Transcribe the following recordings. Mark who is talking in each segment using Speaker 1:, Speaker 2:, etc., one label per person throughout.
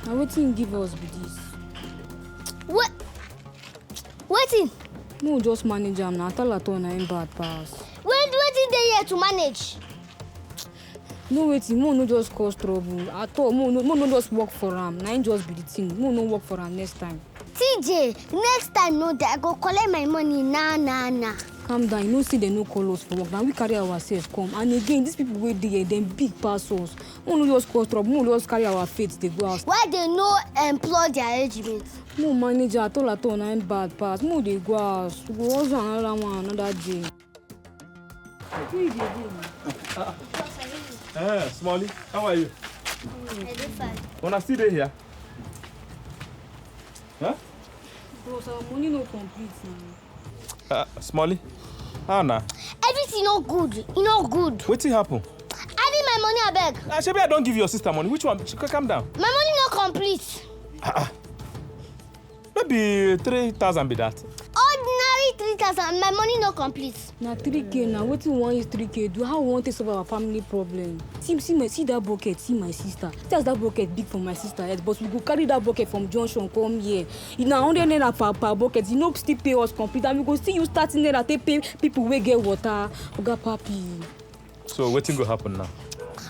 Speaker 1: Now wetin give us be this?
Speaker 2: What? Waiting.
Speaker 1: No, just manage am na. Tell her na him bad pass.
Speaker 2: Waiting they here to manage.
Speaker 1: No waiting, no just cause trouble. At all, no just work for am. Na him just be the thing. No work for am next time.
Speaker 2: TJ, next time no that I go collect my money. Nah.
Speaker 1: Calm down, you know see they no call us for work. Now we carry ourselves come. And again, these people wey dey here, them big pass us. No just cause trouble, no just carry our faith, they go out.
Speaker 2: Why they no employ their regiment?
Speaker 1: No manager at all, na him bad pass. No they go out. We go also another one, another day. Who you dey do?
Speaker 3: Smalley, how are you?
Speaker 2: I do fine.
Speaker 3: Wanna still dey here? Huh?
Speaker 1: Bros, our money no complete now.
Speaker 3: Smalley, how na?
Speaker 2: Everything no good. You no good.
Speaker 3: Wetin happen?
Speaker 2: I need my money, I beg.
Speaker 3: Shebi I don't give your sister money. Which one? Calm down.
Speaker 2: My money no complete.
Speaker 3: Maybe 3,000 be that.
Speaker 2: Ordinary 3,000. My money no complete.
Speaker 1: Na 3K now. Wetin we wan use 3K do? How we wan take solve our family problem? See that bucket. See my sister. See as that bucket big for my sister head, but we go carry that bucket from junction come here. If na 100 naira per bucket, you no still pay us complete, and we go still use 30 naira take pay people wey get water. Oga Papi.
Speaker 3: So wetin go happen now?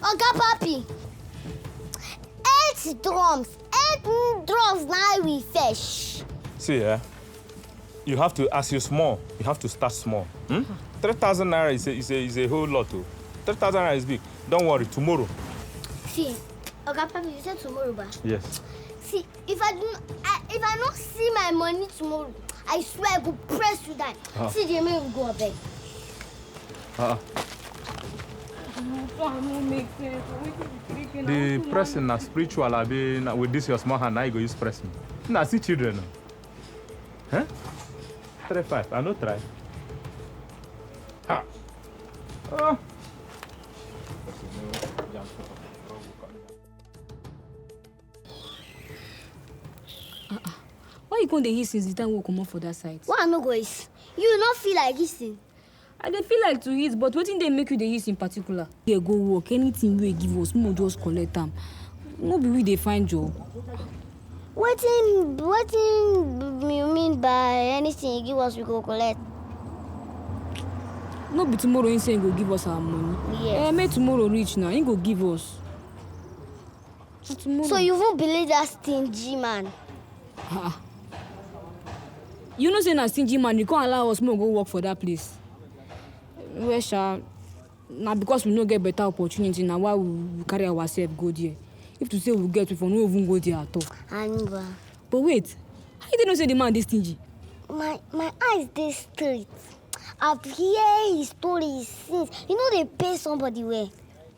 Speaker 2: Oga Papi. 8 drums now we fetch.
Speaker 3: See, you have to, as you small, you have to start small. 3,000 naira is a whole lot. 3,000 naira is big. Don't worry, tomorrow.
Speaker 2: See, Oga Papi, you said tomorrow, ba?
Speaker 3: Yes.
Speaker 2: See, if I don't see my money tomorrow, I swear I go press you down. See, the man will go beg.
Speaker 3: The pressing na spiritual, with this your small hand, now you go use pressing. Now see children now. Huh? 3-5, I no try.
Speaker 1: Why you going to eat since the time we come up for that side?
Speaker 2: Why I no go eat? You not feel like eating?
Speaker 1: I dey feel like to eat, but wetin dey make you dey eat in particular? Dey go work, anything wey give us, mo just collect am. No be we dey find job.
Speaker 2: Wetin you mean by anything you give us we go collect?
Speaker 1: No be tomorrow him say he go give us our money.
Speaker 2: Yes.
Speaker 1: Make tomorrow reach now, he go give us. Tomorrow.
Speaker 2: So you won't believe that stingy man?
Speaker 1: You know say na stingy man, you can't allow us to go work for that place. Well, sha, na because we no get better opportunity, now why we carry ourselves go there. If to say we get, we for no even go there at all.
Speaker 2: Aniba.
Speaker 1: But wait, how you don't say the man this stingy?
Speaker 2: My eyes dey straight. I've heard his stories since. You know they pay somebody well.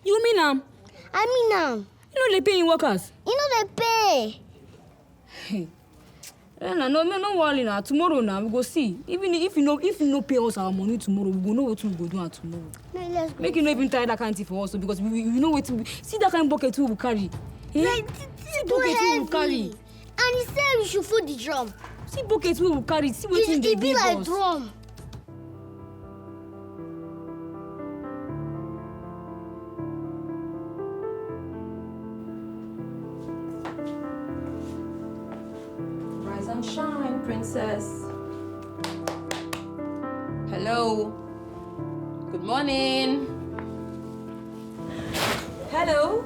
Speaker 1: You mean am?
Speaker 2: I mean am.
Speaker 1: You know they paying workers?
Speaker 2: You know they pay.
Speaker 1: Hey. No worry now. Tomorrow now we go see. Even if you no pay us our money tomorrow, we go know what we go do tomorrow.
Speaker 2: No, let's go.
Speaker 1: Make you not even try that kind of thing for us, because we know what we see that kind of bucket we will carry.
Speaker 2: Like,
Speaker 1: see bucket we will carry.
Speaker 2: And he said we should foot the drum.
Speaker 1: See bucket we will carry. See what they
Speaker 2: It be
Speaker 1: give
Speaker 2: like
Speaker 1: us.
Speaker 2: drum.
Speaker 4: Rise and shine, princess. Hello. Good morning. Hello.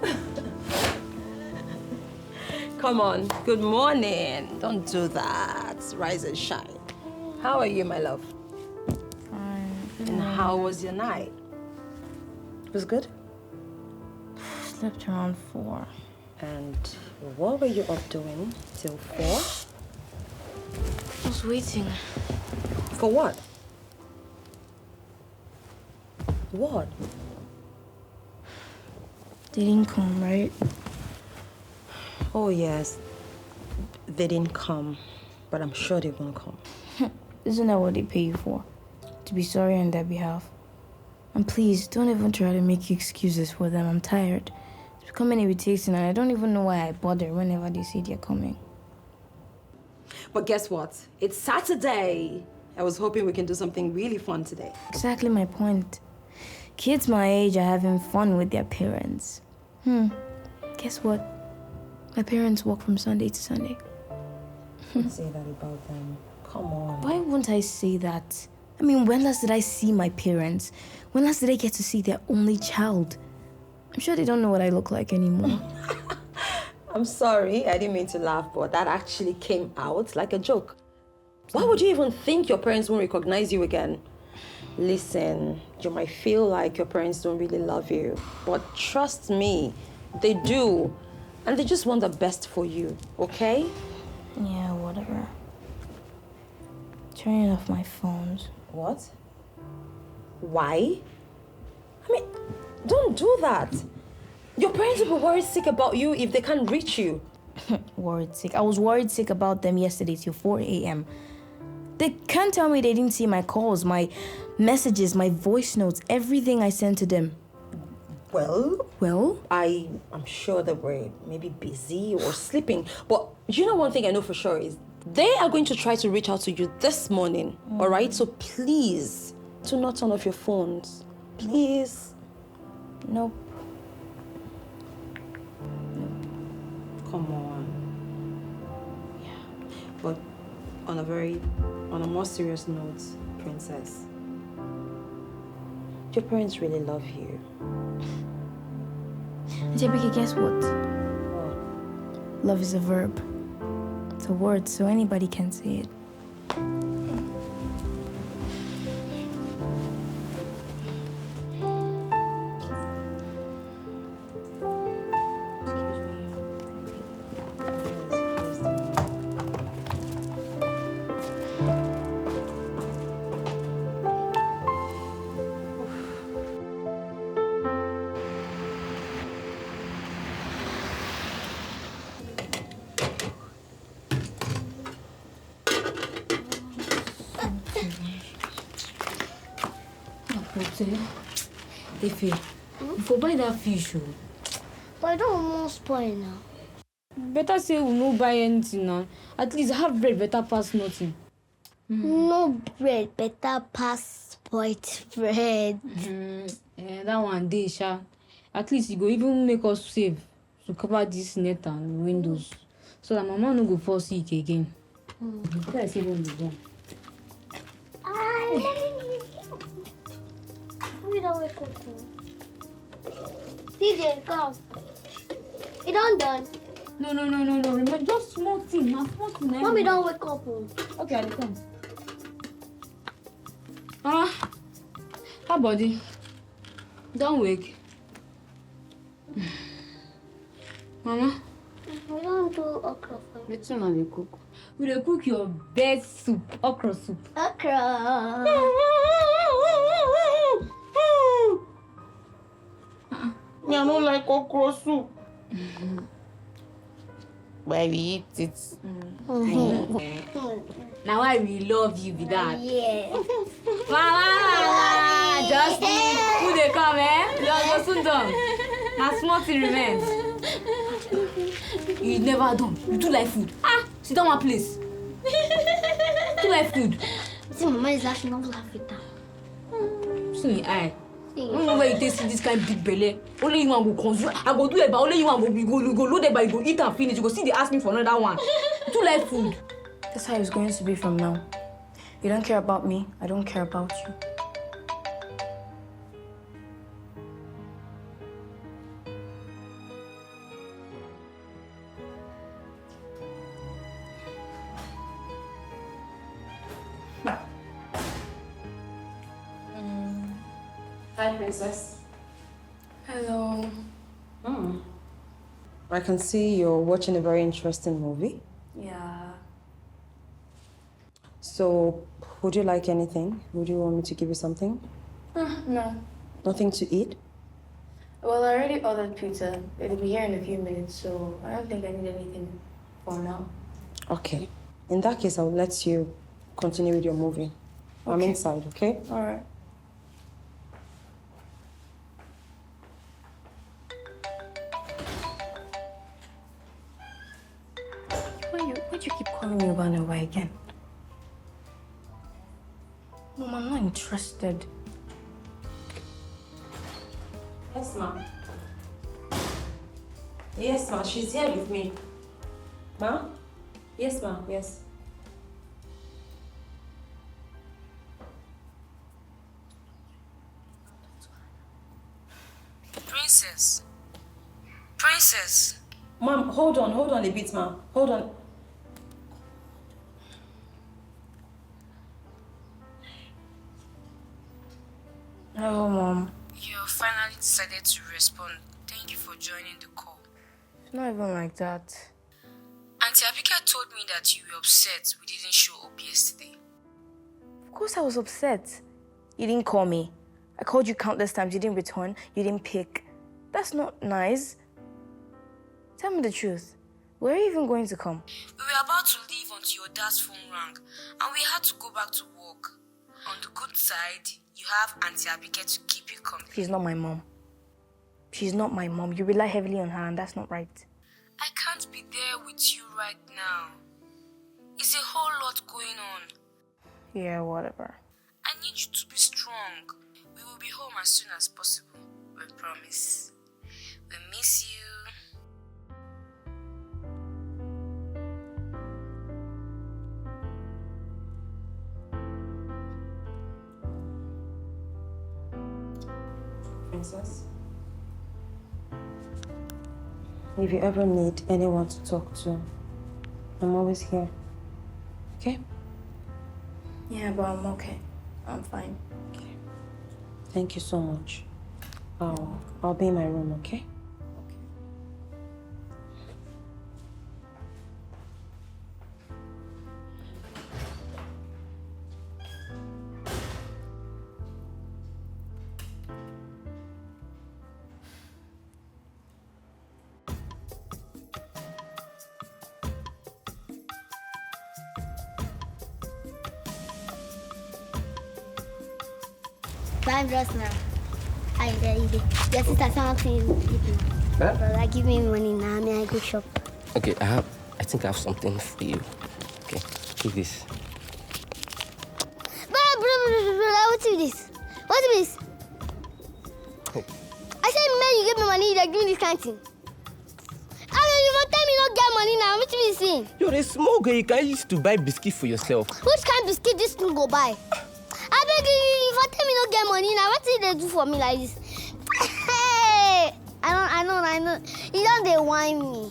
Speaker 4: Come on. Good morning. Don't do that. Rise and shine. How are you, my love?
Speaker 5: Fine.
Speaker 4: And how was your night? It was good?
Speaker 5: Slept around 4.
Speaker 4: And what were you up doing till 4?
Speaker 5: I was waiting.
Speaker 4: For what? What?
Speaker 5: They didn't come, right?
Speaker 4: Oh, yes. They didn't come, but I'm sure they won't come.
Speaker 5: Isn't that what they pay you for? To be sorry on their behalf? And please, don't even try to make excuses for them. I'm tired. It's becoming irritating, and I don't even know why I bother whenever they say they're coming.
Speaker 4: But guess what? It's Saturday. I was hoping we can do something really fun today.
Speaker 5: Exactly my point. Kids my age are having fun with their parents. Guess what? My parents work from Sunday to Sunday.
Speaker 4: Don't say that about them. Come on.
Speaker 5: Why won't I say that? I mean, when last did I see my parents? When last did I get to see their only child? I'm sure they don't know what I look like anymore.
Speaker 4: I'm sorry, I didn't mean to laugh, but that actually came out like a joke. Why would you even think your parents won't recognize you again? Listen, you might feel like your parents don't really love you, but trust me, they do. And they just want the best for you, okay?
Speaker 5: Yeah, whatever. Turning off my phones.
Speaker 4: What? Why? I mean, don't do that. Your parents will be worried sick about you if they can't reach you.
Speaker 5: Worried sick. I was worried sick about them yesterday till 4 a.m. They can't tell me they didn't see my calls, my messages, my voice notes, everything I sent to them.
Speaker 4: Well, I'm sure they were maybe busy or sleeping. But you know one thing I know for sure is they are going to try to reach out to you this morning, all right? So please, do not turn off your phones. Please.
Speaker 5: Nope.
Speaker 4: Come on. Yeah. But on a more serious note, Princess, your parents really love you.
Speaker 5: JBK, guess what?
Speaker 4: What?
Speaker 5: Love is a verb. It's a word, so anybody can say it.
Speaker 1: Efe, you for buy that fish, oh.
Speaker 2: But I don't want to spoil now.
Speaker 1: Better say we no buy anything now. At least have bread better pass nothing.
Speaker 2: No bread, better pass spoiled bread.
Speaker 1: That one day, sha. At least you go even make us save to cover this net and windows. So that mama no go fall sick again. Better I say when we done.
Speaker 2: We don't wake up. DJ, come. It don't done.
Speaker 1: No. Remember, just small thing. Now small thing.
Speaker 2: Mommy don't wake up.
Speaker 1: Okay, I'll come. How body? Don't wake. Mama?
Speaker 2: We don't do okra for you.
Speaker 1: Let's not cook. We will cook your best soup, okra soup.
Speaker 2: Okra.
Speaker 6: Me, I don't like okra soup. But we eat it.
Speaker 1: Now I will love you with that.
Speaker 2: Yeah.
Speaker 1: Mama, just eat. Who they come, eh? You're soon done. Now small thing remains. You never done. You too like food. Sit down one place. Too like food.
Speaker 2: See, Mama is laughing, not laugh with her.
Speaker 1: See me eye. I don't know where you taste this kind of big belly. Only you want to consume. I go do it, but only you want to go load it, but you go eat and finish. You go see they ask me for another one. Too like food.
Speaker 5: That's how it's going to be from now. You don't care about me, I don't care about you.
Speaker 4: Hi, Princess.
Speaker 5: Hello.
Speaker 4: I can see you're watching a very interesting movie.
Speaker 5: Yeah.
Speaker 4: So, would you like anything? Would you want me to give you something?
Speaker 5: No.
Speaker 4: Nothing to eat?
Speaker 5: Well, I already ordered pizza. It'll be here in a few minutes, so I don't think I need anything for now.
Speaker 4: Okay. In that case, I'll let you continue with your movie. I'm
Speaker 5: Okay.
Speaker 4: inside, okay?
Speaker 5: All right. Why'd you keep calling me about Nova again? Mom, I'm not interested.
Speaker 4: Yes, ma'am. Yes, ma. She's here with me. Ma? Yes, ma. Yes.
Speaker 5: Princess. Princess.
Speaker 4: Mom, hold on a bit, ma. Hold on.
Speaker 5: Hello, Mom. You finally decided to respond. Thank you for joining the call. It's not even like that. Aunty Abike told me that you were upset we didn't show up yesterday. Of course I was upset. You didn't call me. I called you countless times. You didn't return. You didn't pick. That's not nice. Tell me the truth. Where are you even going to come? We were about to leave until your dad's phone rang, and we had to go back to work. On the good side, you have Aunty Abike to keep you company. She's not my mom. She's not my mom. You rely heavily on her, and that's not right. I can't be there with you right now. It's a whole lot going on. Yeah, whatever. I need you to be strong. We will be home as soon as possible. We promise. We miss you.
Speaker 4: Princess, if you ever need anyone to talk to, I'm always here. Okay?
Speaker 5: Yeah, but I'm okay. I'm fine.
Speaker 4: Okay. Thank you so much. I'll be in my room, okay?
Speaker 2: Bye, just now. Hi, there you go. Your sister something give me.
Speaker 7: Huh?
Speaker 2: Brother, give me money now. May I go shop?
Speaker 7: Okay, I think I have something for you. Okay, take this.
Speaker 2: Brother, what's this? What's this? I said, man, you give me money, you give me this kind of thing. You won't tell me not get money now. What you saying?
Speaker 7: You're a small girl. You can use to buy biscuit for yourself.
Speaker 2: Which kind of biscuit this thing go buy? I beg you, if I tell me not get money now, what did they do for me like this? Hey, I know. You don't they whine me.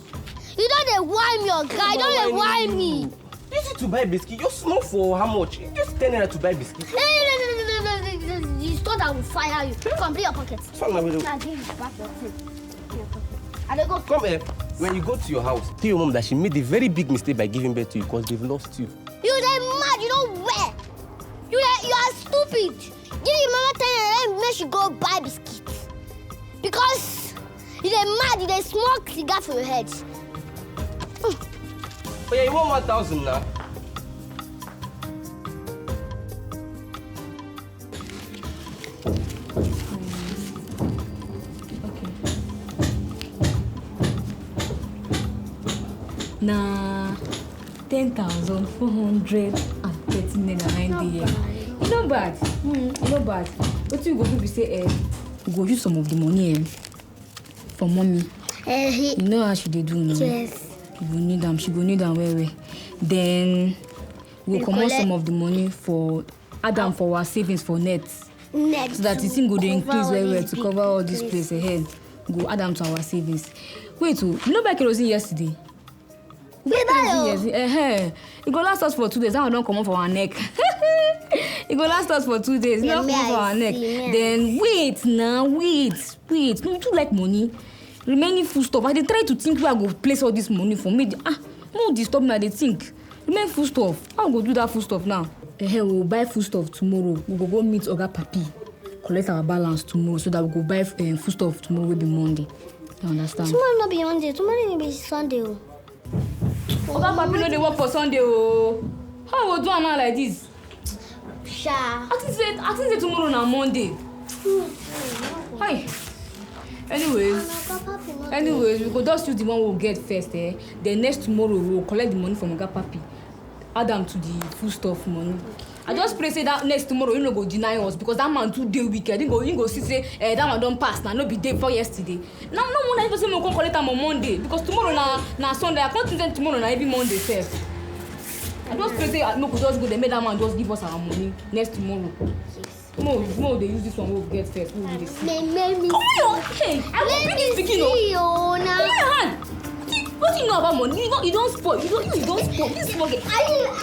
Speaker 2: You don't they whine me, your guy. Don't they whine me.
Speaker 7: Use it to buy biscuit. You're small for how much? You just 10 naira to buy biscuit.
Speaker 2: Hey, you thought I would fire you. Complete your pockets.
Speaker 7: Come on,
Speaker 2: Now, give me back your thing. I don't go.
Speaker 7: Come here. When you go to your house, tell your mom that she made a very big mistake by giving birth to you because they've lost you.
Speaker 2: You they mad, you know where? You are stupid. Give your mama 10 and then she go buy biscuits. Because you they mad, you they smoke cigar for your head.
Speaker 7: Oh yeah, you want 1,000 now?
Speaker 1: Nah, 10,430 naira. It's not bad. It's not bad. What you go do? We say, we go use some of the money for mommy. You know how she dey do now.
Speaker 2: Yes.
Speaker 1: You go need them. She go need them well. Then we'll come out some of the money for Adam for our savings for nets.
Speaker 2: Next.
Speaker 1: So that the thing go dey increase well to cover all this place ahead. Go add them to our savings. Wait, you know buy kerosene yesterday? It go last us for 2 days. Now we don't come up for our neck. It go last us for 2 days. Not come up for our neck. Then wait now, wait. No, you too like money. Remaining full stop. I dey try to think where I go place all this money for me. No disturb me. I dey think. Remain full stuff. How go do that full stuff now? We'll buy full stuff tomorrow. We go meet Oga Papi. Collect our balance tomorrow so that we go buy full stuff tomorrow will be Monday. You understand?
Speaker 2: Tomorrow not be Monday. Tomorrow will be Sunday.
Speaker 1: Oga Papi no dey work for Sunday. How we go do am now like this?
Speaker 2: Sha.
Speaker 1: I think say tomorrow na Monday. Hi. Anyways, we go just use the one we'll get first. Then next tomorrow we'll collect the money from Oga Papi. Add them to the food stuff money. I just pray say that next tomorrow you no go deny us because that man too dey wicked. You go see say that man don pass now, no be day before yesterday. Now no more even say me go collect am on Monday because tomorrow na Sunday. I can't think tomorrow na every Monday sef. I just pray say make we just go there, make that man just give us our money next tomorrow. No, they use this one. We'll get first. We'll do this.
Speaker 2: Me.
Speaker 1: Come on, hey! I will bring this speaking of. Come on, hand. What do you know about money? You don't spoil. You don't spoil. This is money.
Speaker 2: I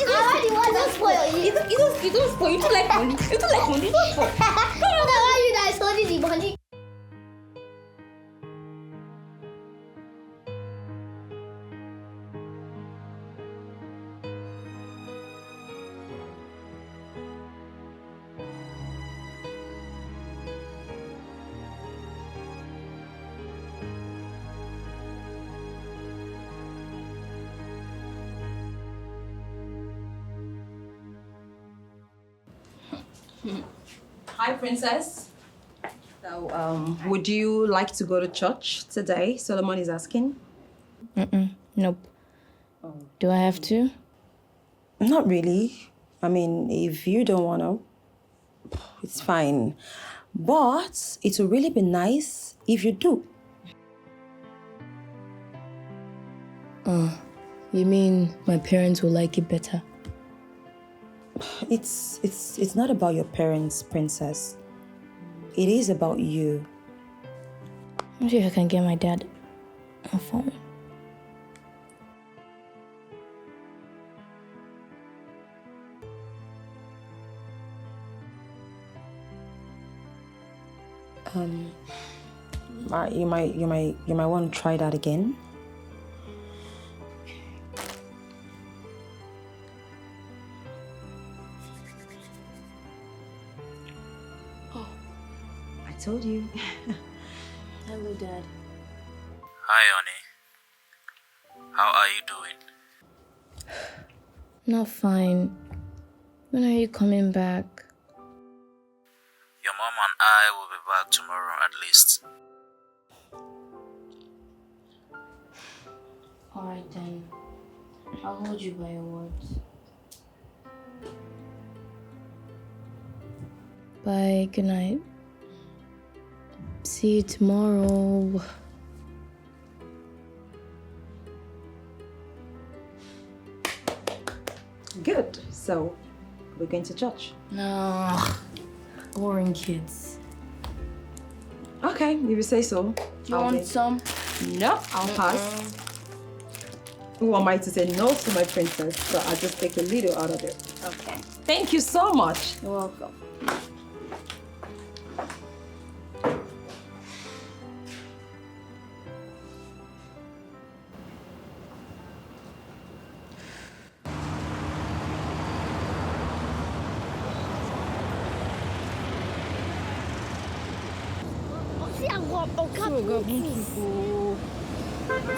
Speaker 2: already want to spoil you.
Speaker 1: You don't spoil. You don't like money. You don't like money. You don't spoil. Come on.
Speaker 2: Why you guys holding the money?
Speaker 4: Hi, Princess. So, would you like to go to church today? Solomon is asking.
Speaker 5: Nope. Do I have to?
Speaker 4: Not really. I mean, if you don't want to, it's fine. But it will really be nice if you do.
Speaker 5: You mean my parents will like it better?
Speaker 4: It's not about your parents, Princess. It is about you.
Speaker 5: Let me see if I can get my dad on phone.
Speaker 4: You might want to try that again. I told you.
Speaker 5: Hello, Dad.
Speaker 8: Hi, Aunty. How are you doing?
Speaker 5: Not fine. When are you coming back?
Speaker 8: Your mom and I will be back tomorrow at least.
Speaker 5: Alright then. I'll hold you by your words. Bye, good night. See you tomorrow.
Speaker 4: Good. So, we're going to church.
Speaker 5: No. Boring kids.
Speaker 4: Okay, if you say so.
Speaker 5: You want some?
Speaker 4: No, I'll pass. Who am I to say no to my princess? So I'll just take a little out of it.
Speaker 5: Okay.
Speaker 4: Thank you so much.
Speaker 5: You're welcome.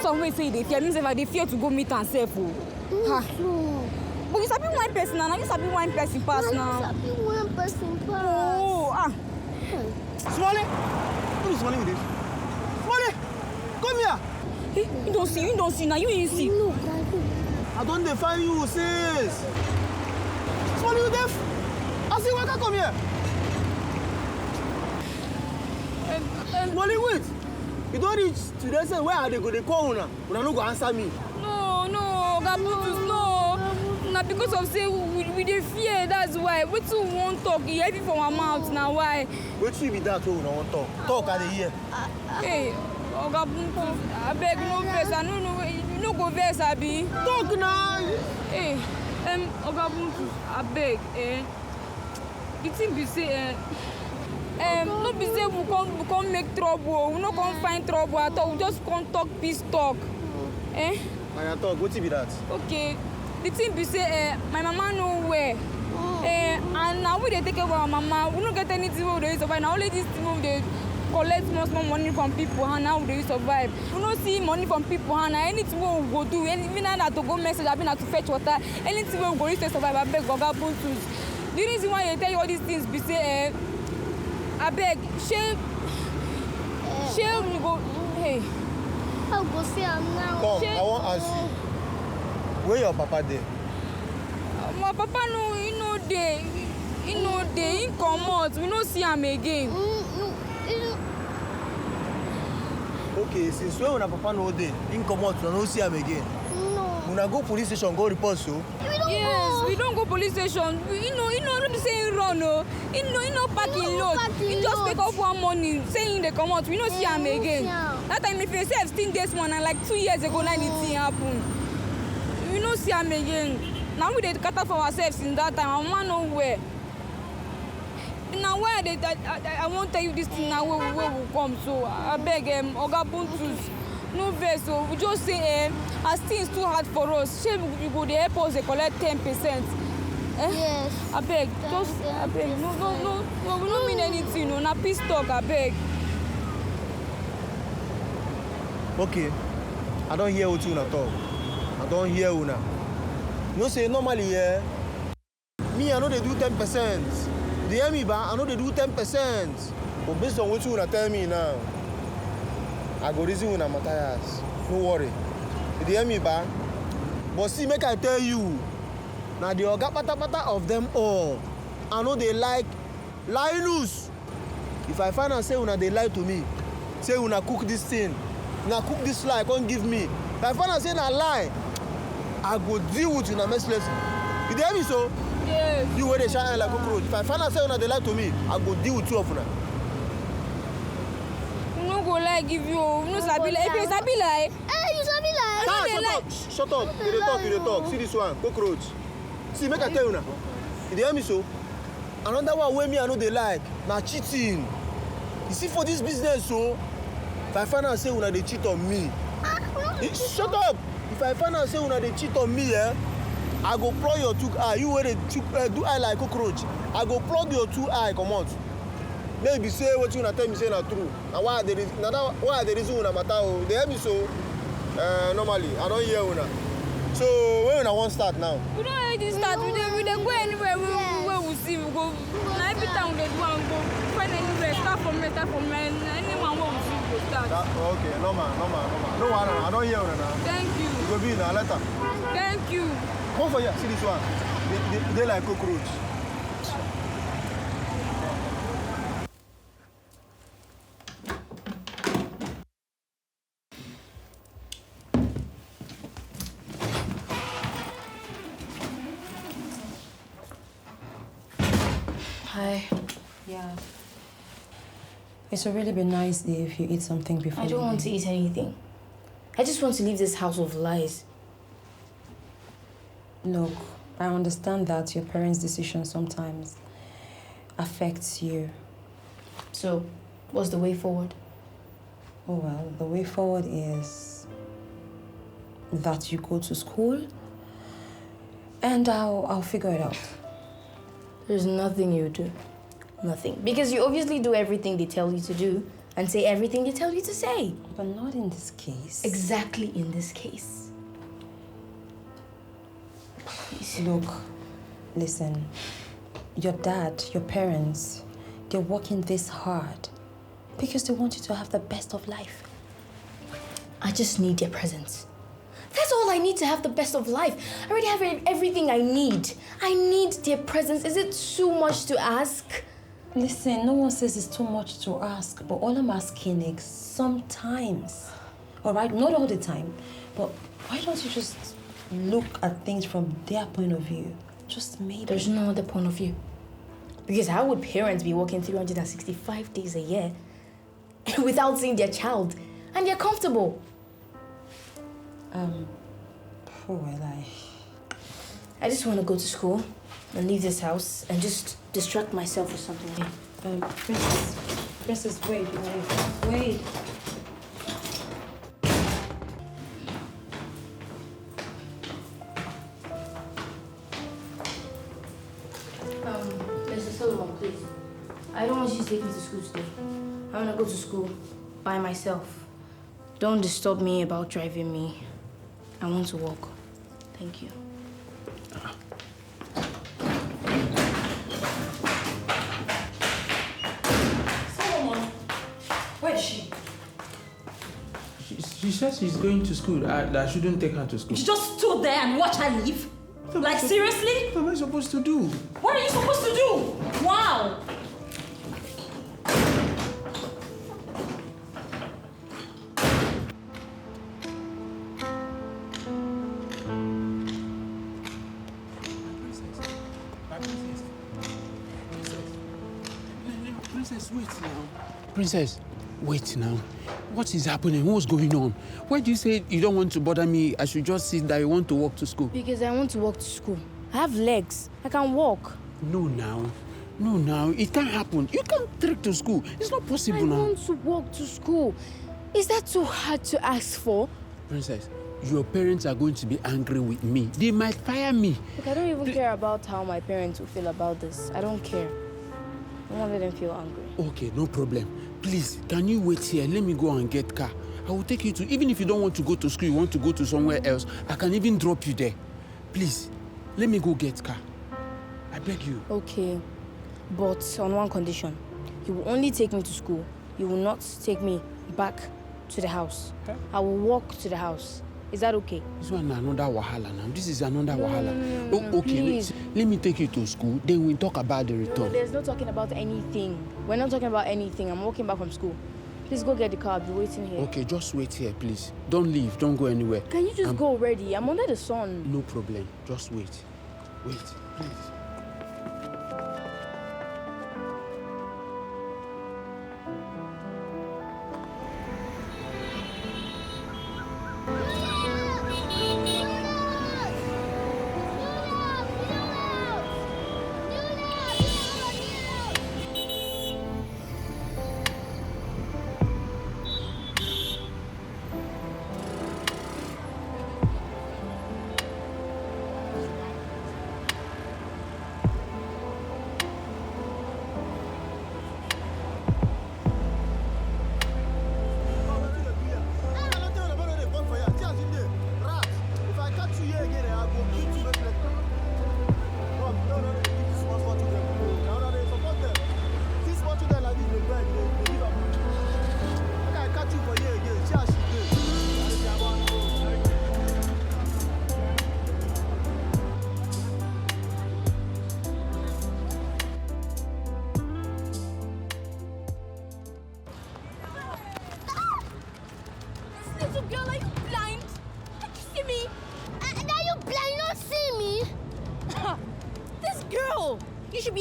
Speaker 1: Some way say they fear me, say they fear to go meet and self. But you sabi one person now. You sabi one person pass now.
Speaker 2: You sabi one person pass.
Speaker 1: Oh,
Speaker 9: Smolly! Who is Smolly with this? Smolly! Come here!
Speaker 1: Hey, you don't see now. You ain't see.
Speaker 2: Look, Daddy.
Speaker 9: I don't define you, sis! Smolly, you deaf? I see Waka, come here! Smolly, wait! You don't reach to the say where are they going to call una? Una no go answer me.
Speaker 1: No, Gabutus, no. Now because of say we dey fear, that's why. What you want talk? You heavy from our mouth now, why?
Speaker 9: Wait till be that way una want talk. Talk at the ear.
Speaker 1: Hey, Gabutus, I beg no vex. I no know you no go vex, abi.
Speaker 9: Talk now.
Speaker 1: Hey, Gabutus, I beg, the thing be say, no be say we come make trouble. We no come find trouble at all. We just come talk peace talk.
Speaker 9: I talk. What be that?
Speaker 1: Okay. The thing be say, my mama no where. And now we dey take care of our mama. We don't get anything we dey survive. Now only this thing we dey collect small money from people, and now we dey survive. We don't see money from people, and anything we go do, even now to go message, I been to fetch water. Anything we go use to survive, I beg God Buntus. The reason why I tell you all these things be say, I beg, shame you go. Hey.
Speaker 2: I'll go see him now.
Speaker 9: Come, I want to ask you. Where your papa there?
Speaker 1: My papa no, he no there. out. We don't see him again.
Speaker 9: Okay, since when una papa no dey, him comot, una no see him again.
Speaker 2: No.
Speaker 9: Una go police station go report so.
Speaker 1: Yes, we don't go police station. You know, not say he run, no. He no parking lot. He just pick up one morning saying they come out. We don't see him again. That time if you say 15 days one and like 2 years ago, like anything happen. We don't see him again. Now we dey cater for ourselves in that time. I'm man nowhere. Now where I won't tell you this thing now where we come. So I beg Oga Buntus, no vex. So we just say as things too hard for us. Shey we go dey help us dey collect 10%.
Speaker 2: Yes.
Speaker 1: I beg, just I beg. No, we don't mean anything. No, na peace talk. I beg.
Speaker 9: Okay, I don't hear what una talk. I don't hear una. You say normally me I know they do 10%. They hear me, but I know they do 10%. But based on what you wanna tell me now, I go reason with Matthias. No worry. They hear me, but see, make I tell you, now the oga pata of them all, I know they like Linus. If I find out say una they lie to me, say una cook this thing, una cook this lie, can't give me. If I find out say na lie, I go deal with you na mercilessly. You hear me so?
Speaker 1: Yes.
Speaker 9: You where they shine like cockroach. If I find out say una they lie to me, I go deal with two of una.
Speaker 1: You no go like give you. You no sabi like. If you sabi like.
Speaker 2: You sabi like.
Speaker 9: Shut up. You dey talk. See this one, cockroach. See, make I tell you now. You hear me so? Another one where me I know they like, na cheating. You see for this business so, if I find out say una they cheat on me, shut up. If I find out say una they cheat on me, I go plug your two eye. You where they do eye like cockroach. I go plug your two eye, come out. Maybe say what you wanna tell me say not true. And why the reason una matter? They hear me so. Normally, I don't hear una. So where una want start now?
Speaker 1: We don't already start. We don't go anywhere. Where we see we go. Now every time we go and go find anywhere. Start from me. Anyone where we see we go start.
Speaker 9: Okay, normal. No one, I don't hear una now.
Speaker 1: Thank you.
Speaker 9: You go be in a letter.
Speaker 1: Thank you.
Speaker 9: Come for here. See this one. They like cockroach.
Speaker 4: Hi. Yeah. It would really be nice if you eat something before.
Speaker 5: I don't want to eat anything. I just want to leave this house of lies.
Speaker 4: Look, I understand that your parents' decision sometimes affects you.
Speaker 5: So, what's the way forward?
Speaker 4: Oh well, the way forward is that you go to school and I'll figure it out.
Speaker 5: There's nothing you do. Nothing. Because you obviously do everything they tell you to do and say everything they tell you to say.
Speaker 4: But not in this case.
Speaker 5: Exactly in this case. Please.
Speaker 4: Look, listen. Your dad, your parents, they're working this hard because they want you to have the best of life.
Speaker 5: I just need their presence. That's all I need to have the best of life. I already have everything I need. I need their presence. Is it too much to ask?
Speaker 4: Listen, no one says it's too much to ask, but all I'm asking is sometimes. All right? Not all the time. But why don't you just look at things from their point of view? Just maybe.
Speaker 5: There's no other point of view. Because how would parents be working 365 days a year without seeing their child? And they're comfortable. I just want to go to school and leave this house and just distract myself with something.
Speaker 4: Princess, wait.
Speaker 5: Mr. Solomon, please. I don't want you to take me to school today. I want to go to school by myself. Don't disturb me about driving me. I want to walk. Thank you.
Speaker 6: Solomon, where is she?
Speaker 10: She says she's going to school. That I shouldn't take her to school.
Speaker 6: You just stood there and watched her leave? Like, seriously?
Speaker 10: What am I supposed to do?
Speaker 6: What are you supposed to do? Wow!
Speaker 11: Princess, wait now. Princess, wait now. What is happening? What's going on? Why do you say you don't want to bother me? I should just sit that you want to walk to school.
Speaker 5: Because I want to walk to school. I have legs. I can walk.
Speaker 11: No, now. No, now. It can't happen. You can't trek to school. It's not possible now.
Speaker 5: I want to walk to school. Is that too hard to ask for?
Speaker 11: Princess, your parents are going to be angry with me. They might fire me.
Speaker 5: Look, I don't even care about how my parents will feel about this. I don't care. I won't let them feel angry.
Speaker 11: Okay, no problem. Please, can you wait here? Let me go and get car. I will take you to, even if you don't want to go to school, you want to go to somewhere else, I can even drop you there. Please, let me go get car. I beg you.
Speaker 5: Okay, but on one condition. You will only take me to school. You will not take me back to the house.
Speaker 11: Huh?
Speaker 5: I will walk to the house. Is that okay?
Speaker 11: This one is another wahala now. This is another wahala.
Speaker 5: No,
Speaker 11: Oh, okay, let me take you to school, then we'll talk about the return.
Speaker 5: No, there's no talking about anything. We're not talking about anything. I'm walking back from school. Please go get the car. I'll be waiting here.
Speaker 11: Okay, just wait here, please. Don't leave. Don't go anywhere.
Speaker 5: Can you just go already? I'm under the sun.
Speaker 11: No problem. Just wait. Wait, please.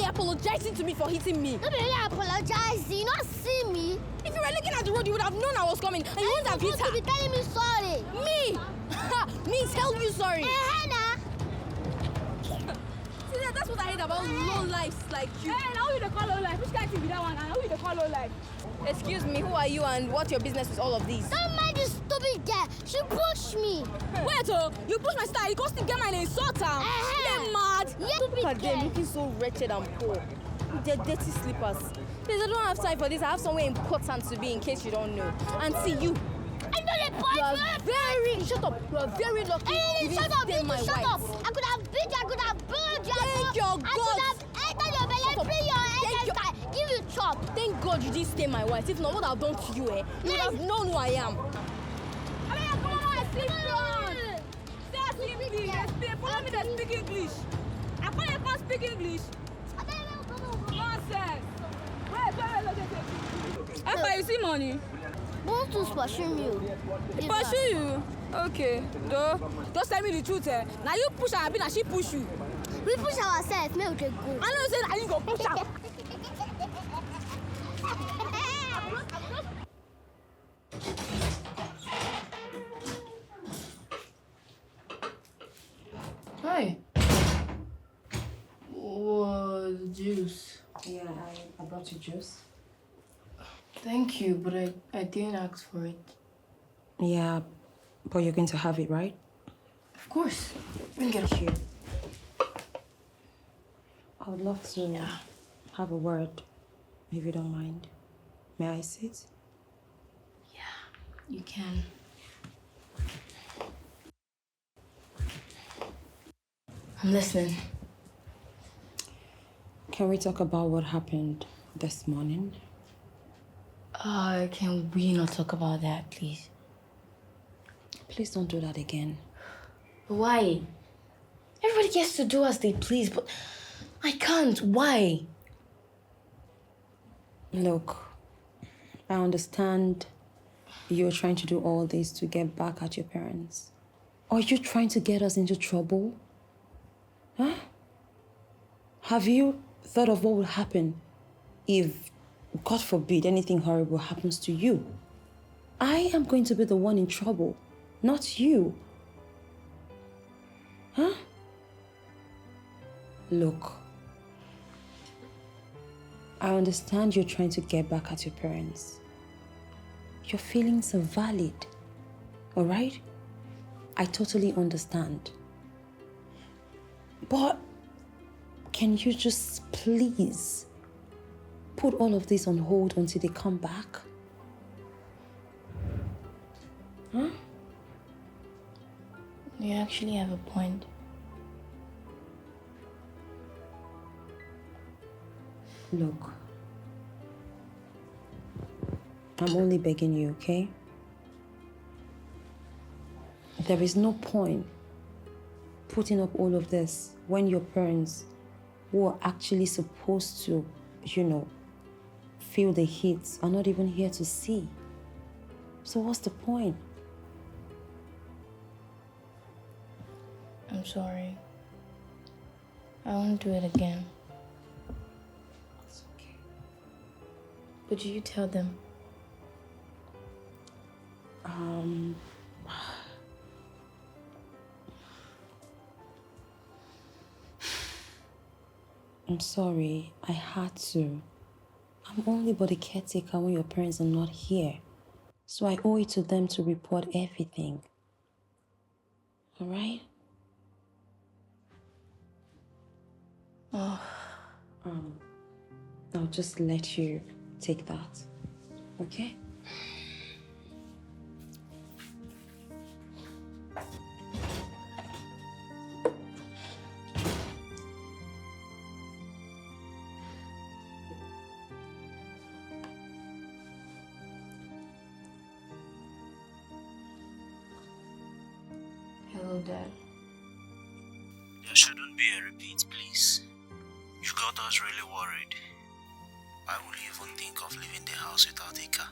Speaker 6: Apologizing to me for hitting me.
Speaker 2: No, really apologize. You not see me.
Speaker 6: If you were looking at the road, you would have known I was coming, and you wouldn't have hit her.
Speaker 2: You be telling me sorry.
Speaker 6: Me? Me tell you sorry.
Speaker 2: Hannah.
Speaker 6: See, that's what I hate about low lives like you.
Speaker 1: Hey, now you the call low life. Which kind of be that one? And now you the call low life.
Speaker 6: Excuse me, who are you and what's your business with all of these?
Speaker 2: Don't mind this stupid girl. She pushed me.
Speaker 6: Wait, you pushed my style. You caused the girl and insult her. You're mad.
Speaker 2: Yeah,
Speaker 6: look at them looking so wretched and poor. With their dirty slippers. Please, I don't have time for this. I have somewhere important to be in case you don't know. And see you.
Speaker 2: I know the point.
Speaker 6: You are very... Shut up. You are very lucky.
Speaker 2: Hey,
Speaker 6: you
Speaker 2: shut up,
Speaker 6: didn't
Speaker 2: shut
Speaker 6: my
Speaker 2: up.
Speaker 6: wife.
Speaker 2: I could have beat you. I could have bullied you.
Speaker 6: Thank your God.
Speaker 2: I could have entered your belly, free your head and give you chop.
Speaker 6: Thank God you didn't stay my wife. If not, what I've done to you, you would have known who I am.
Speaker 1: Follow me to speak English. I can't speak English. Nonsense. Wait. If you see money.
Speaker 2: Want to pursue me?
Speaker 1: Pursue you? Okay. Just tell me the truth, eh? Now you push her, and she push you.
Speaker 2: We push ourselves, make we go.
Speaker 1: I know you said I didn't go push her.
Speaker 5: Hi. What juice?
Speaker 4: Yeah, I brought you juice.
Speaker 5: Thank you, but I didn't ask for it.
Speaker 4: Yeah, but you're going to have it, right?
Speaker 5: Of course. Bring it
Speaker 4: here. I would love to have a word, if you don't mind. May I sit?
Speaker 5: Yeah, you can. I'm listening.
Speaker 4: Can we talk about what happened this morning?
Speaker 5: Can we not talk about that, please?
Speaker 4: Please don't do that again.
Speaker 5: Why? Everybody gets to do as they please, but I can't. Why?
Speaker 4: Look, I understand you're trying to do all this to get back at your parents. Are you trying to get us into trouble? Huh? Have you thought of what would happen if God forbid anything horrible happens to you, I am going to be the one in trouble, not you. Huh? Look, I understand you're trying to get back at your parents. Your feelings are valid, all right? I totally understand. But can you just please put all of this on hold until they come back? Huh?
Speaker 5: You actually have a point.
Speaker 4: Look, I'm only begging you, okay? There is no point putting up all of this when your parents, who are actually supposed to, feel the heat, are not even here to see. So what's the point?
Speaker 5: I'm sorry. I won't do it again.
Speaker 4: It's okay.
Speaker 5: But you tell them.
Speaker 4: I'm sorry, I had to. I'm only but a caretaker when your parents are not here. So I owe it to them to report everything. All right?
Speaker 5: Oh.
Speaker 4: I'll just let you take that. Okay?
Speaker 5: Hello, Dad.
Speaker 8: There shouldn't be a repeat, please. You got us really worried. Why would you even think of leaving the house without a car?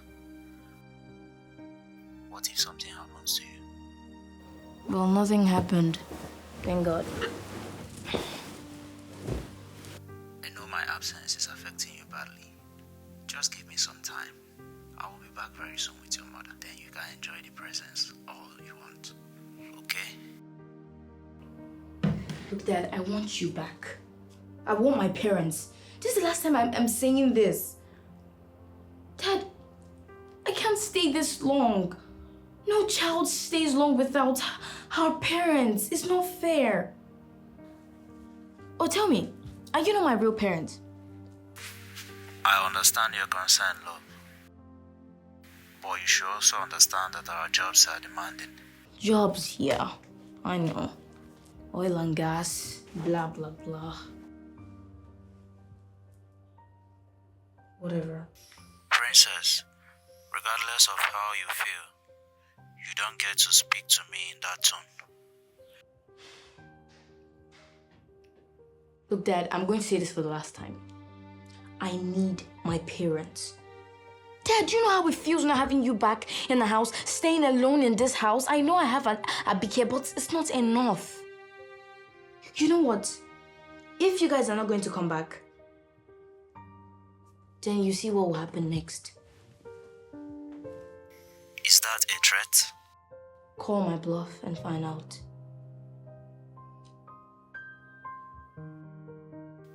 Speaker 8: What if something happens to you?
Speaker 5: Well, nothing happened. Thank God.
Speaker 8: I know my absence is affecting you badly. Just give me some time. I will be back very soon with your mother. Then you can enjoy the presents all you want. Okay?
Speaker 5: Look, Dad, I want you back. I want my parents. This is the last time I'm saying this. Dad, I can't stay this long. No child stays long without her parents. It's not fair. Oh, tell me, are you not my real parents?
Speaker 8: I understand your concern, love. But you should also understand that our jobs are demanding.
Speaker 5: Jobs, yeah, I know. Oil and gas, blah, blah, blah. Whatever.
Speaker 8: Princess, regardless of how you feel, you don't get to speak to me in that tone.
Speaker 5: Look, Dad, I'm going to say this for the last time. I need my parents. Dad, do you know how it feels not having you back in the house, staying alone in this house? I know I have a BK, but it's not enough. You know what? If you guys are not going to come back, then you see what will happen next.
Speaker 8: Is that a threat?
Speaker 5: Call my bluff and find out.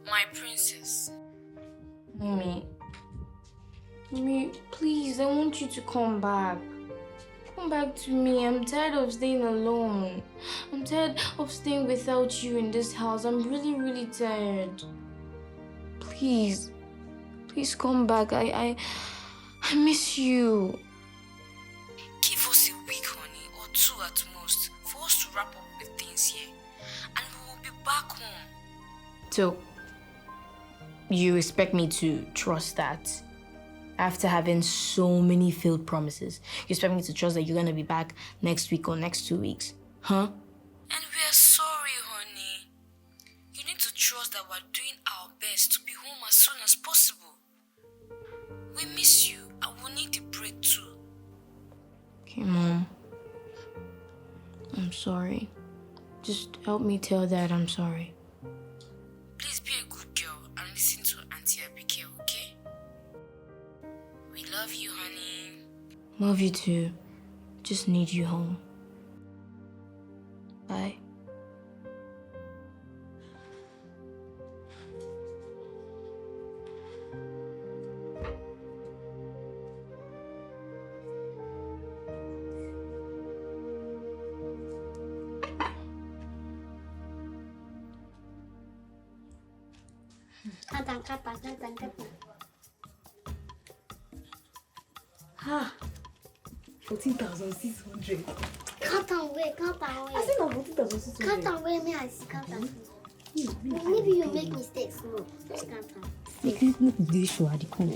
Speaker 1: My princess.
Speaker 5: Mommy, please, I want you to come back. Come back to me. I'm tired of staying alone. I'm tired of staying without you in this house. I'm really, really tired. Please come back. I miss you.
Speaker 1: Give us a week, honey, or two at most, for us to wrap up with things here. And we will be back home.
Speaker 5: So, you expect me to trust that? After having so many failed promises, you expect me to trust that you're gonna be back next week or next 2 weeks? Huh?
Speaker 1: And we are sorry, honey. You need to trust that we're doing our best to be home as soon as possible. We miss you and we need the break too.
Speaker 5: Okay, Mom. I'm sorry. Just help me tell Dad I'm sorry.
Speaker 1: Please be a good girl and listen to Aunty Abigail, okay?
Speaker 6: We love you, honey.
Speaker 5: Love you too. Just need you home. Bye.
Speaker 1: Ah, 14,600.
Speaker 2: Count and wait.
Speaker 1: I said no, 14,600.
Speaker 2: Count and wait, me I see count and maybe you make mistakes, no. Just count and
Speaker 1: Make me dey sure I dey come.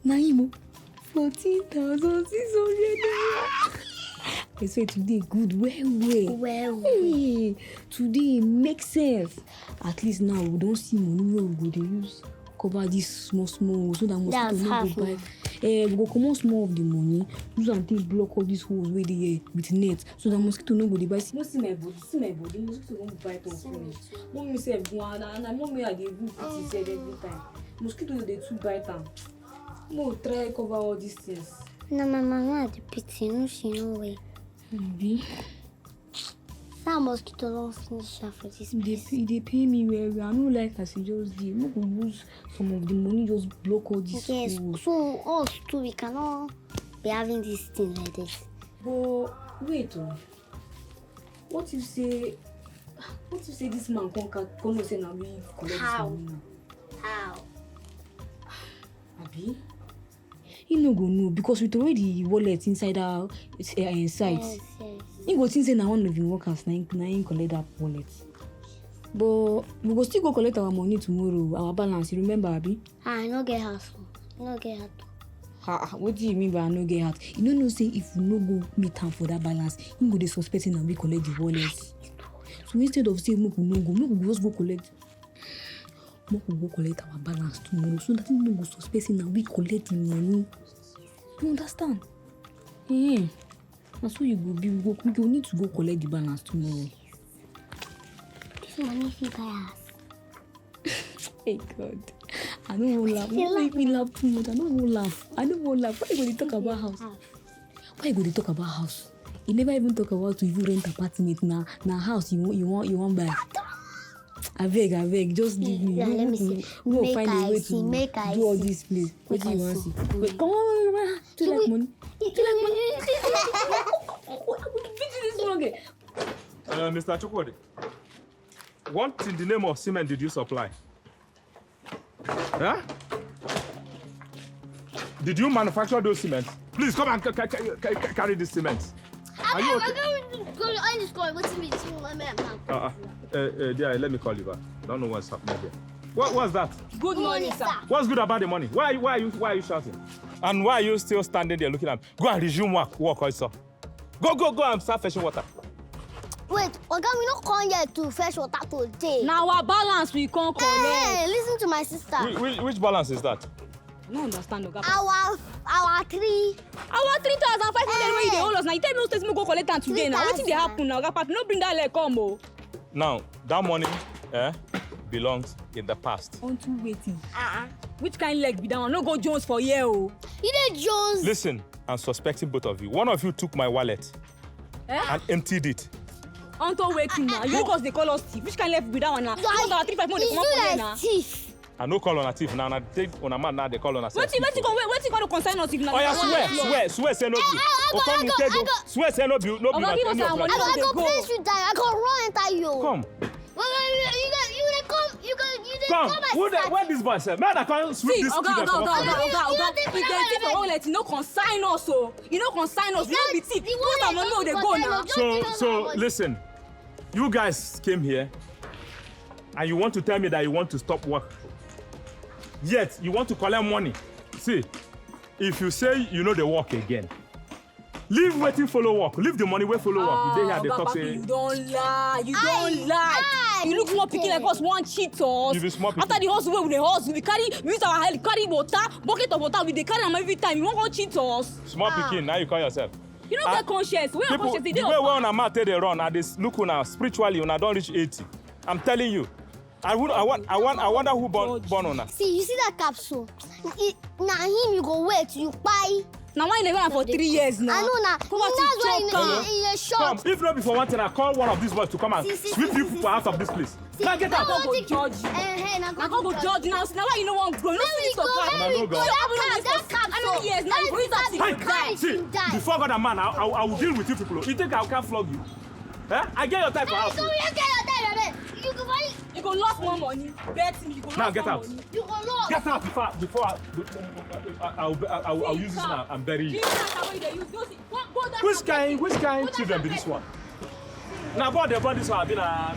Speaker 1: Naimo, 14,600. I say today good, well. Hey, today makes sense. At least now we don't see money where we go dey use cover this small so that mosquito no go bite. We go comot small of the money, use am take block all these holes wey dey here with net so that mosquito no go dey bite. No see my body, mosquito won't bite on me. Mommy sef go and mommy I dey do pity said every time. Mosquito dey too bite am. No try cover all these things.
Speaker 2: No, my mama the pity, no she no way.
Speaker 1: Maybe.
Speaker 2: That mosquito don't finish her for this place.
Speaker 1: They pay me well. I no like as you just did. No go use some of the money just block all these
Speaker 2: Yes,
Speaker 1: holes.
Speaker 2: so us too we cannot be having this thing like this.
Speaker 1: But wait, what if say this man come say now we collect
Speaker 2: How?
Speaker 1: this money now?
Speaker 2: How?
Speaker 1: Abi? He no go know because with already wallet inside our site.
Speaker 2: Yes.
Speaker 1: He go think say na one of him workers na him collect that wallet. But we go still go collect our money tomorrow, our balance. You remember, Abi?
Speaker 2: I no get house. No get house.
Speaker 1: What do you mean by I no get out? You no know say if we no go meet am for that balance, him go dey suspecting and we collect the wallet. So instead of saying make we just go collect. Make we go collect our balance tomorrow so that him no go suspecting and we collect the money. You understand? That's what you go be. We go need to go collect the balance tomorrow.
Speaker 2: This money fit buy house.
Speaker 1: Hey God. I don't want to laugh. Don't make me laugh too much. I don't want to laugh. Why you going to talk about house? Why you going to talk about house? You never even talk about to even rent apartment now house you want buy. I beg, just give me.
Speaker 2: Yeah, let me see.
Speaker 1: We will find a way
Speaker 2: see,
Speaker 1: to do all this place. What do you want to see? Wait, come on. Do you like money?
Speaker 3: Mr. Chukwudi, what in the name of cement did you supply? Huh? Did you manufacture those cements? Please come and carry this cement. Are you okay? Let me call you back. I don't know what's happening here. What's that?
Speaker 6: Good morning, sir.
Speaker 3: What's good about the money? Why are you shouting? And why are you still standing there looking at me? Go and resume work also. Go and start fetching water.
Speaker 2: Wait, Oga, we not come here to fetch water today.
Speaker 1: Now our balance we can't collect.
Speaker 2: Hey, listen to my sister.
Speaker 3: Which balance is that?
Speaker 1: I don't understand, Oga.
Speaker 2: Our 3,500
Speaker 1: where you dey hold us now. You tell me no states me go collect am today now. Wetin dey happen now, Oga Papi? No bring that leg come o.
Speaker 3: Now that money belongs in the past.
Speaker 1: Unto waiting. Which kind leg be that one? No go Jones for here o.
Speaker 2: You dey Jones.
Speaker 3: Listen, I'm suspecting both of you. One of you took my wallet and emptied it.
Speaker 1: Unto waiting now. You guys dey call us thief. Which kind leg be that one now? You want our 3,500 dey come up for here now?
Speaker 2: Thief.
Speaker 3: I no call on a thief now. I take on a man now. They call on a thief.
Speaker 1: Wetin go concern us if na?
Speaker 3: Oh yeah, swear say no be. Swear say no be. No be.
Speaker 2: I go place you down. I go run enter you.
Speaker 3: Come.
Speaker 2: You
Speaker 3: come. Where this boy say? Man, I can't sweep this student.
Speaker 1: Oga. If they thief for wallet, you no consign us o. You no consign us. You no be thief. Because our money dey go now.
Speaker 3: So listen, you guys came here, and you want to tell me that you want to stop work. Yet you want to collect money. See, if you say you know the work again, Leave waiting follow work. Leave the money where follow work. They here they talk say.
Speaker 1: You don't lie. You don't lie. You look more picking like us one cheat us.
Speaker 3: You be small pikin.
Speaker 1: After the hustle we the hustle, we use our head, carry water, bucket of water, we dey carry them every time. You won't go cheat us.
Speaker 3: Small pikin, now you call yourself.
Speaker 1: You don't get conscious. We are conscious.
Speaker 3: The way on a mat they run, and this look on spiritually, when I don't reach 80. I'm telling you. I wonder who born on her.
Speaker 2: See, you see that capsule? Now him you go wait, you buy.
Speaker 1: Now why you never for 3 years now?
Speaker 2: I know now.
Speaker 1: Come on,
Speaker 2: That's why in a shop.
Speaker 3: Come, if not before one thing, I call one of these boys to come and sweep you people out of this place. Now get out.
Speaker 1: Now go judge you. Now go judge now. Now why you no want grow? No see so far.
Speaker 2: Go. That capsule.
Speaker 1: How many years now? You go use that to
Speaker 3: See, before God and man, I will deal with you people. You think I can't flog you? Eh? I get your time for house.
Speaker 2: So you get your time, you go buy.
Speaker 1: You go lost more money. Bet me, you go
Speaker 3: now
Speaker 1: lost
Speaker 3: get
Speaker 1: more
Speaker 3: out.
Speaker 1: money.
Speaker 2: You go lost.
Speaker 3: Get out before I'll use this now and bury you. Which kind children be this one? Now about the body so I be na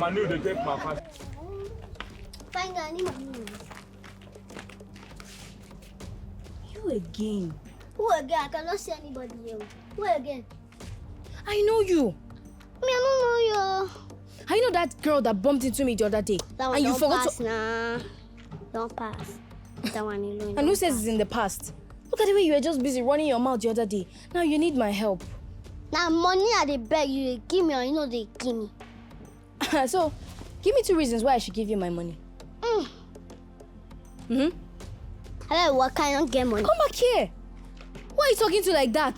Speaker 3: manu they take my fast.
Speaker 2: Find any money.
Speaker 1: You again?
Speaker 2: Who again? I cannot see anybody here. Who again?
Speaker 1: I know you.
Speaker 2: Me, I don't know you.
Speaker 1: I know that girl that bumped into me the other day.
Speaker 2: That one
Speaker 1: and you
Speaker 2: don't
Speaker 1: forgot
Speaker 2: pass
Speaker 1: to.
Speaker 2: nah. Don't pass. That one alone.
Speaker 1: And who says it's in the past? Look at the way you were just busy running your mouth the other day. Now you need my help.
Speaker 2: Now money I dey beg you, give me or you know they give me.
Speaker 1: So, give me 2 reasons why I should give you my money.
Speaker 2: I like what kind of get money?
Speaker 1: Come back here. Why are you talking to like that?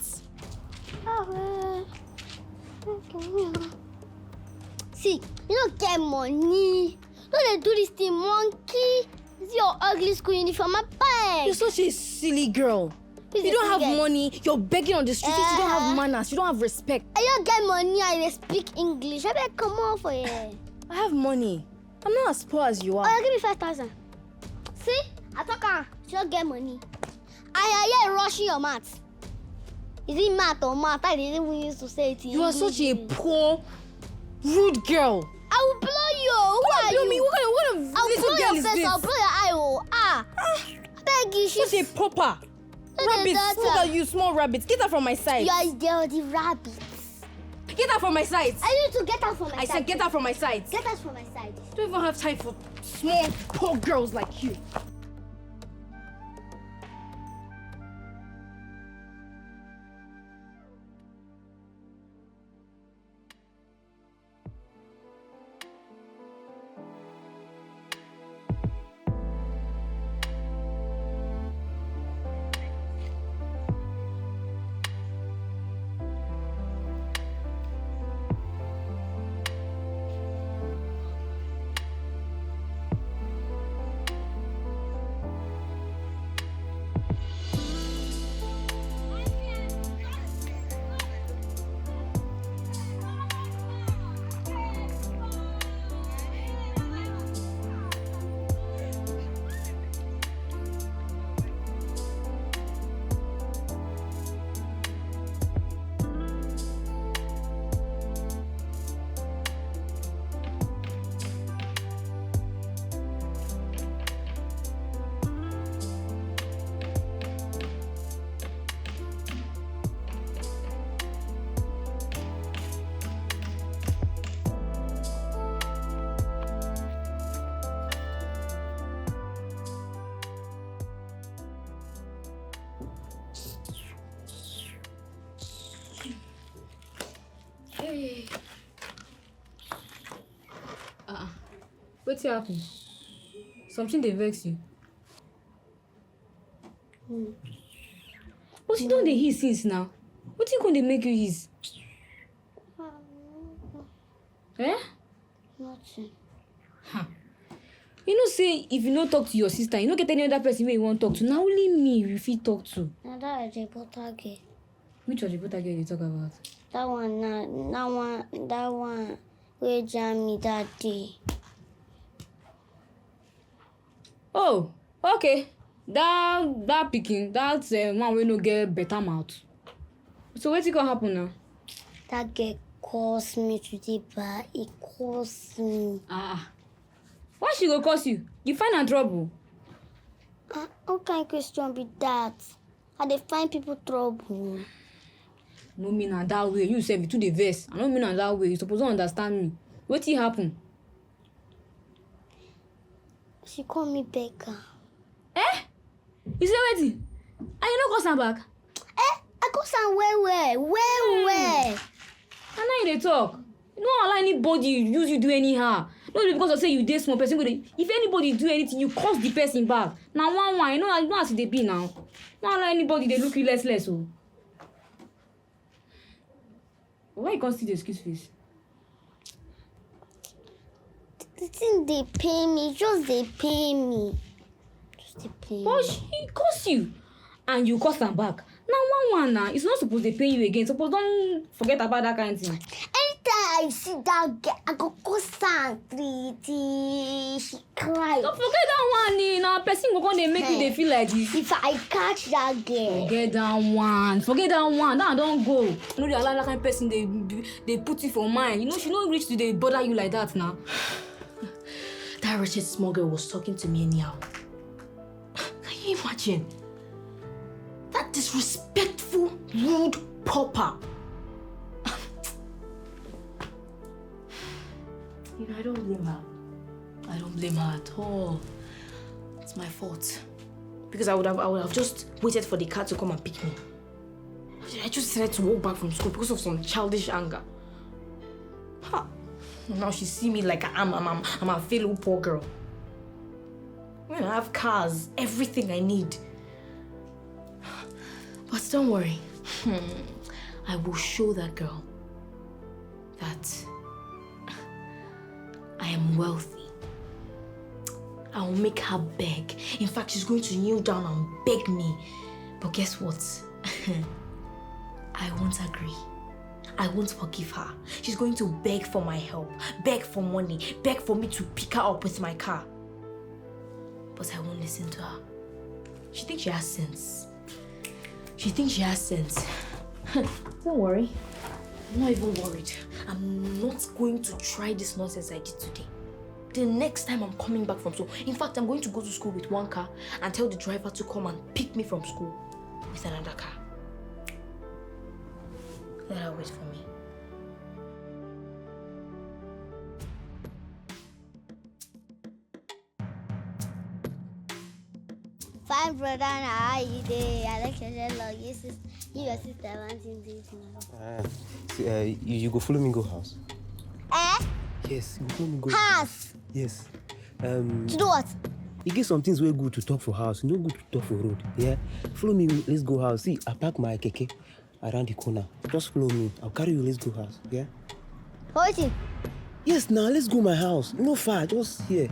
Speaker 2: See, you don't get money. Don't they do this thing, monkey? This is your ugly school uniform. I buy.
Speaker 1: You're such a silly girl. You don't have money. You're begging on the streets. You don't have manners. You don't have respect.
Speaker 2: I don't get money. I dey speak English. I better come on for you.
Speaker 1: I have money. I'm not as poor as you are.
Speaker 2: Oh, give me 5,000. See, I talk you don't get money. I hear rushing your math. Is it math or math? I didn't even used to say it.
Speaker 1: You are such a poor, rude girl.
Speaker 2: I will blow you. Who are
Speaker 1: blow
Speaker 2: you?
Speaker 1: me? What kind of little girl is this?
Speaker 2: I'll blow your eye. Oh, I beg you.
Speaker 1: Such a pauper. Rabbits. Look at you, small rabbits. Get out from my sight.
Speaker 2: You are the rabbits.
Speaker 1: Get out from my sight.
Speaker 2: I need to get out from my sight.
Speaker 1: I said get out from my sight.
Speaker 2: Get out from my sight.
Speaker 1: Don't even have time for small, poor girls like you. Hey. What's happen? Something dey vex you. But you don't dey hear since now. What you gonna make you his? Eh?
Speaker 2: Nothing.
Speaker 1: You know, say if you no talk to your sister, you no get any other person wey you want talk to. Now only me you fit talk to.
Speaker 2: Now that is a butter girl.
Speaker 1: Which of the butter girl you talk about?
Speaker 2: That one wey jam me that day.
Speaker 1: Oh, okay. That pikin, that's one wey no get better mouth. So wetin gonna happen now?
Speaker 2: That girl calls me today, but he calls me.
Speaker 1: Why she go curse you? You find her trouble?
Speaker 2: What kind of question be that? I dey find people trouble.
Speaker 1: No mean na that way. You say me to the verse. I don't mean na that way. You supposed to understand me. Wetin happen?
Speaker 2: She call me Becca.
Speaker 1: Eh? You say wetin? And you no call am back?
Speaker 2: I call am well.
Speaker 1: And now you dey talk. You no allow anybody use you do anyhow. No be because of say you dey small person go dey. If anybody do anything, you curse the person back. Na one. You know as e dey be now. No allow anybody dey look you less o. Why you can't see the excuse face?
Speaker 2: The thing they pay me, just they pay me.
Speaker 1: But she curse you. And you curse am back. Now one now. It's not supposed to pay you again. Suppose don't forget about that kind of thing.
Speaker 2: Anytime I see that girl, I go curse her till she cry.
Speaker 1: Don't forget that one. Now person go come dey make you dey feel like this.
Speaker 2: If I catch that girl.
Speaker 1: Forget that one. Now don't go. You know they allow that kind of person they put it for mind. You know she no reach to they bother you like that now.
Speaker 12: That wretched small girl was talking to me anyhow. Can you imagine? That disrespectful, rude pauper. You know, I don't blame her. I don't blame her at all. It's my fault. Because I would have just waited for the car to come and pick me. I just decided to walk back from school because of some childish anger. Ha! Now she see me like I'm a fellow poor girl. I have cars, everything I need. But don't worry. I will show that girl that I am wealthy. I will make her beg. In fact, she's going to kneel down and beg me. But guess what? I won't agree. I won't forgive her. She's going to beg for my help, beg for money, beg for me to pick her up with my car. But I won't listen to her. She thinks she has sense. Don't worry. I'm not even worried. I'm not going to try this nonsense I did today. The next time I'm coming back from school, in fact, I'm going to go to school with one car and tell the driver to come and pick me from school with another car. Let her wait for me.
Speaker 2: Fine, brother, how you dey? I like your love. Your sister wanting this.
Speaker 7: You go follow me go house. Yes, you go follow me go
Speaker 2: house.
Speaker 7: Yes.
Speaker 2: To do what?
Speaker 7: You get some things very good to talk for house. No good to talk for road. Yeah. Follow me. Let's go house. See, I park my keke around the corner. Just follow me. I'll carry you. Let's go house. Yeah.
Speaker 2: Waiting.
Speaker 7: Yes. Now let's go my house. No far. Just here.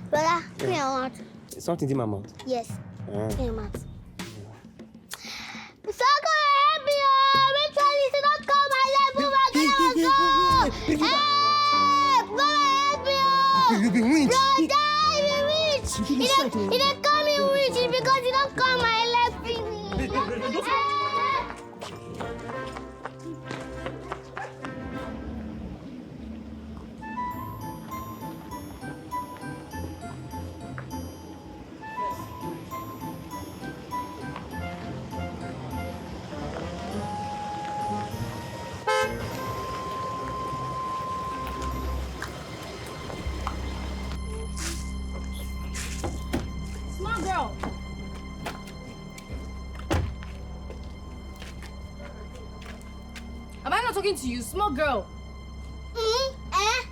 Speaker 2: Brother, give me a mouth.
Speaker 7: Something in my mouth.
Speaker 2: Yes. Give me a mouth.
Speaker 7: You be rich.
Speaker 2: Brother, you rich. You don't call me rich because you don't call my leg finish.
Speaker 6: To you, small girl.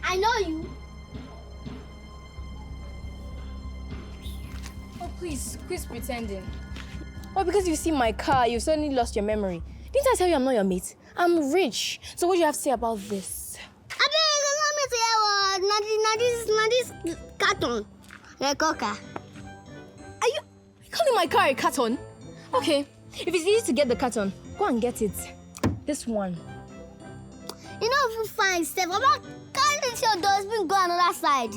Speaker 2: I know you.
Speaker 6: Oh, please quit pretending. Oh, because you see my car, you've suddenly lost your memory. Didn't I tell you I'm not your mate? I'm rich. So what do you have to say about this?
Speaker 2: I beg you, this carton. The coca.
Speaker 6: Are you calling my car a carton? Okay, if it's easy to get the carton, go and get it. This one.
Speaker 2: You know if you find stuff, I'm not carrying your dustbin go on the other side.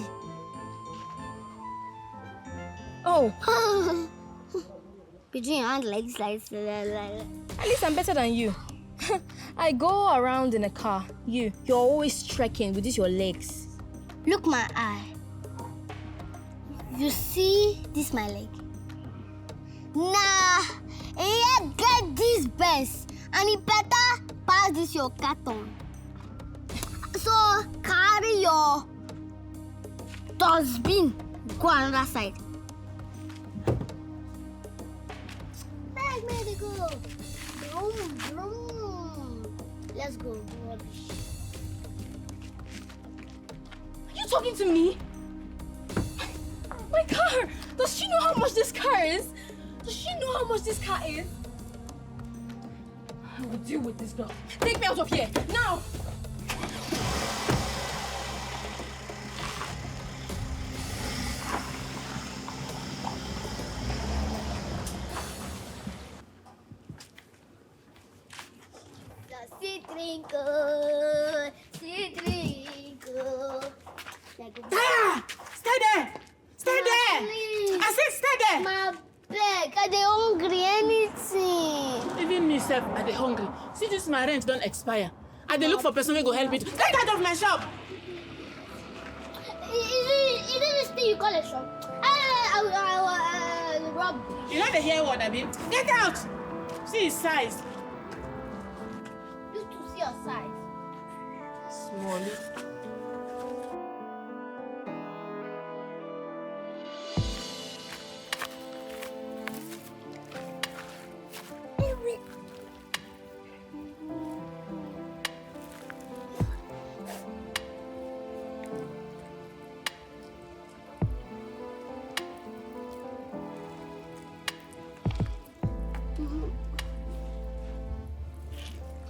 Speaker 6: Oh.
Speaker 2: Between your hands like this.
Speaker 6: At least I'm better than you. I go around in a car. You're always trekking with your legs.
Speaker 2: Look my eye. You see this my leg? Nah, yeah, sense. And it better pass this your carton. So carry your dustbin. Go another side. Let me go. Vroom, vroom. Let's go. Rubbish.
Speaker 6: Are you talking to me? My car! Does she know how much this car is? Does she know how much this car is? I will deal with this girl. Take me out of here, now!
Speaker 2: Twinkle, twinkle.
Speaker 6: Taya! Stay there! Stay there!
Speaker 2: Please.
Speaker 6: I said stay there!
Speaker 2: My beg, are they hungry? Anything?
Speaker 13: Even myself, I dey hungry. See this, my rent don't expire. I dey look for person who go help me to get out of my shop.
Speaker 2: Is it this thing you call a shop? I will rob.
Speaker 13: You know the hear what I mean? Get out! See his size.
Speaker 2: You to see your size.
Speaker 13: Small.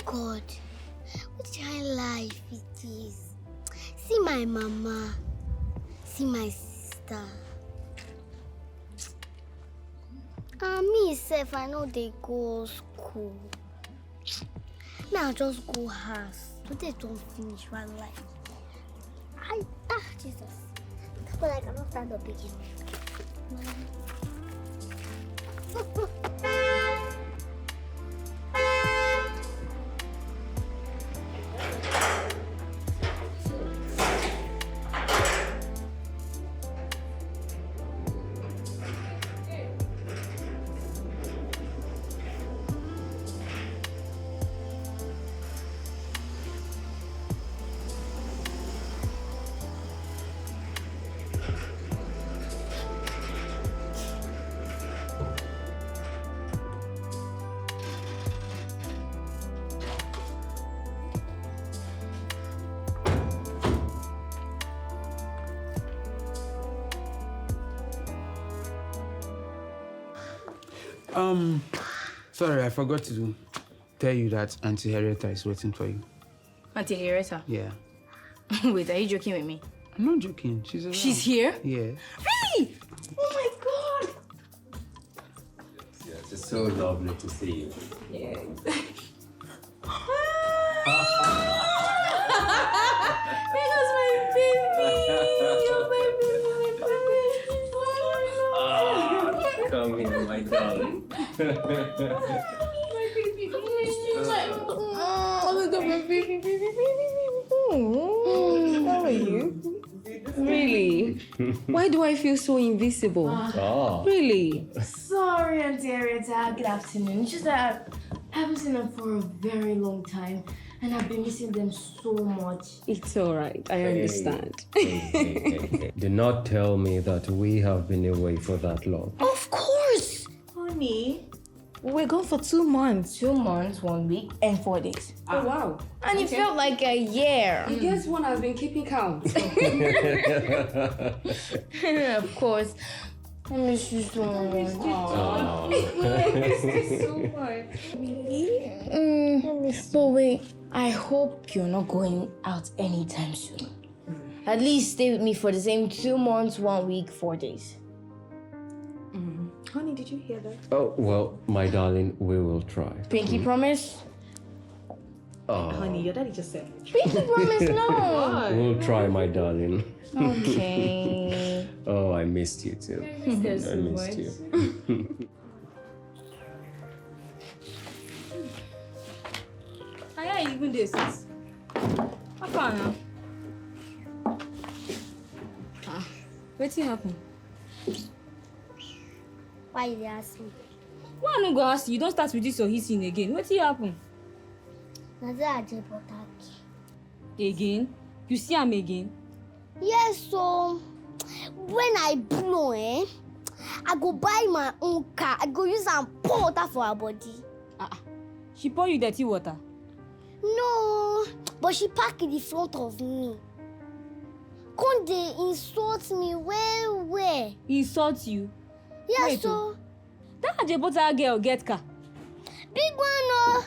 Speaker 2: God, what kind of life it is? See my mama, see my sister. And me self, I know they go school. Me, I just go house. Today don't finish one life. Jesus. But I cannot stand up again.
Speaker 11: Sorry, I forgot to tell you that Aunty Henrietta is waiting for you.
Speaker 12: Aunty Henrietta?
Speaker 11: Yeah.
Speaker 12: Wait, are you joking with me?
Speaker 11: I'm not joking. She's around.
Speaker 12: She's here?
Speaker 11: Yeah.
Speaker 12: Really? Oh my God!
Speaker 14: Yes, it's so lovely to see you.
Speaker 12: Yeah. Because my baby! Your baby, my baby!
Speaker 14: Come here, my darling.
Speaker 12: Oh my God, my baby, baby, baby. How are you? Really? Why do I feel so invisible?
Speaker 14: Oh.
Speaker 12: Really? Sorry, Aunty Henrietta. Good afternoon. It's just that I haven't seen them for a very long time, and I've been missing them so much.
Speaker 15: It's all right. I understand.
Speaker 14: Hey. Do not tell me that we have been away for that long.
Speaker 12: Of course! Honey, we're gone for 2 months. 2 months, 1 week, and 4 days.
Speaker 15: Oh, wow.
Speaker 12: And it felt like a year.
Speaker 15: I guess one has been keeping count.
Speaker 12: Of course. I miss you so much.
Speaker 15: I miss you so much.
Speaker 12: Really? But wait, I hope you're not going out anytime soon. At least stay with me for the same 2 months, 1 week, 4 days.
Speaker 15: Honey, did you hear that?
Speaker 14: Oh, well, my darling, we will try.
Speaker 12: Pinky promise?
Speaker 14: Oh.
Speaker 15: Honey, your daddy just said.
Speaker 12: Pinky promise, no.
Speaker 14: We'll try, my darling.
Speaker 12: Okay.
Speaker 14: Oh, I missed you too. I missed you.
Speaker 1: How even this? How far now? What's happened?
Speaker 2: Why you ask me?
Speaker 1: Why I no go ask you? Don't start with this or hissing again. What happen? Again? You see him again?
Speaker 2: Yes, so when I blow, I go buy my own car. I go use and pour water for her body.
Speaker 1: She pour you dirty water?
Speaker 2: No, but she park in the front of me. Come they insult me well.
Speaker 1: Insult you?
Speaker 2: Yes,
Speaker 1: Wait,
Speaker 2: so.
Speaker 1: That Ajebota girl get car?
Speaker 2: Big one, no.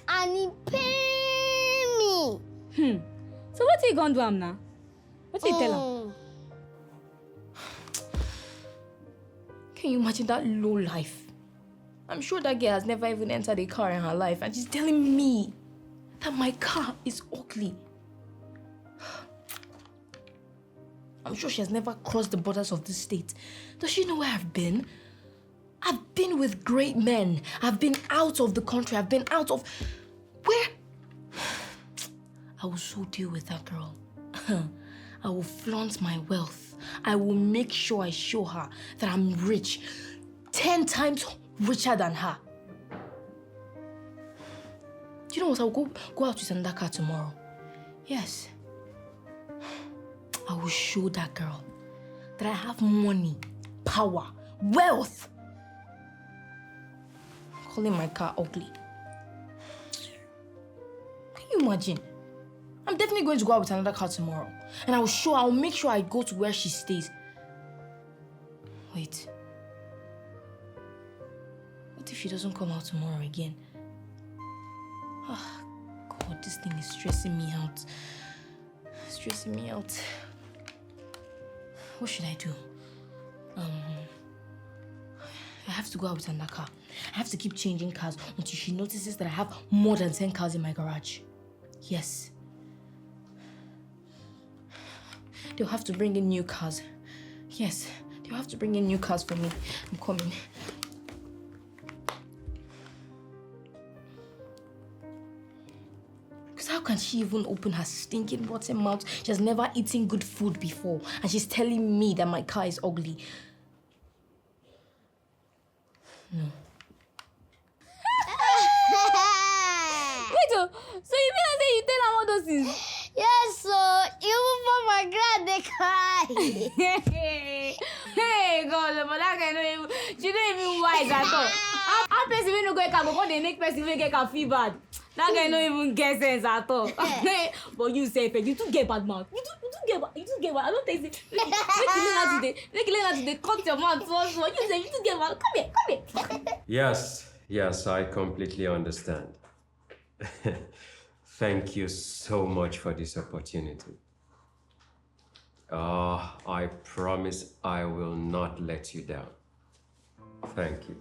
Speaker 2: And he pay me.
Speaker 1: So what you gonna do am now? What you tell her?
Speaker 12: Can you imagine that low life? I'm sure that girl has never even entered a car in her life, and she's telling me that my car is ugly. I'm sure she has never crossed the borders of this state. Does she know where I've been? I've been with great men. I've been out of the country. I've been out of... Where? I will so deal with that girl. I will flaunt my wealth. I will make sure I show her that I'm rich. 10 times richer than her. Do you know what? I'll go out with another car tomorrow. Yes. I will show that girl that I have money, power, wealth. Calling my car ugly. Can you imagine? I'm definitely going to go out with another car tomorrow. And I'll make sure I go to where she stays. Wait. What if she doesn't come out tomorrow again? Oh, God, this thing is stressing me out. What should I do? I have to go out with another car. I have to keep changing cars until she notices that I have more than 10 cars in my garage. Yes. They'll have to bring in new cars. Yes, they'll have to bring in new cars for me. I'm coming. Because how can she even open her stinking rotten mouth? She has never eaten good food before. And she's telling me that my car is ugly. No.
Speaker 1: Wait, so you mean I say you tell her all those things?
Speaker 2: Yes, so even for my grand they cry.
Speaker 1: Hey, God, but that guy she don't even wise at all. How person wey no go car go they make person wey get car feel bad. That guy no even get sense at all. But you say, you too get bad mouth. You too get bad. I don't think it. Make you learn how to cut your mouth so. You say you too get bad. Come here.
Speaker 14: Yes, I completely understand. Thank you so much for this opportunity. I promise I will not let you down. Thank you.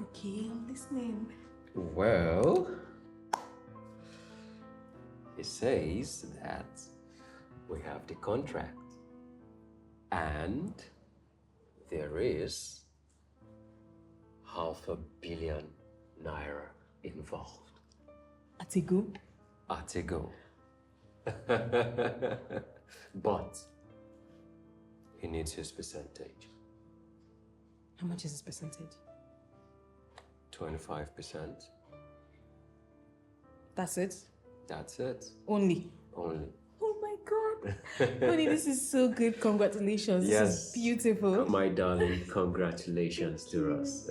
Speaker 12: Okay, I'm listening.
Speaker 14: Well, it says that we have the contract and there is $500 million involved.
Speaker 12: Atigo?
Speaker 14: But he needs his percentage.
Speaker 12: How much is his percentage?
Speaker 14: 25%.
Speaker 12: That's it?
Speaker 14: That's it.
Speaker 12: Only?
Speaker 14: Only.
Speaker 12: Oh my God. Honey, this is so good. Congratulations.
Speaker 14: Yes.
Speaker 12: This is beautiful.
Speaker 14: My darling, congratulations to us.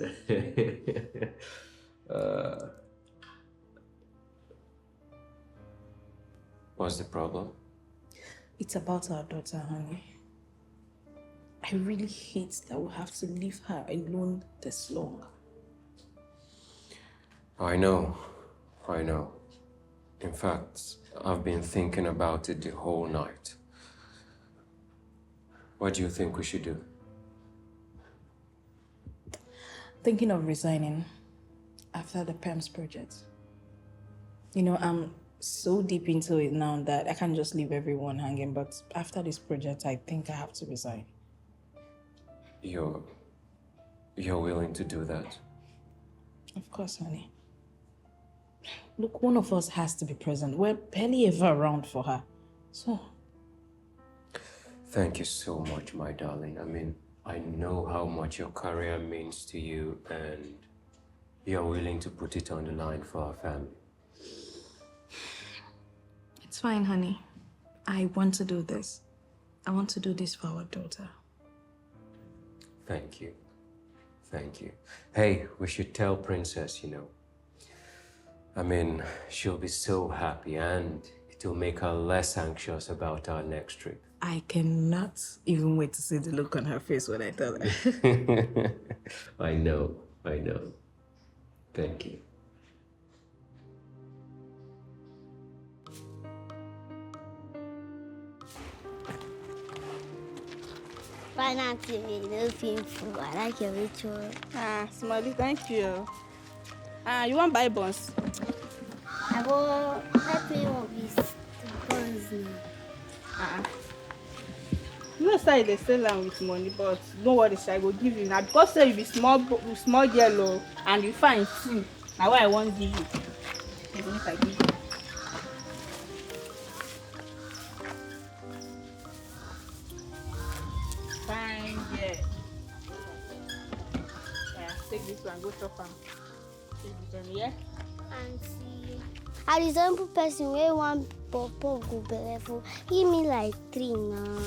Speaker 14: What's the problem?
Speaker 12: It's about our daughter, honey. I really hate that we'll have to leave her alone this long.
Speaker 14: I know. In fact, I've been thinking about it the whole night. What do you think we should do?
Speaker 12: Thinking of resigning after the PEMS project. You know, I'm so deep into it now that I can't just leave everyone hanging, but after this project, I think I have to resign.
Speaker 14: You're willing to do that?
Speaker 12: Of course, honey. Look, one of us has to be present. We're barely ever around for her. So...
Speaker 14: Thank you so much, my darling. I mean, I know how much your career means to you, and you're willing to put it on the line for our family.
Speaker 12: It's fine, honey. I want to do this. I want to do this for our daughter.
Speaker 14: Thank you. Thank you. Hey, we should tell Princess, you know. I mean, she'll be so happy, and it'll make her less anxious about our next trip.
Speaker 12: I cannot even wait to see the look on her face when I tell her.
Speaker 14: I know. Thank you.
Speaker 2: Fine, Aunty, no painful. I like your ritual.
Speaker 13: Smiley, thank you. You want buy buns?
Speaker 2: I will help me with the buns now.
Speaker 13: You know, say they sell them with money, but don't worry, I will give you now. Because say you be small yellow and you find too. Now what I want give you. Even if I give you. Fine, yeah. Yeah, take this one, go shop am. Take this one, yeah?
Speaker 2: Auntie, I resemble person where one pop go belleful. Give me like 3 now.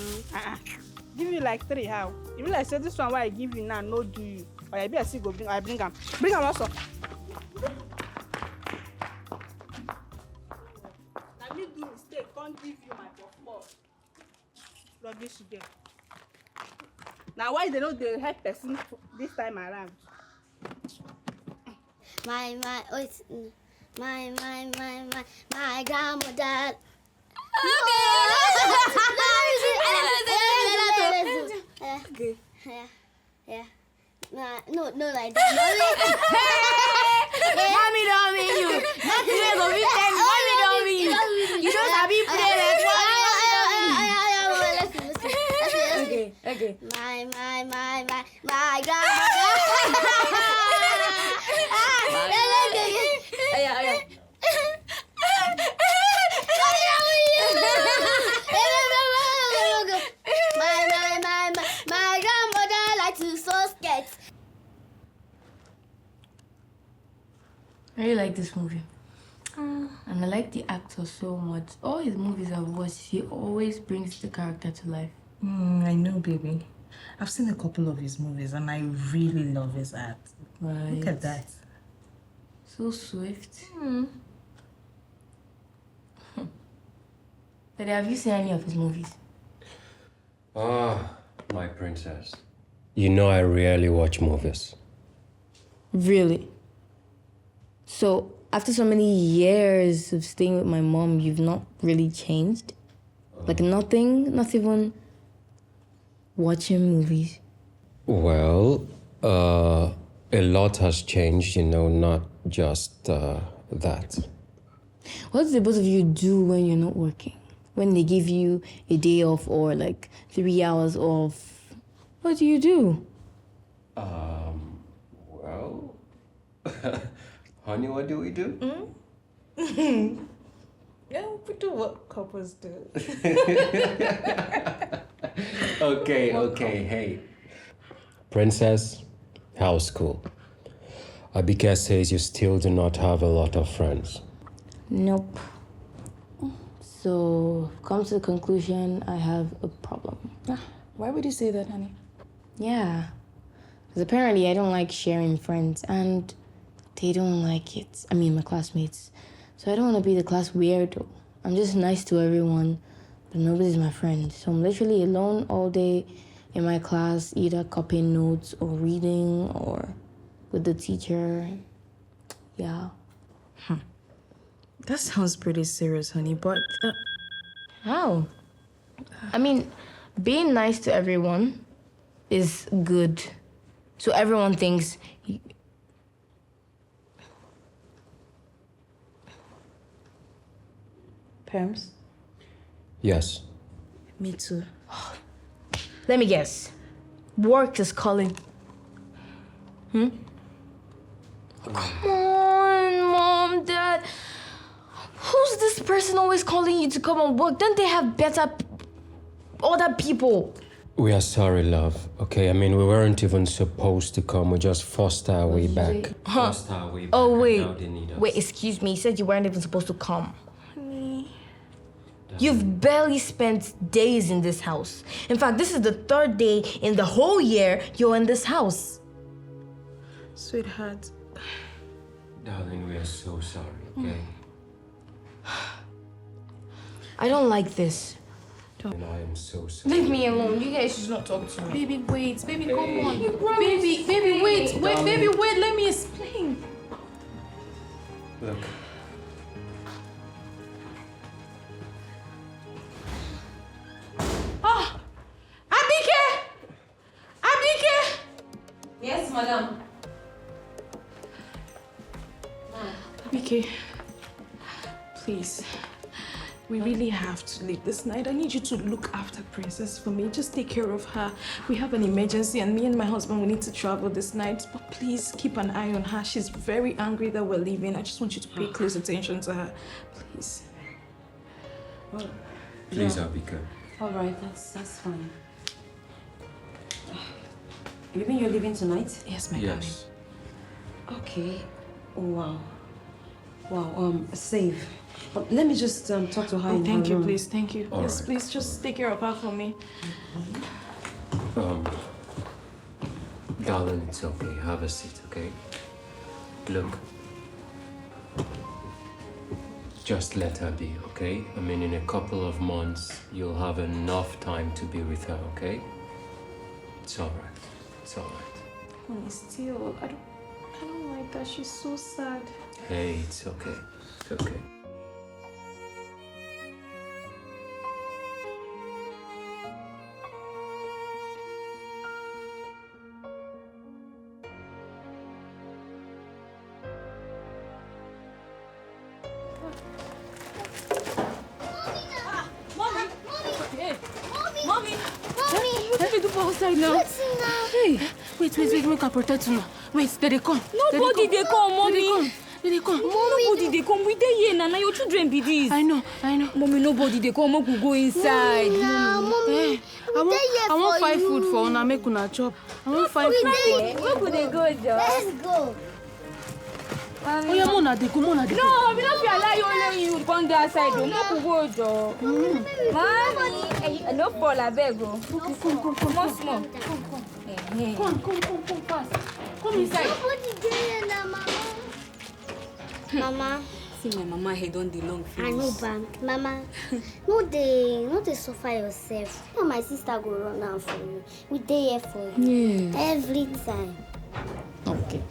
Speaker 13: Give you like 3 how? You be like say this one what I give you now no do you. Or I be a go bring. I bring am. Bring am also. Let me do mistake. Can't give you my pop. Rubbish again. Now why they know they help person this time around?
Speaker 2: My grandmother. Okay. Yeah. No, like that.
Speaker 5: Mommy don't mean you. Not today go be 10. Mommy don't mean you. You don't have to play like Okay.
Speaker 2: My grandmother. My grandmother likes to sew skirts.
Speaker 5: I really like this movie. And I like the actor so much. All his movies I've watched, he always brings the character to life.
Speaker 12: I know, baby. I've seen a couple of his movies and I really love his art.
Speaker 5: Right.
Speaker 12: Look at that.
Speaker 5: So swift. But have you seen any of his movies?
Speaker 14: My princess. You know I rarely watch movies.
Speaker 5: Really? So, after so many years of staying with my mom, you've not really changed? Like nothing? Not even watching movies?
Speaker 14: Well, a lot has changed, you know, not just that.
Speaker 5: What do the both of you do when you're not working? When they give you a day off or like 3 hours off, what do you do?
Speaker 14: Well, honey, what do we do?
Speaker 12: Yeah, we do what couples do.
Speaker 14: Okay, hey. Princess, how's school? Abike says you still do not have a lot of friends.
Speaker 5: Nope. So, come to the conclusion, I have a problem.
Speaker 12: Why would you say that, honey?
Speaker 5: Yeah. Because apparently I don't like sharing friends, and they don't like it. I mean, my classmates. So I don't want to be the class weirdo. I'm just nice to everyone, but nobody's my friend. So I'm literally alone all day in my class, either copying notes or reading or with the teacher. Yeah.
Speaker 12: That sounds pretty serious, honey, but...
Speaker 5: How? I mean, being nice to everyone is good. So everyone thinks...
Speaker 12: Parents?
Speaker 14: Yes.
Speaker 12: Me too.
Speaker 5: Let me guess. Work is calling. Come on, Mom, Dad. Who's this person always calling you to come and work? Don't they have better...
Speaker 12: other people.
Speaker 14: We are sorry, love. Okay, I mean, we weren't even supposed to come. We just forced our way back.
Speaker 12: Huh?
Speaker 14: Forced our way back.
Speaker 12: Oh, wait.
Speaker 14: And now they need us.
Speaker 12: Wait, excuse me. You said you weren't even supposed to come. You've barely spent days in this house. In fact, this is the 3rd day in the whole year you're in this house.
Speaker 10: Sweetheart.
Speaker 14: Darling, we are so sorry, okay?
Speaker 12: I don't like this.
Speaker 14: And I am so sorry.
Speaker 12: Leave me alone. You guys should not talk to me.
Speaker 10: Baby, wait. Baby, come on.
Speaker 12: You promised.
Speaker 10: Baby, wait. Baby, wait. Let me explain.
Speaker 14: Look.
Speaker 10: Ah! Abike!
Speaker 4: Yes, madam.
Speaker 10: Abike, please. We really have to leave this night. I need you to look after Princess for me. Just take care of her. We have an emergency and me and my husband will need to travel this night. But please keep an eye on her. She's very angry that we're leaving. I just want you to pay close attention to her. Please.
Speaker 4: Well,
Speaker 14: Please, Abika.
Speaker 4: All right, that's fine. You mean you're leaving tonight?
Speaker 10: Yes, my
Speaker 14: Yes.
Speaker 4: Okay. Oh, wow. Wow, save. Let me just talk to her in
Speaker 10: Thank
Speaker 4: her
Speaker 10: you,
Speaker 4: room.
Speaker 10: please. Thank you.
Speaker 14: All
Speaker 10: Yes,
Speaker 14: right.
Speaker 10: please just take care of her for me.
Speaker 14: Darling, it's okay. Have a seat, okay? Look. Just let her be, okay? I mean, in a couple of months, you'll have enough time to be with her, okay? It's all right. It's all right.
Speaker 10: Honey, still, I don't like that. She's so sad.
Speaker 14: Hey, it's okay. It's okay.
Speaker 1: What do you do for outside now? Hey, wait, make I protect you now. Wait, they come. Nobody they come, mommy. They come. Nobody they come. We dey here now. Your children be this. I know. Mommy, nobody they come. Make we go inside.
Speaker 2: Mommy.
Speaker 1: I want find food for una. Make una chop. I want find food for.
Speaker 2: Where could they go, Joe? Let's go.
Speaker 1: Oh yeah, Mona, they go. No, we don't be allowed you only you come there outside. Don't go, Joe. Mommy, no fall, I beg you. Come, small. Come, fast. Come inside.
Speaker 2: Nobody there now, Mama. Mama.
Speaker 1: See my mama head on the long face.
Speaker 2: I know, but Mama, no they suffer yourself. You and my sister go run out for you. We dey here for you.
Speaker 1: Yeah.
Speaker 2: Every time.
Speaker 1: Okay.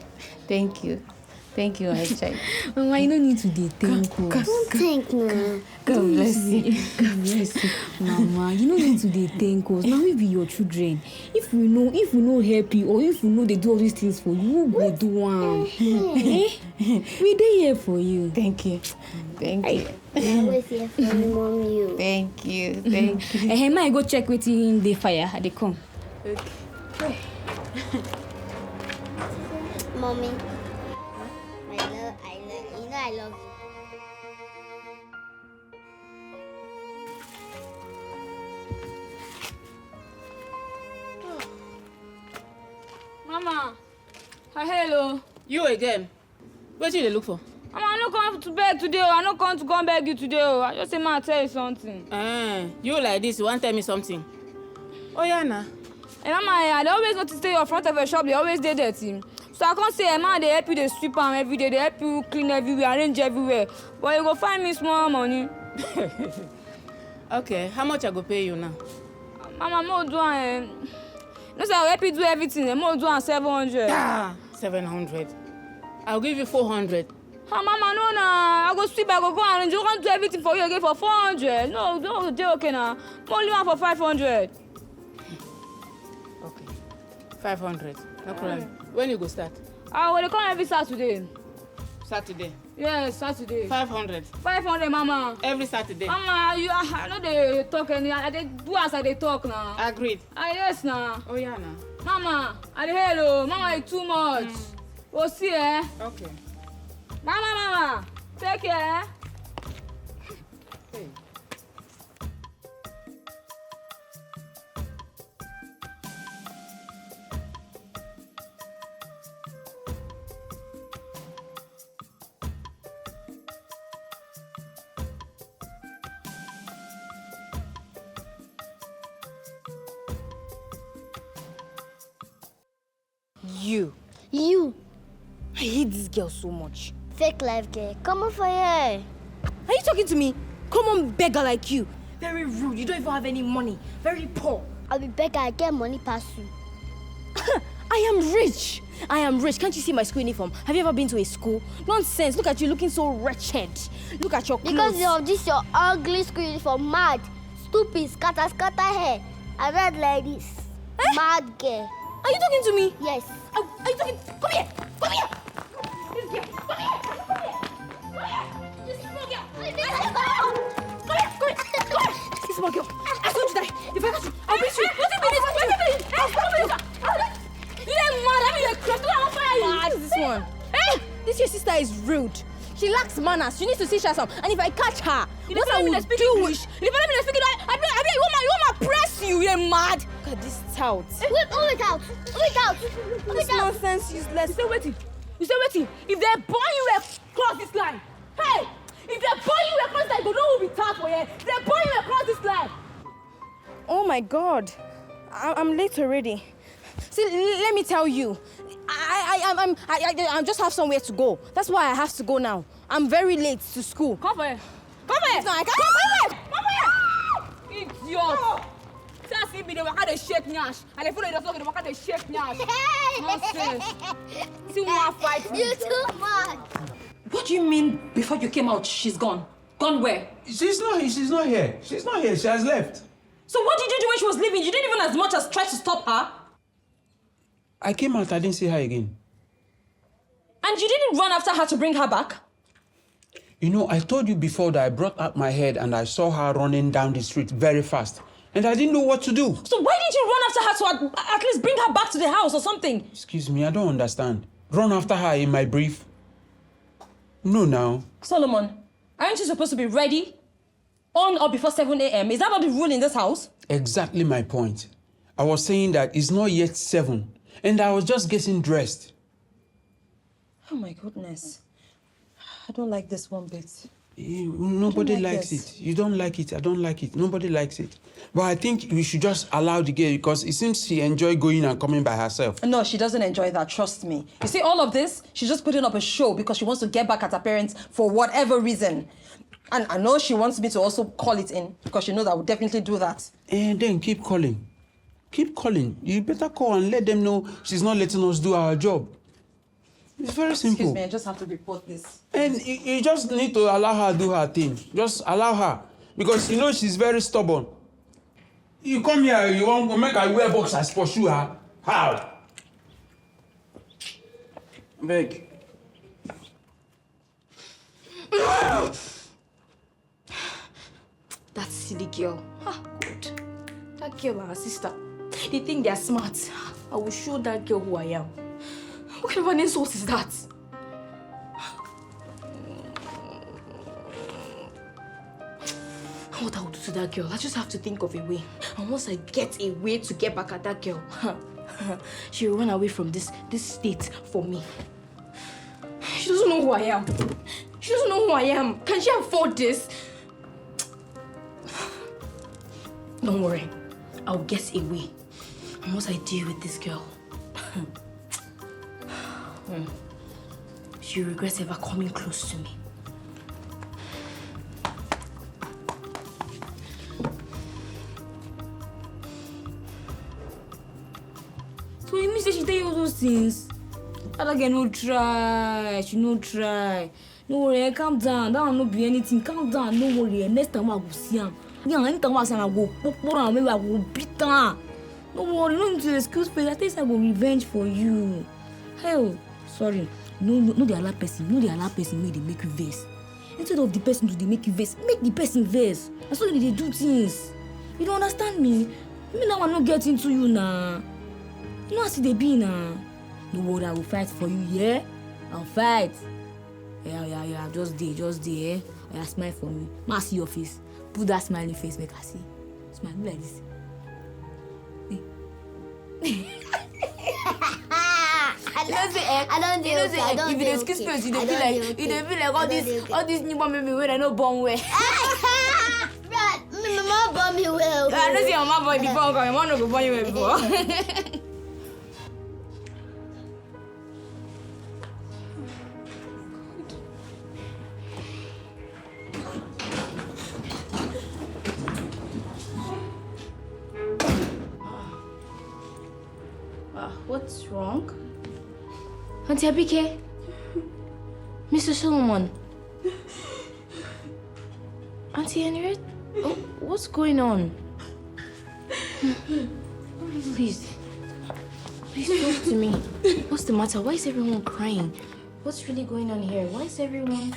Speaker 1: Thank you, Aunty. Mama, you don't need to thank us.
Speaker 2: Don't thank me.
Speaker 1: God bless you. God bless you. Mama, you don't need to thank us. Now we be your children. If we know help you or if we know they do all these things for you, we go do one. We dey here for you. Thank you.
Speaker 2: I always here for you, Mommy.
Speaker 1: Thank you. Hey, ma, go check wetin dey fire. They come.
Speaker 2: Okay. Mommy. I love you.
Speaker 1: Mama, hello.
Speaker 13: You again? What did you look for?
Speaker 1: Mama, I no come to beg today. I no come to come beg you today. I just say, ma, tell you something.
Speaker 13: You like this, you want to tell me something? Oh, yeah, nah.
Speaker 1: Hey, Mama, I always notice say your front of your shop, they always dey dirty. So I can't say, man, they help you, they sweep them every day, they help you clean everywhere, arrange everywhere. But you go find me small money.
Speaker 13: Okay, how much I go pay you now?
Speaker 1: Mama, more do no, sir, I'll help you do everything. More do 700.
Speaker 13: Ah, 700. I'll give you 400.
Speaker 1: Mama, no, nah. I go sweep, I go arrange. You can't do everything for you again for 400. No, they okay now. Only one for 500.
Speaker 13: Okay, 500. No problem. When you go start?
Speaker 1: I will come every Saturday.
Speaker 13: Saturday?
Speaker 1: Yes, Saturday.
Speaker 13: 500.
Speaker 1: 500, Mama.
Speaker 13: Every Saturday?
Speaker 1: Mama, I know they talk any. They do as they talk now.
Speaker 13: Agreed.
Speaker 1: Yes, now.
Speaker 13: Oh, yeah, now.
Speaker 1: Mama, hello. Mama, it's too much. We'll see, eh?
Speaker 13: Okay.
Speaker 1: Mama, take care.
Speaker 13: Hey.
Speaker 6: You.
Speaker 2: You.
Speaker 6: I hate this girl so much.
Speaker 2: Fake life girl. Come on for here.
Speaker 6: Are you talking to me? Common beggar like you. Very rude. You don't even have any money. Very poor.
Speaker 2: I'll be beggar. I get money past you.
Speaker 6: I am rich. I am rich. Can't you see my school uniform? Have you ever been to a school? Nonsense. Look at you looking so wretched. Look at your clothes.
Speaker 2: Because of this your ugly school uniform. Mad. Stupid. Scatter hair. I read like this. Mad girl.
Speaker 6: Are you talking to me?
Speaker 2: Yes.
Speaker 6: Are you talking? Come here. Come here. This girl. Come here. Come here. Come here. This small girl. Come here. Come here. This small girl. I told you that if I catch you, I'll beat you. What's it? You ain't mad. I mean, you're crazy. What is this one? Hey, this your sister is rude. She lacks manners. You need to teach her some. And if I catch her, what I will do is... If you let me speak, you want to press you. You're mad. Look at this tout.
Speaker 2: Wait out.
Speaker 6: This nonsense, useless.
Speaker 1: You say waiting. If they burn you across this line, hey! If they burn you across this line, you know who be tough for you. If they burn you across this line.
Speaker 6: Oh my God. I'm late already. See, let me tell you. I just have somewhere to go. That's why I have to go now. I'm very late to school.
Speaker 1: Come here.
Speaker 6: No, I can't.
Speaker 1: Come here. Idiot. See me, they work at the shake nash. And if you don't know, they work at the shake nash. Nonsense. See one fight.
Speaker 2: You too much.
Speaker 12: What do you mean before you came out, she's gone? Gone where?
Speaker 11: She's not here. She's not here. She has left.
Speaker 12: So what did you do when she was leaving? You didn't even as much as try to stop her?
Speaker 11: I came out, I didn't see her again.
Speaker 12: And you didn't run after her to bring her back?
Speaker 11: You know, I told you before that I brought up my head and I saw her running down the street very fast. And I didn't know what to do.
Speaker 12: So why didn't you run after her to at least bring her back to the house or something?
Speaker 11: Excuse me, I don't understand. Run after her in my brief? No, now.
Speaker 12: Solomon, aren't you supposed to be ready on or before 7 a.m.? Is that not the rule in this house?
Speaker 11: Exactly my point. I was saying that it's not yet 7. And I was just getting dressed.
Speaker 12: Oh my goodness. I don't like this one bit.
Speaker 11: Nobody likes it. You don't like it. I don't like it. Nobody likes it. But I think we should just allow the girl because it seems she enjoys going and coming by herself.
Speaker 12: No, she doesn't enjoy that. Trust me. You see, all of this, she's just putting up a show because she wants to get back at her parents for whatever reason. And I know she wants me to also call it in because she knows I would definitely do that.
Speaker 11: And then keep calling. Keep calling. You better call and let them know she's not letting us do our job. It's very simple.
Speaker 12: Excuse me, I just have to report this.
Speaker 11: And you just need to allow her do her thing. Just allow her. Because you know she's very stubborn. You come here, you want to make her wear boxers for sure. How? Beg.
Speaker 6: That silly girl. Good. That girl and her sister. They think they're smart. I will show that girl who I am. What kind of an insult is that? What I will do to that girl, I just have to think of a way. And once I get a way to get back at that girl, she will run away from this state for me. She doesn't know who I am. She doesn't know who I am. Can she afford this? Don't worry. I'll get a way. And once I deal with this girl, she regrets ever coming close to me.
Speaker 1: So you mean say she tell you all those things? That girl no try. She no try. No worry, calm down. That will not be anything. Calm down. No worry. Next time I will see him. Yeah, anytime I see him, I will put on. Maybe I will beat her. No worry. No need to excuse face. I think I will revenge for you. Hell, sorry. No, they allow person. No, they allow person make they make you vex. Instead of the person to they make you vex, make the person vex. That's why they do things. You don't understand me? Me now I not get into you now. You know how they be now. No worry, I will fight for you, yeah? I'll fight. Yeah. Just there, eh? Yeah, smile for me. Ma see your face. Put that smiling face, make I see. Smile like this.
Speaker 2: I don't do it.
Speaker 1: If you excuse me, you feel like all these newborn baby where they no born where.
Speaker 2: My mom born me well.
Speaker 1: I don't see your mom born before. My mom no go born you before.
Speaker 12: What's wrong? Auntie Abike? Mr. Solomon? Auntie Henriette? Oh, what's going on? Please talk to me. What's the matter? Why is everyone crying? What's really going on here? Why is everyone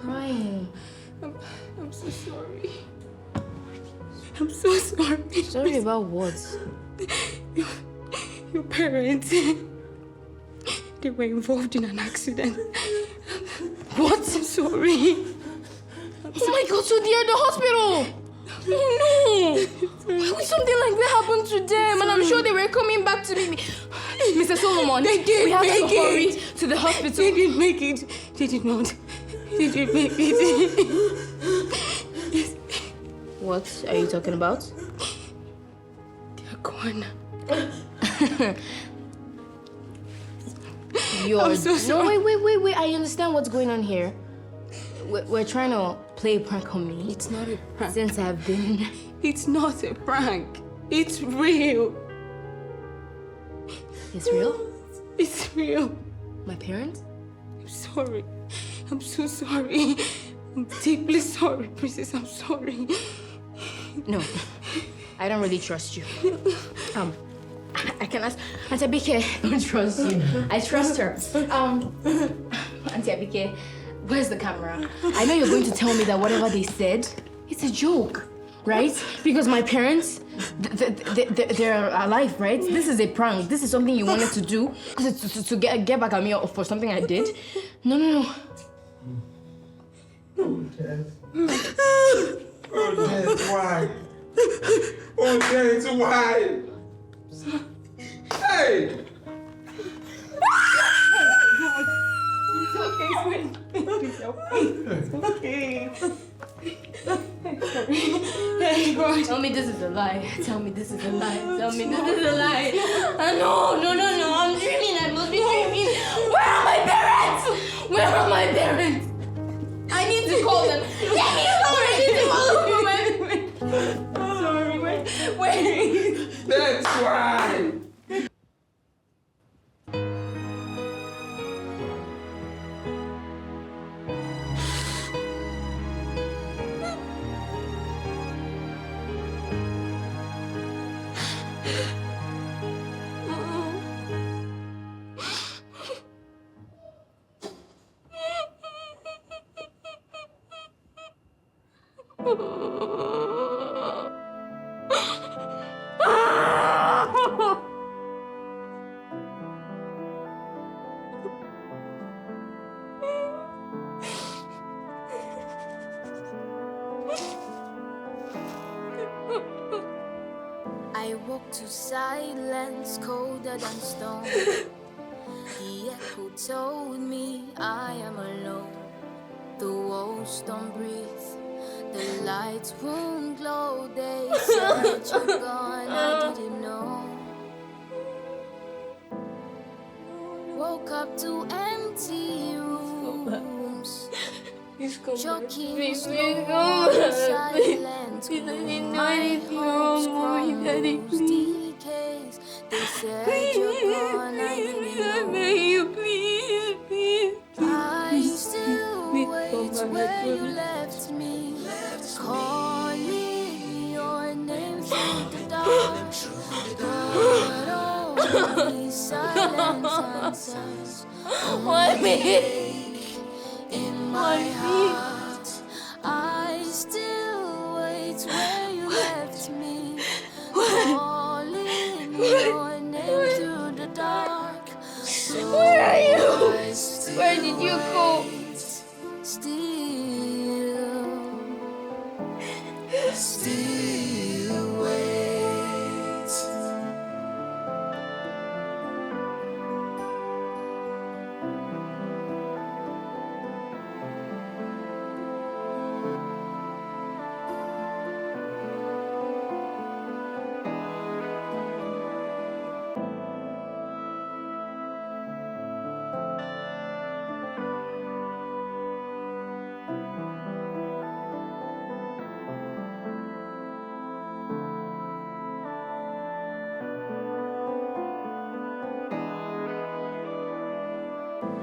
Speaker 12: crying?
Speaker 10: I'm so sorry. I'm so sorry.
Speaker 12: Sorry about what?
Speaker 10: Your parents, they were involved in an accident.
Speaker 12: What?
Speaker 10: I'm sorry.
Speaker 12: Oh my God, so they're at the hospital! Oh no! Why would something like that happen to them? And I'm sure they were coming back to me. Mr. Solomon, we have to hurry to the hospital.
Speaker 10: They didn't make it. They did not. They didn't make it.
Speaker 12: What are you talking about?
Speaker 10: They're gone.
Speaker 12: I'm
Speaker 10: so sorry.
Speaker 12: No, wait. I understand what's going on here. We're trying to play a prank on me.
Speaker 10: It's not a prank.
Speaker 12: Since I've been...
Speaker 10: It's not a prank. It's real.
Speaker 12: It's real?
Speaker 10: It's real.
Speaker 12: My parents?
Speaker 10: I'm sorry. I'm so sorry. I'm deeply sorry, Princess. I'm sorry.
Speaker 12: No, I don't really trust you. I can ask Auntie Abike. I don't trust you. I trust her. Auntie Abike, where's the camera? I know you're going to tell me that whatever they said, it's a joke, right? Because my parents, they're alive, right? This is a prank. This is something you wanted to do to get back at me for something I did. No.
Speaker 11: Oh, Dad, why? Oh, Dad, why? Hey!
Speaker 10: It's okay, sweet. It's okay. Hey, God.
Speaker 12: Tell me this is a lie. Tell me this is a lie. Tell me this is a lie. No. I'm dreaming. I must be dreaming. Where are my parents? Where are my parents? I need to call them. Get me home. I need to call them.
Speaker 10: I'm sorry. Wait.
Speaker 11: That's why.
Speaker 16: I walk to silence colder than stone. The echo told me I am alone. The walls don't breathe, the lights won't glow. They said you're gone, I didn't know. Woke up to empty rooms. Shocking slow silence. My hopes crumbles, decays. They said you're gone, I didn't know. I still wait where you left me, calling your name through the dark. But only silence answers.
Speaker 12: Why me?
Speaker 16: In my heart, I still wait where you left me, calling your name through the dark. So
Speaker 12: Where are you?
Speaker 16: I still
Speaker 12: Where did you go?
Speaker 16: Still wait.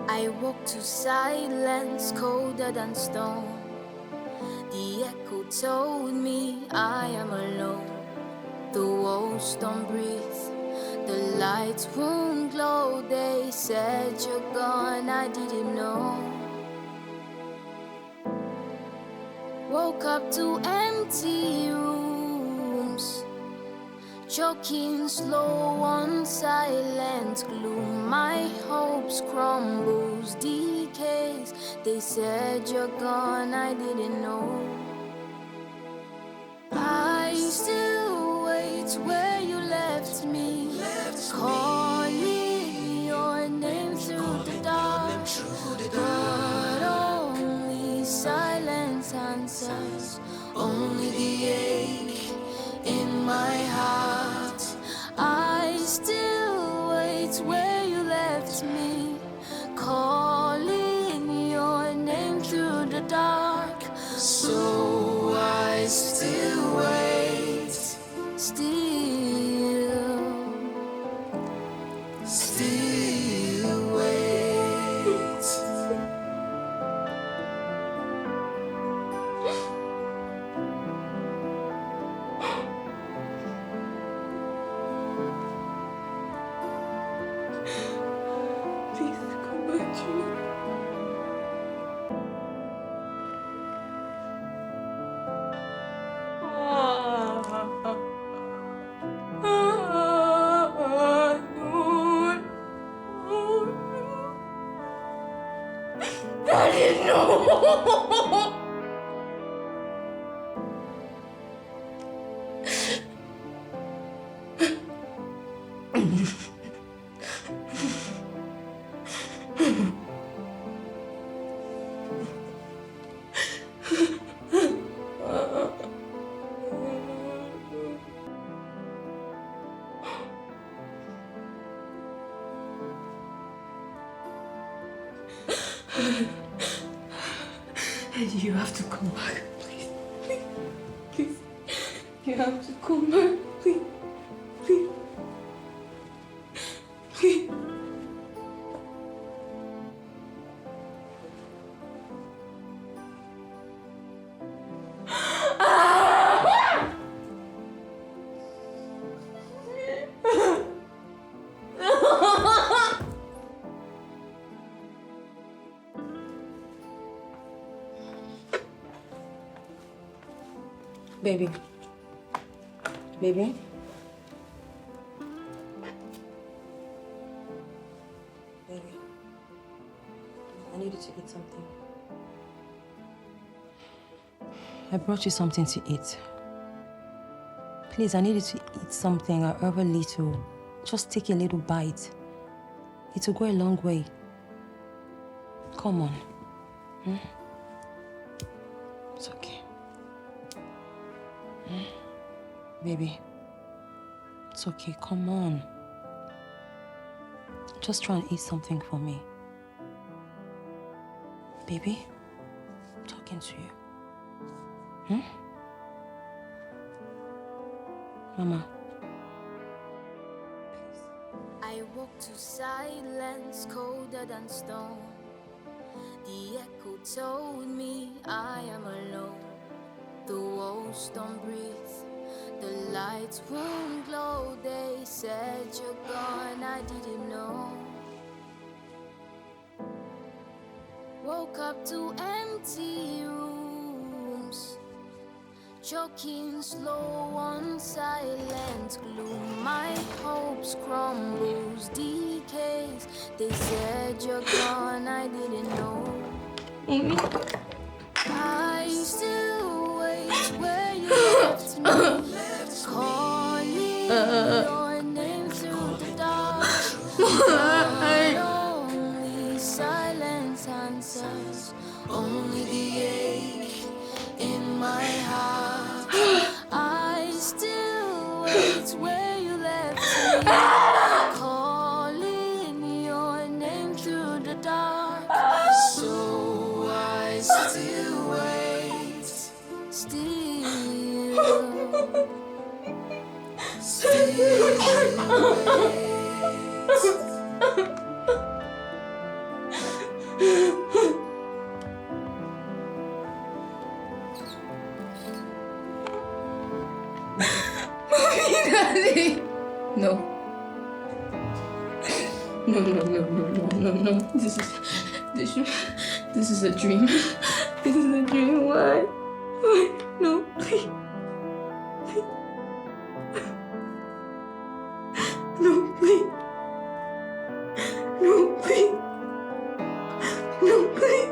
Speaker 16: I walk to silence colder than stone. The echo told me I am alone. The walls don't breathe, the lights won't glow. They said you're gone, I didn't know. Woke up to empty rooms, choking slow on silent gloom. My hopes crumbles, decays. They said you're gone, I didn't know. I still wait where you left me, calling your name through the dark, but only silence answers, only the ache in my heart. I still wait where you left me, calling your name through the dark. So I still wait, still wait.
Speaker 10: Please come back to me. Daddy, no! You have to come back, please. Please. You have to come back, please. Please. Please.
Speaker 4: Baby. Baby. Baby. I need you to eat something. I brought you something to eat. Please, I need you to eat something, however little. Just take a little bite. It will go a long way. Come on. Hmm? It's okay. Baby, it's okay, come on. Just try and eat something for me. Baby, I'm talking to you. Mama.
Speaker 16: I walk to silence colder than stone. The echo told me I am alone. The walls don't breathe, the lights won't glow. They said you're gone, I didn't know. Woke up to empty rooms, choking slow on silent gloom. My hopes crumbles, decays. They said you're gone, I didn't know. I still wait where you left me, calling your name through the dark, but only silence answers, only the ache in my heart. I still wait where you left me, calling your name through the dark. So I still wait, still wait.
Speaker 12: No. No. This is a dream. This is a dream. Why? No, please. No, please. No, please. No, please.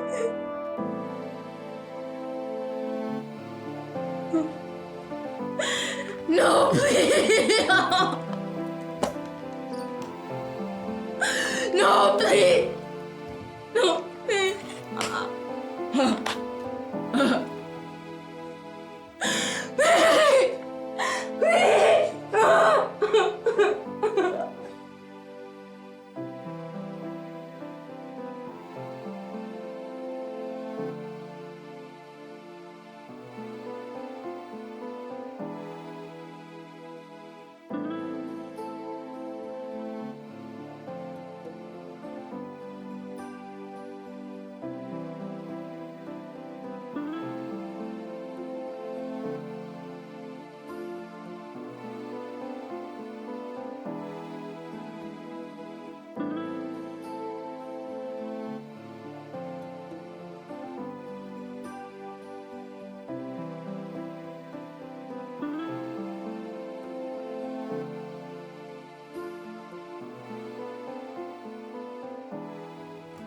Speaker 12: No, please. No, please. No, please.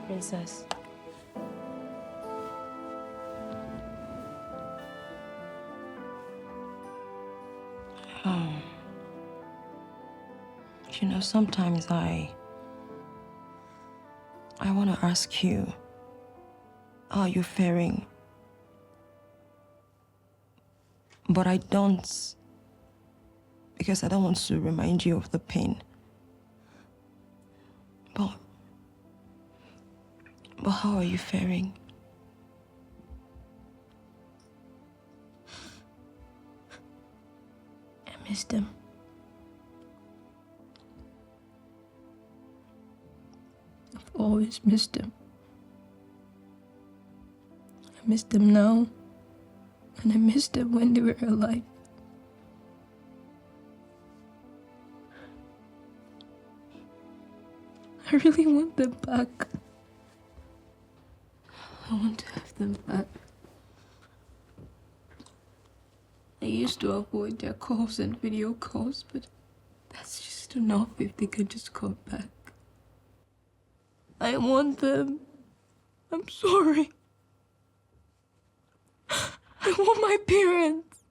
Speaker 5: Princess.
Speaker 4: You know, sometimes I want to ask you, how are you faring? But I don't, because I don't want to remind you of the pain. But how are you faring?
Speaker 5: I miss them. I've always missed them. I miss them now, and I miss them when they were alive. I really want them back. I want to have them back. I used to avoid their calls and video calls, but that's just enough if they can just come back. I want them. I'm sorry. I want my parents.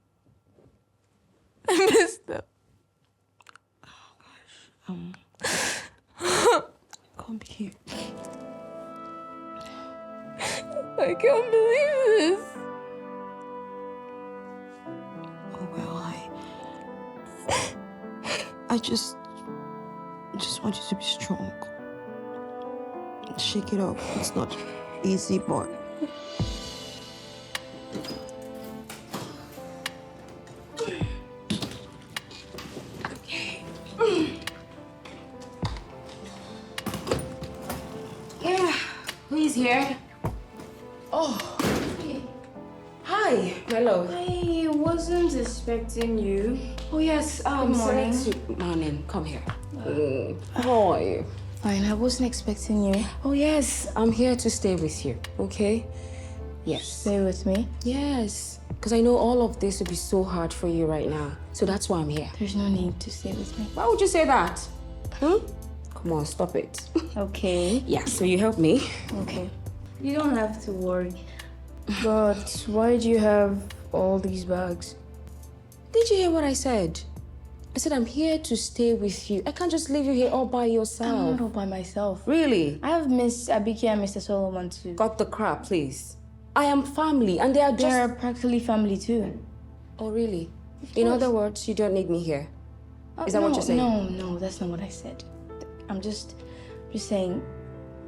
Speaker 5: I miss them.
Speaker 4: Come here.
Speaker 5: I can't believe this.
Speaker 4: Oh, well, I just want you to be strong. Shake it off. It's not easy, but
Speaker 12: Okay. Yeah, who's here? Oh. Hi, hello.
Speaker 5: I wasn't expecting you.
Speaker 12: Oh yes,
Speaker 5: Good morning.
Speaker 12: Morning, come here. How are you?
Speaker 5: Fine, I wasn't expecting you.
Speaker 12: Oh yes, I'm here to stay with you, okay? Yes.
Speaker 5: Stay with me?
Speaker 12: Yes, because I know all of this would be so hard for you right now. So that's why I'm here.
Speaker 5: There's no need to stay with me.
Speaker 12: Why would you say that? Come on, stop it.
Speaker 5: Okay.
Speaker 12: Yeah, so you help me.
Speaker 5: Okay. You don't have to worry. But why do you have all these bags?
Speaker 12: Did you hear what I said? I said I'm here to stay with you. I can't just leave you here all by yourself.
Speaker 5: I'm not all by myself.
Speaker 12: Really?
Speaker 5: I have Miss Abike and Mr. Solomon too.
Speaker 12: Got the crap, please. I am family and they are just...
Speaker 5: They're practically family too.
Speaker 12: Oh, really? In other words, you don't need me here. Is that what you're saying?
Speaker 5: No, that's not what I said. I'm just saying,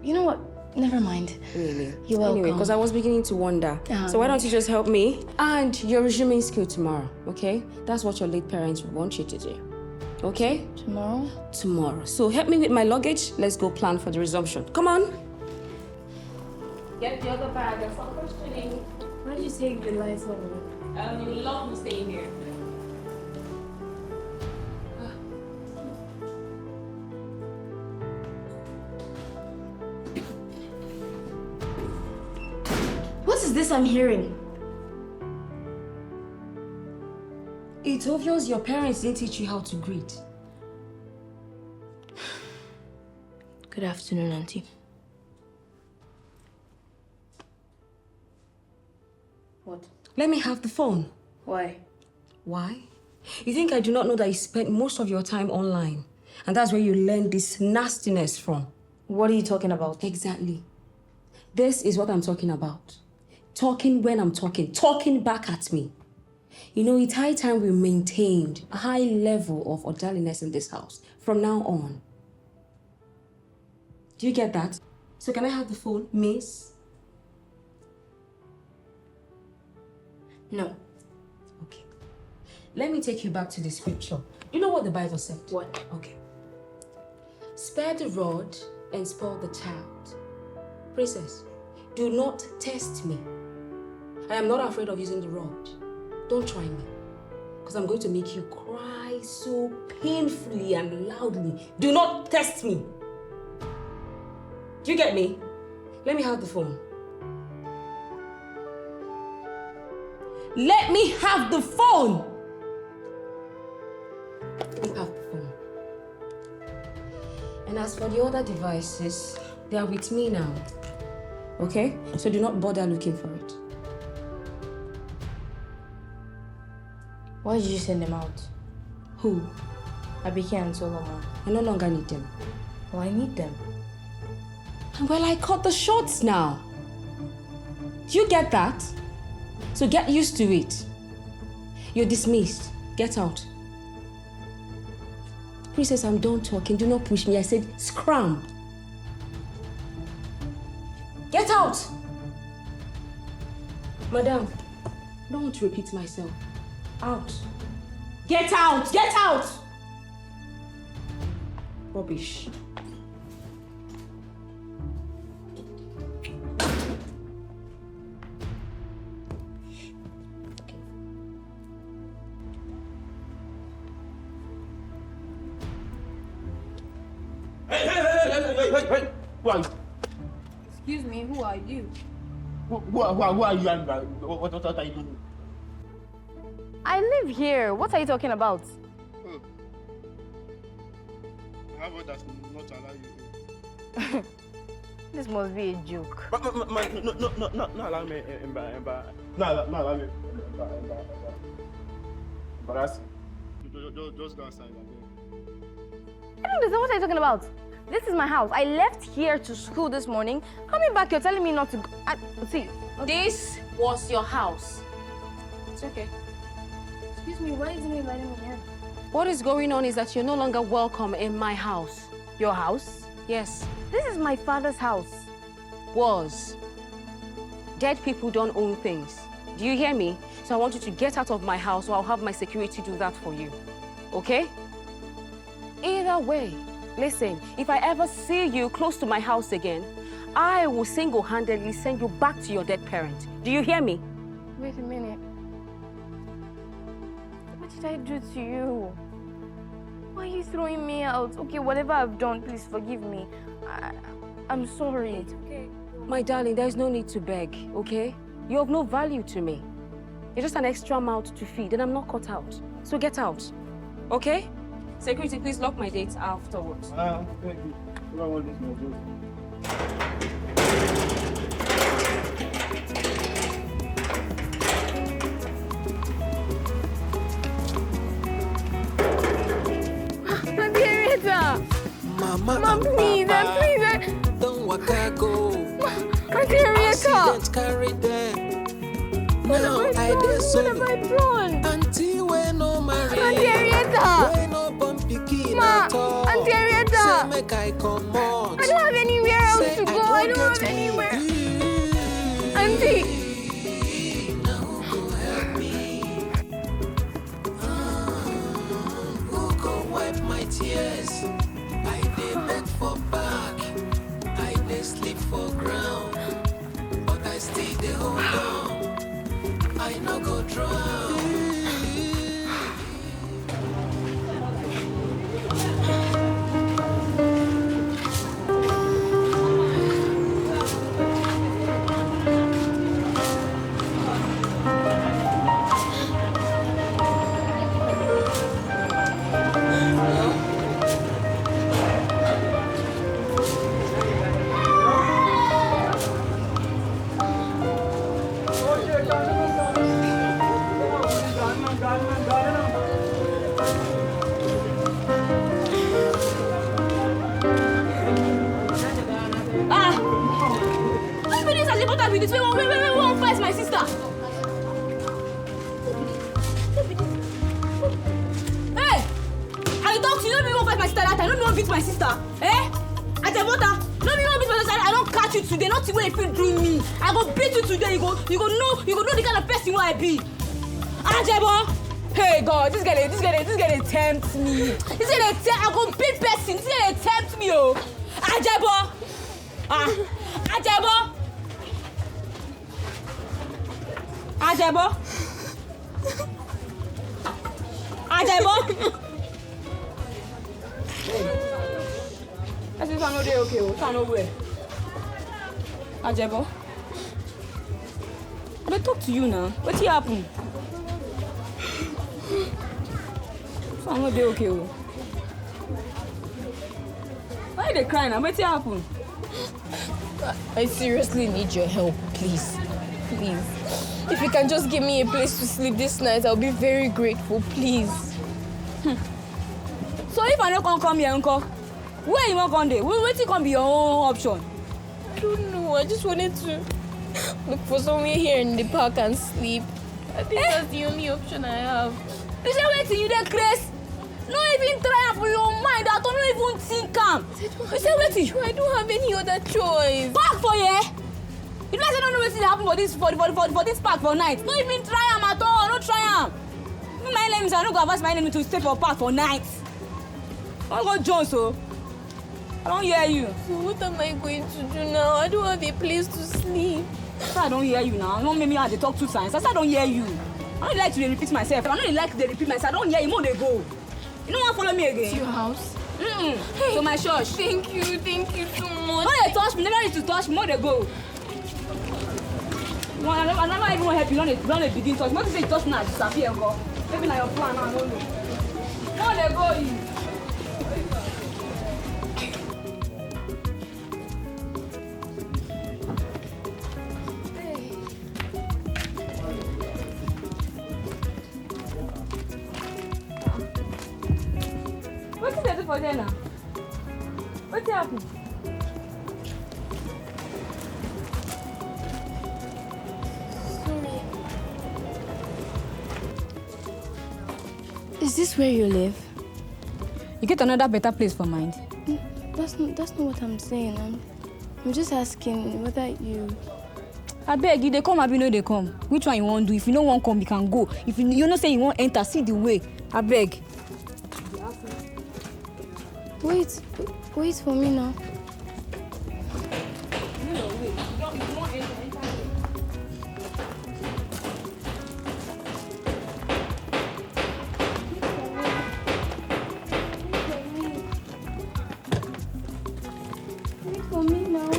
Speaker 5: you know what? Never mind.
Speaker 12: Really?
Speaker 5: You're welcome.
Speaker 12: Anyway, because I was beginning to wonder. So why don't you just help me? And you're resuming school tomorrow, okay? That's what your late parents want you to do. Okay?
Speaker 5: Tomorrow?
Speaker 12: Tomorrow. So help me with my luggage. Let's go plan for the resumption. Come on. Get the other bag and stop questioning.
Speaker 5: Why did you take the lights off?
Speaker 12: You love me staying here. this I'm hearing?
Speaker 1: It's obvious your parents didn't teach you how to greet.
Speaker 12: Good afternoon, Auntie. What?
Speaker 1: Let me have the phone.
Speaker 12: Why?
Speaker 1: Why? You think I do not know that you spend most of your time online? And that's where you learn this nastiness from.
Speaker 12: What are you talking about?
Speaker 1: Exactly. This is what I'm talking about. Talking when I'm talking. Talking back at me. You know, it's high time we maintained a high level of orderliness in this house from now on. Do you get that? So can I have the phone, miss?
Speaker 12: No.
Speaker 1: Okay. Let me take you back to the scripture. You know what the Bible said?
Speaker 12: What?
Speaker 1: Okay. Spare the rod and spoil the child. Princess, do not test me. I am not afraid of using the rod. Don't try me. Because I'm going to make you cry so painfully and loudly. Do not test me. Do you get me? Let me have the phone. Let me have the phone! Let me have the phone. And as for the other devices, they are with me now. Okay? So do not bother looking for it.
Speaker 12: Why did you send them out?
Speaker 1: Who?
Speaker 12: Abike and Solomon.
Speaker 1: I no longer need them.
Speaker 12: Oh, I need them.
Speaker 1: Well, I cut the shorts now. Do you get that? So get used to it. You're dismissed. Get out. Princess, I'm done talking. Do not push me. I said scram. Get out! Madam, I don't want to repeat myself. Out. Get out! Get out! Rubbish.
Speaker 3: Hey! Who are you?
Speaker 6: Excuse me, who are you?
Speaker 3: Who are you? And what are you doing?
Speaker 6: I live here. What are you talking about?
Speaker 9: Oh. How about does not allow you?
Speaker 6: This must be a joke.
Speaker 3: No, allow me. No, allow me. Embarrassing.
Speaker 9: Just go outside.
Speaker 6: I don't understand. What are you talking about? This is my house. I left here to school this morning. Coming back, you're telling me not to go. See. Okay.
Speaker 1: This was your house. It's okay.
Speaker 6: Excuse me, why isn't he letting me in?
Speaker 1: What is going on is that you're no longer welcome in my house.
Speaker 6: Your house?
Speaker 1: Yes.
Speaker 6: This is my father's house.
Speaker 1: Was. Dead people don't own things. Do you hear me? So I want you to get out of my house or I'll have my security do that for you. Okay? Either way, listen, if I ever see you close to my house again, I will single-handedly send you back to your dead parent. Do you hear me?
Speaker 6: Wait a minute. What did I do to you? Why are you throwing me out? Okay, whatever I've done, please forgive me. I'm sorry.
Speaker 1: It's okay. My darling, there's no need to beg, okay? You have no value to me. You're just an extra mouth to feed, and I'm not cut out. So get out, okay? Security, please lock my dates afterwards.
Speaker 3: Thank you. I don't want this no
Speaker 6: Mama, please, please.
Speaker 17: Don't walk go.
Speaker 6: Aunty Henrietta.
Speaker 17: Carry them. Now
Speaker 6: What have I done?
Speaker 17: Auntie, when no marry.
Speaker 6: Aunty Henrietta.
Speaker 17: When no bumpy key
Speaker 6: Ma,
Speaker 17: at all.
Speaker 6: Aunty Henrietta.
Speaker 17: Say make I come on.
Speaker 6: I don't have anywhere else to go. I don't have anywhere. Auntie.
Speaker 17: Who go wipe my tears? I dey beg for back. I dey sleep for ground. But I still dey hold on. I no go drown.
Speaker 1: be this? Wait, won't fight my sister. Hey! I talk to you, don't be won't fight my sister that time. Don't be won't beat my sister. Eh? Ajabota, don't be won't beat my sister. I don't catch you today. Not the way you feel doing me. I go beat you today. You go know the kind of person you I be. Ajabo! Hey God, this guy tempt me. I go beat person. This guy tempt me, oh. Ajabo! Ajabo! Ajabo! Ajabo! I said, I know they're okay. I know where. Ajabo. I talk to you now. What happened? I know they're okay. Why are they crying now? What happened?
Speaker 6: I seriously need your help, please. Please. If you can just give me a place to sleep this night, I'll be very grateful, please.
Speaker 1: So if I don't come here, uncle, where you want to come there? Wait till come be your own option.
Speaker 6: I don't know. I just wanted to look for somewhere here in the park and sleep. I think that's the only option I have.
Speaker 1: You say wait till you there, Grace. Not even try for your mind. I don't even think am. You say wait till
Speaker 6: I don't have any other choice.
Speaker 1: Park for you. If I say don't know what's happen for this park for night, don't even try am at all. Don't try am. My name is I don't go advise my enemy to stay for park for night. I don't go Jones, so I don't hear you.
Speaker 6: So what am I going to do now? I don't have a place to sleep.
Speaker 1: I don't hear you now. Don't make me have to talk two times. I don't hear you. I don't like to repeat myself. I don't like to repeat myself. I don't hear you. More they go. You don't want to follow me again?
Speaker 6: To your house?
Speaker 1: Hey. So my church.
Speaker 6: Thank you so much.
Speaker 1: When they touch me, never need to touch me. More they go. I never even help you. Don't begin touch. Not to say you touch me now, disappear. Maybe now your plan. I don't know. More they go. You. What did I do for dinner? What happened?
Speaker 5: Sorry. Is this where you live?
Speaker 1: You get another better place for mind?
Speaker 5: That's not what I'm saying. I'm just asking whether you...
Speaker 1: I beg you, they come, I know they come. Which one you want to do? If you don't want to come, you can go. If you don't say you want to enter, see the way. I beg.
Speaker 5: Wait for me now.
Speaker 1: Wait for me now.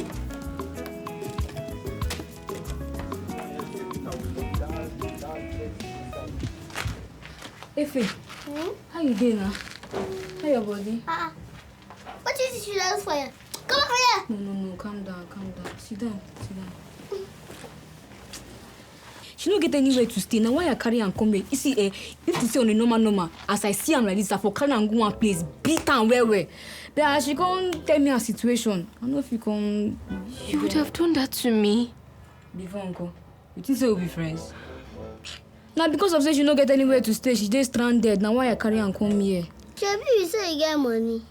Speaker 1: Efe, how you doing now? How your body?
Speaker 2: What is this you dance for you? Come over here!
Speaker 1: No, calm down. Sit down. She don't get anywhere to stay. Now why I carry and come here? You see, if you say on a normal, as I see am like this, I for carry and go one place, beat and well. But as she can't tell me her situation, I don't know if you can...
Speaker 6: You would have done that to me.
Speaker 1: Before, uncle. You think so we'll be friends? Now because of say she don't get anywhere to stay, she just stranded. Now why I carry and come here?
Speaker 2: Shebi, you say you get money.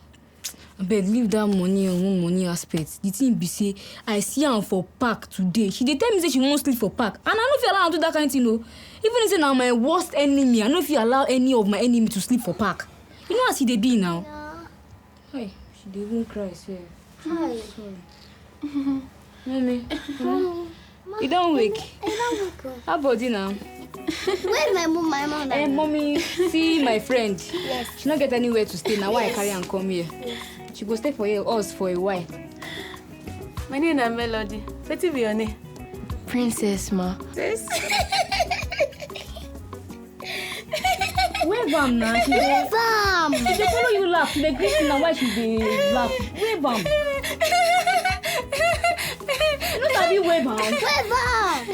Speaker 1: But leave that money on one money aspect. The thing be say, I see her for park today. She dey tell me say she won't sleep for park. And I don't feel allow her to do that kind of thing, no. Even if say now my worst enemy, I don't feel allow any of my enemy to sleep for park. You know how she dey be now? Yeah. Hey, she dey even cry, sir.
Speaker 2: Hi.
Speaker 1: Sorry. Mommy. You don't wake.
Speaker 2: I don't wake.
Speaker 1: How about you now?
Speaker 2: Where's my mom?
Speaker 1: Hey, mommy, see my friend.
Speaker 2: Yes.
Speaker 1: She don't get anywhere to stay. Now why I carry and come here?
Speaker 2: Yes.
Speaker 1: She go stay for us for a while.
Speaker 6: My name is Melody. What is your name?
Speaker 5: Princess, ma.
Speaker 6: Yes.
Speaker 1: Wave am now. She
Speaker 2: Wave am.
Speaker 1: She dey follow you laugh. She dey greet you now. Why she dey laugh? Wave am. You know sabi wave am.
Speaker 2: Wave am.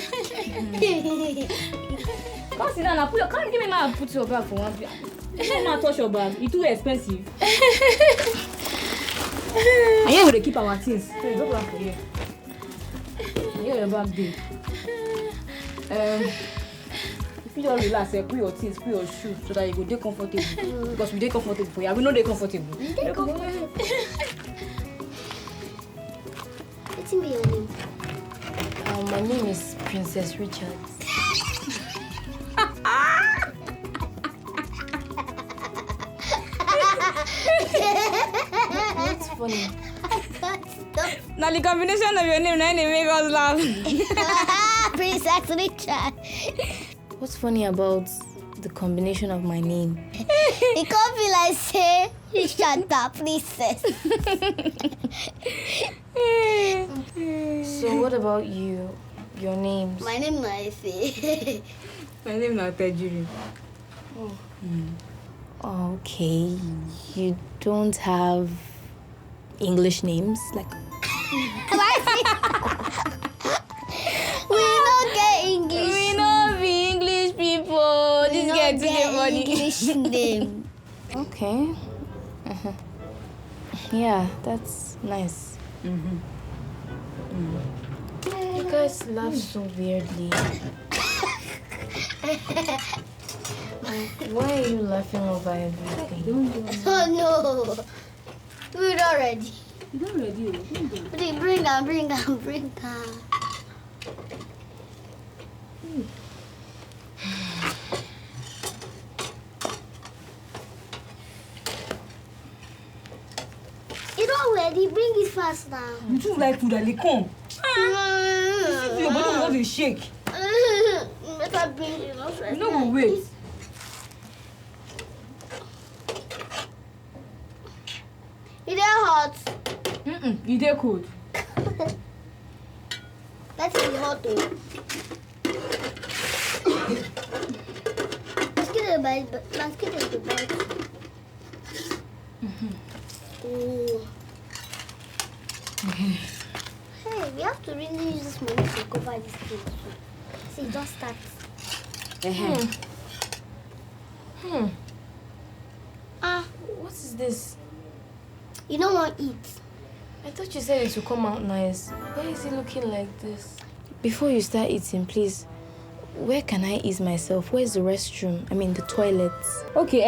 Speaker 1: Come sit down now. Come give me my put your bag for one. You don't touch your bag. It's too expensive. And here we dey keep our things. So you don't laugh for here. Here Forget your birthday. If you don't relax, put your things, put your shoes so that you go dey comfortable. Because we dey comfortable for you. We know dey comfortable.
Speaker 2: What's your name?
Speaker 5: My name is Princess Richards. What's funny?
Speaker 1: Now the combination of your name and make us laugh.
Speaker 2: Princess Richard.
Speaker 5: What's funny about the combination of my name?
Speaker 2: It can't be like say Richard the princess.
Speaker 5: So what about you? Your names?
Speaker 2: My name is Naife.
Speaker 1: My name is Tajiri.
Speaker 5: Oh. Okay. You don't have English names like.
Speaker 2: We don't get English.
Speaker 1: We don't be English people.
Speaker 2: We
Speaker 1: Just
Speaker 2: don't
Speaker 1: get to the money.
Speaker 2: English name.
Speaker 5: Okay. Yeah, that's nice. You guys laugh so weirdly. Why are you laughing over everything?
Speaker 2: Oh no. We're not ready.
Speaker 1: You're not ready.
Speaker 2: Bring her. You're not ready. Bring it fast now.
Speaker 1: You too like food, Ali. Come. Your body will not shake.
Speaker 2: Better bring it.
Speaker 1: No, go wait.
Speaker 2: Is it hot?
Speaker 1: It is cold.
Speaker 2: Let's be hot too. Let's get a bite. Ooh. Hey, we have to really use this money to cover this thing. See, just start.
Speaker 5: What is this?
Speaker 2: You don't want to eat.
Speaker 5: I thought you said it would come out nice. Why is it looking like this? Before you start eating, please, where can I ease myself? Where's the restroom? I mean, the toilets.
Speaker 1: Okay,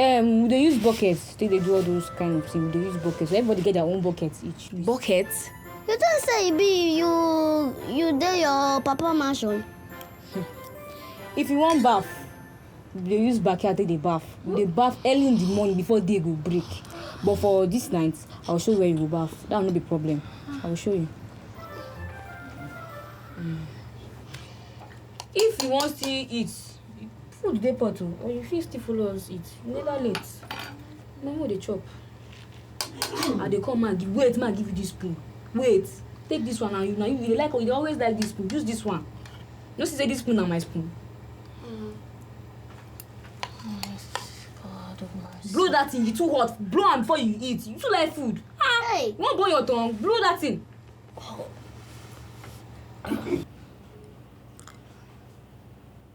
Speaker 1: they use buckets. They do all those kind of things. They use buckets. So everybody get their own buckets each.
Speaker 5: Buckets?
Speaker 2: You don't say you do your papa mansion.
Speaker 1: If you want bath, they use backyard take the bath. They bath early in the morning before day go break. But for this night, I'll show you where you go bath. That will not be a problem. I will show you. If you want to eat, food dey pot o, or you fit still follow us eat. You never late. No more dey chop. I dey come and give. Wait, man, give you this spoon. Wait, take this one and you dey like. You dey always like this spoon. Use this one. No see say this spoon na my spoon.
Speaker 5: God of mercy.
Speaker 1: Blow that thing. You too hot. Blow am before you eat. You too like food.
Speaker 2: Hey,
Speaker 1: you wan burn your tongue? Blow that thing. Oh.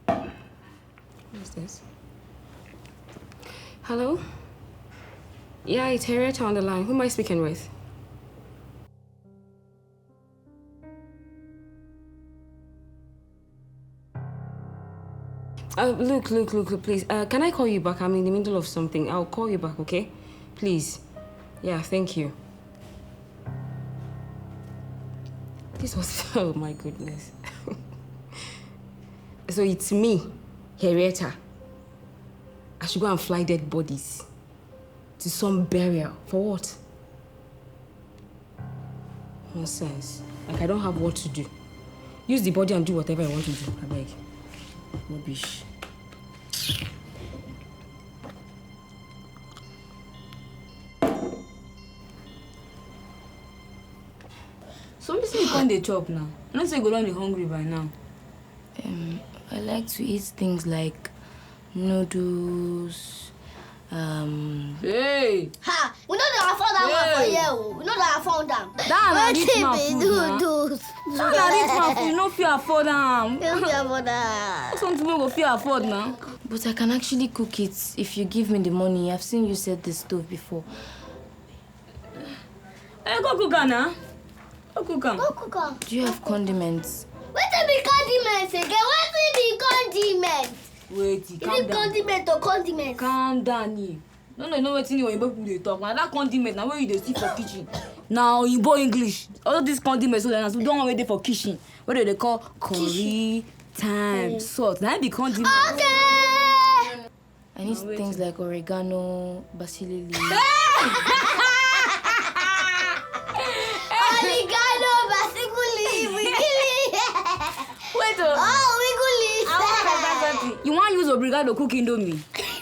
Speaker 1: What is this? Hello? Yeah, it's Harriet on the line. Who am I speaking with? Look, please. Can I call you back? I'm in the middle of something. I'll call you back, okay? Please. Yeah, thank you. This was... Oh, my goodness. So it's me, Henrietta. I should go and fly dead bodies to some burial. For what? Nonsense. Like I don't have what to do. Use the body and do whatever I want to do. I beg. Rubbish. So listen, you can't dey chop now. I don't say go down the hungry by now.
Speaker 5: I like to eat things like noodles.
Speaker 1: Hey!
Speaker 2: Ha! We know that I found that one for you. We know that I found them.
Speaker 1: That na this man food na. That na this man food. You no fit afford am.
Speaker 2: You no fit afford that.
Speaker 1: Something we go fit afford now.
Speaker 5: But I can actually cook it if you give me the money. I've seen you set the stove before.
Speaker 1: Go cook am now. Go cook am.
Speaker 2: Go cook am.
Speaker 5: Do you have condiments?
Speaker 2: What be condiments again? What be condiments?
Speaker 1: Wait,
Speaker 2: Is
Speaker 1: calm
Speaker 2: it
Speaker 1: down.
Speaker 2: condiment or condiments?
Speaker 1: Calm down, ye. No, wetin you people dey talk. Now that condiment, now where you dey see for kitchen. Now you boy English. All these condiments, so we don't want to for kitchen. What do they call curry, thyme, salt? Now be condiment.
Speaker 2: Okay.
Speaker 5: I need things like oregano, basil leaf.
Speaker 2: Oregano, basil leaf,
Speaker 1: Wait,
Speaker 2: we
Speaker 1: you want use oregano cook indomie?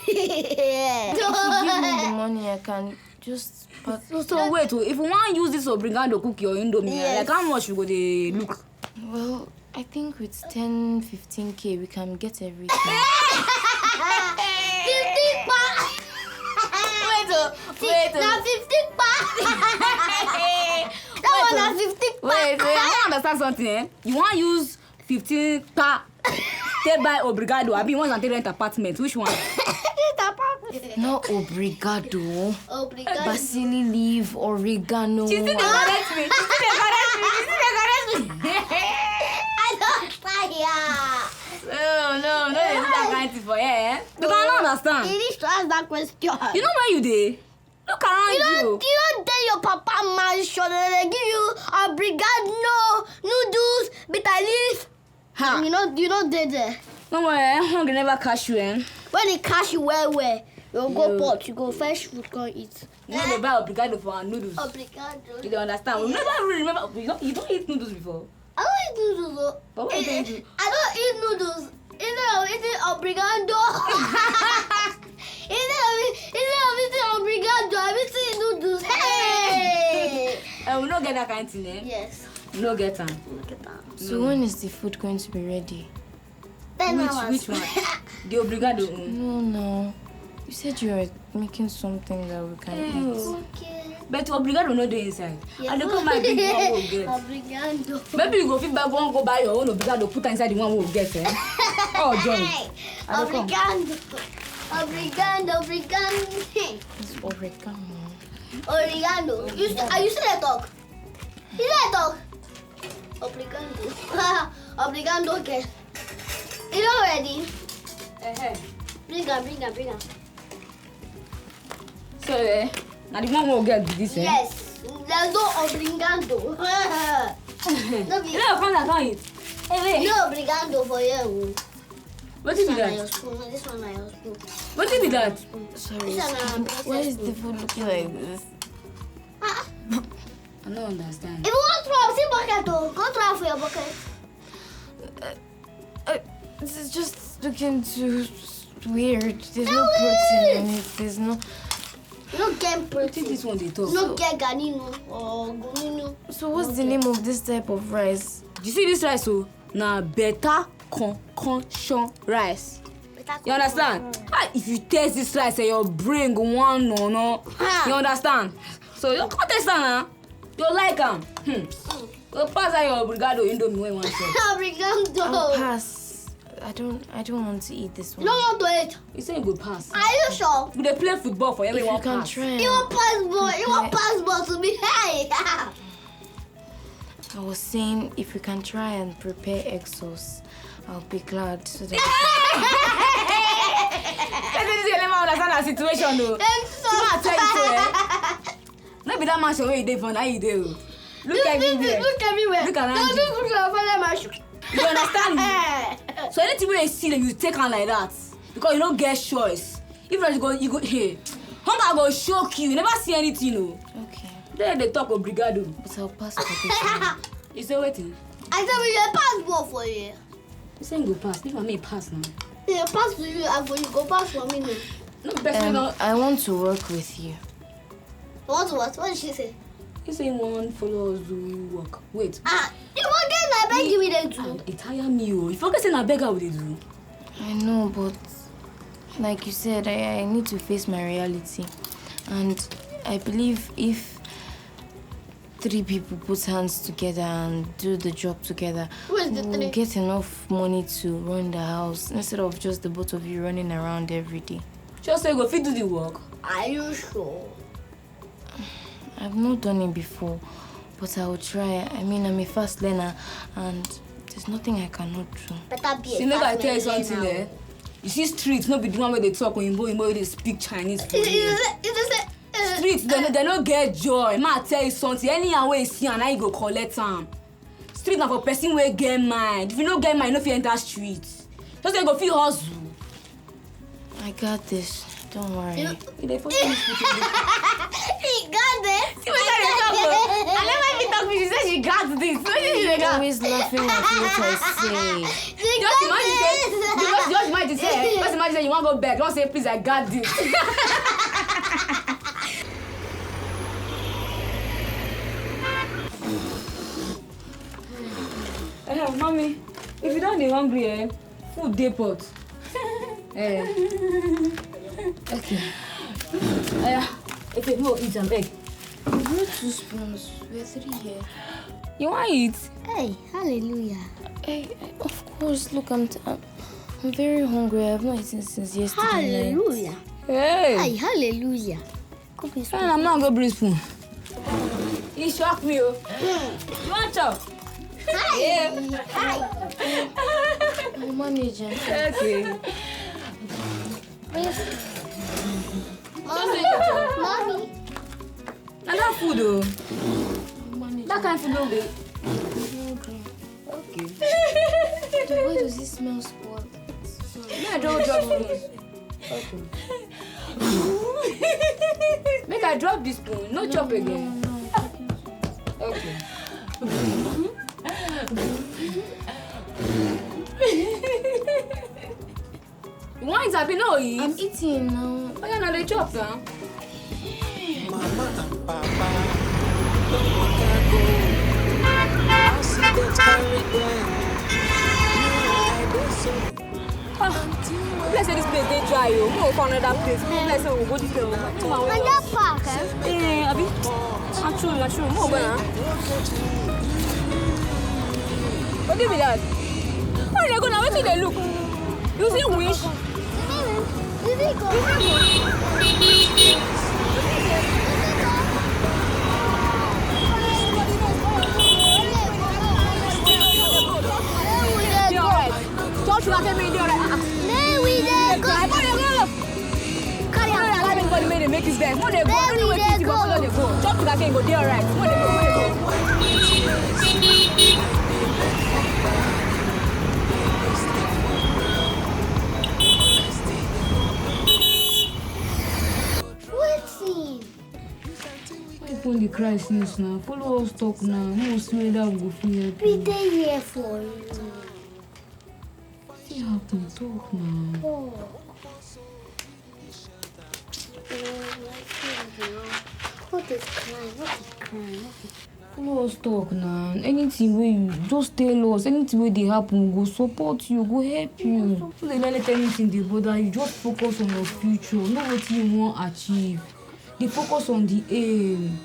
Speaker 5: If you give me the money, I can just pack.
Speaker 1: So wait, if you want use this oregano cook your indomie,
Speaker 2: Yes.
Speaker 1: like how much you go dey look?
Speaker 5: Well, I think with 10-15K we can get everything.
Speaker 2: 50 pa.
Speaker 1: Wait,
Speaker 2: Now 50 pa. That one na 50 pa.
Speaker 1: Wait, I don't understand something, eh? You want use 15 pa? Take buy obrigado, I mean, once and take rent apartment. Which one?
Speaker 5: No obrigado.
Speaker 2: Obrigado.
Speaker 5: Basil leaf, oregano.
Speaker 1: She still dey correct me.
Speaker 2: I don't tire.
Speaker 1: No, they do that kind of thing for you, eh? You cannot understand.
Speaker 2: You need to ask that question.
Speaker 1: You know where you dey? Look around
Speaker 2: You don't tell your papa mansion and they give you a brigado, noodles, bitter leaf.
Speaker 1: Ha.
Speaker 2: You don't do there.
Speaker 1: No worry, hunger never catch you, eh?
Speaker 2: When they catch you where, you go pot, you go fresh food, go eat.
Speaker 1: You know they buy obrigado for our noodles.
Speaker 2: Obrigado.
Speaker 1: You don't understand. We never really remember. You don't eat noodles before.
Speaker 2: I don't eat noodles though.
Speaker 1: But what do you do?
Speaker 2: I don't eat noodles. Instead of eating obrigado. Instead of eating obrigado, I'm eating noodles. Hey!
Speaker 1: We don't get that kind of thing, eh?
Speaker 2: Yes.
Speaker 1: We don't get them.
Speaker 5: So when is the food going to be ready?
Speaker 2: 10 hours.
Speaker 1: Which one? The obrigado.
Speaker 5: No. You said you were making something that we can eat.
Speaker 2: Okay.
Speaker 1: But obrigado no dey inside. And they come my big one will get.
Speaker 2: Obrigado.
Speaker 1: Maybe you go fit buy one, go buy your own obrigado, put inside the one we will get, eh? Oh, John.
Speaker 2: Obrigado.
Speaker 5: It's oregano.
Speaker 2: Oregano. You see that talk? You see that talk? Obrigado. Obrigado, okay. You know ready? Bring am.
Speaker 1: So, now the one we will get this, eh?
Speaker 2: Yes. There's no obrigado. No be.
Speaker 1: You know, come and eat. Hey, wait.
Speaker 2: No obrigado for you.
Speaker 1: What is
Speaker 2: This
Speaker 1: that?
Speaker 2: one This one I was spoon.
Speaker 1: What is that?
Speaker 5: Sorry,
Speaker 2: This one
Speaker 5: why is the food looking like this?
Speaker 1: I don't understand.
Speaker 2: If you want to throw, see bucket though. Go throw for your bucket.
Speaker 5: This is just looking too weird. There's no protein in it. There's no.
Speaker 2: You don't get protein.
Speaker 1: This one they talk.
Speaker 2: You don't get ganino or gunino.
Speaker 5: So what's the name of this type of rice?
Speaker 1: You see this rice, so now better concoction rice. You understand? If you taste this rice, your brain go one no. You understand? So you can't taste that, you like them. Go pass out your obrigado indomie when you want to.
Speaker 2: Obrigado.
Speaker 5: I'll pass. I don't want to eat this one.
Speaker 2: You don't want to eat?
Speaker 1: You say you go pass.
Speaker 2: Are you sure?
Speaker 1: We dey play football for everyone.
Speaker 5: You can try.
Speaker 2: You want passport? You want passport to be hey?
Speaker 5: I was saying if you can try and prepare egg sauce, I'll be glad. So that
Speaker 1: You never understand that situation though. So I tell you so, eh? No be that man show where you dey for now you dey. Look everywhere.
Speaker 2: Look everywhere.
Speaker 1: Look around you. You understand me? So anything wey you see, you take am like that because you don't get choice. If not, you go hey, hunger go shock you. You never see anything, no.
Speaker 5: Okay.
Speaker 1: Then they talk obrigado.
Speaker 5: But I'll pass for this one.
Speaker 1: You say waiting.
Speaker 2: I said we get passport for you.
Speaker 1: You say you go pass. If I may pass now.
Speaker 2: Yeah, pass to you and for you go pass for me.
Speaker 1: No, person no.
Speaker 5: I want to work with you.
Speaker 2: What? What did she say?
Speaker 1: You say you want follow us do work. Wait.
Speaker 2: You want get I beg you with them too.
Speaker 1: It tire me, oh. If you forget say na beggar we dey do.
Speaker 5: I know, but like you said, I need to face my reality. And I believe if 3 people put hands together and do the job together, we'll get enough money to run the house instead of just the both of you running around every day.
Speaker 1: Just say you go fit do the work.
Speaker 2: Are you sure?
Speaker 5: I've not done it before, but I will try. I mean, I'm a fast learner and There's nothing I cannot do.
Speaker 2: Better be a
Speaker 1: See, make I
Speaker 2: fast
Speaker 1: tell you
Speaker 2: man
Speaker 1: something,
Speaker 2: now.
Speaker 1: eh? You see, streets, no be the one where they talk when they speak Chinese for you. Streets, they no get joy. Ma tell you something. Anyhow where you see and now you go collect them. Street na for person where get mind. If you no get mind, you no fit enter streets. Just say go feel hustle.
Speaker 5: I got this. Don't worry.
Speaker 2: He got this.
Speaker 1: See what I never even talk to me. She said she got this.
Speaker 5: You're always laughing at what I say.
Speaker 1: Just imagine you want to go back. Don't say, please, I got this. Mommy, if you don't be hungry, food dey pot. Okay. If you no eat some egg.
Speaker 5: I brought 2 spoons. We're 3 here.
Speaker 1: You want eat?
Speaker 2: Hey, hallelujah.
Speaker 5: Hey, of course. Look, I'm very hungry. I have not eaten since yesterday
Speaker 2: Hallelujah.
Speaker 5: night.
Speaker 2: Hey, hallelujah. Go be spoon.
Speaker 1: I'm not going to bring spoon. You shocked me, oh. You want chop?
Speaker 2: Hi.
Speaker 1: Yeah.
Speaker 2: Hi.
Speaker 5: I'll manage.
Speaker 1: Okay.
Speaker 2: Mommy.
Speaker 1: And that food, though. That kind of food, don't be. Okay.
Speaker 5: Why does it smell spoiled?
Speaker 1: May I don't drop spoon? Okay. Make I drop this spoon. No chop again. Okay. You want it to be no eat?
Speaker 5: I'm eating now.
Speaker 1: Oh, yeah, now they chop now.
Speaker 17: Mama and Papa, don't walk and go. I'll see them carry them.
Speaker 1: Let's say this place they dry, yo. We'll go another place. Let's say we'll go this way.
Speaker 2: Another park, eh?
Speaker 1: Yeah, Abi. Not true. More better. What do you mean that? Where they go now? Where do they look? You see wish?
Speaker 2: Did they go?
Speaker 1: Don't you have me there?
Speaker 2: There we go.
Speaker 1: Carry on. Everybody made it make his best. When they go, anyway, they go. Jump to that thing, go there, right? When they go. People dey cry since now. Follow us talk now. No swear that we go feel happy.
Speaker 2: We dey here for you.
Speaker 1: See how to talk now.
Speaker 2: Oh. What is crying?
Speaker 1: Follow us talk now. Anything wey you just tell us, anything wey dey happen, we go support you, go help you. No dey let anything dey bother you. Just focus on your future. Know wetin you wan achieve. Dey focus on the aim.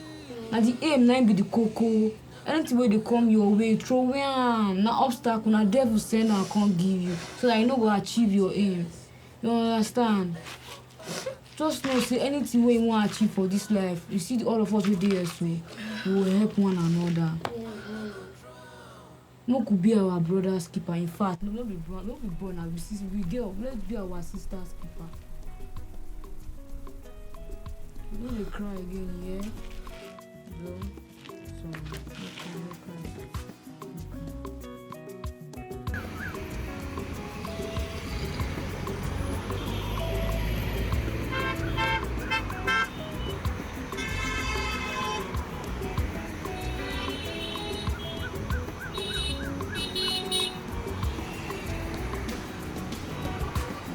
Speaker 1: Na the aim na be the koko. Anything wey dey come your way, throw away am. Na obstacle, na devil send am come give you, so that you no go achieve your aim. You understand? Just know say anything wey you wan achieve for this life, you see all of us wey dey here so, we will help one another. No could be our brother's keeper. In fact, no be born, na we girl. Let's be our sister's keeper. You no dey cry again, yeah? No. So, no cry.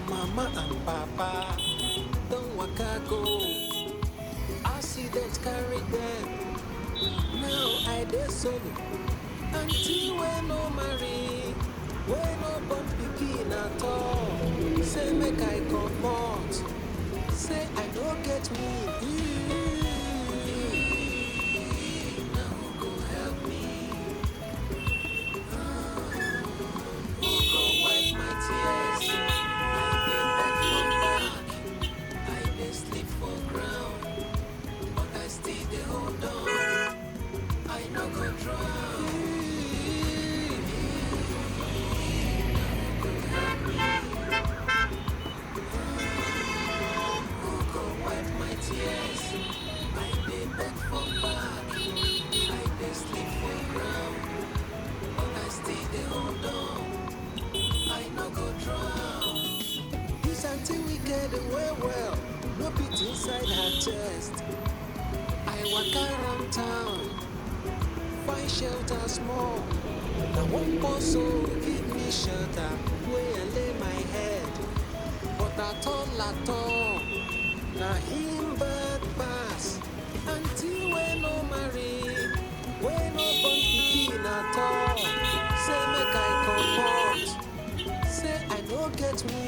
Speaker 17: Mama and Papa, don't walk and go. Accidents carry them. Now I dey solo. Aunty we no marry, we no born pikin at all. Say make I comfort. Say I no get wound. Now who go help me? Who go wipe my tears? I dey sleep for ground, but I still dey hold on. I no go drown. chest. I walk around town, find shelter small. Now one person give me shelter where I lay my head. But at all, now him bird pass. Until when no marry, when no born pikin at all. Say make I comfort, say I no get me.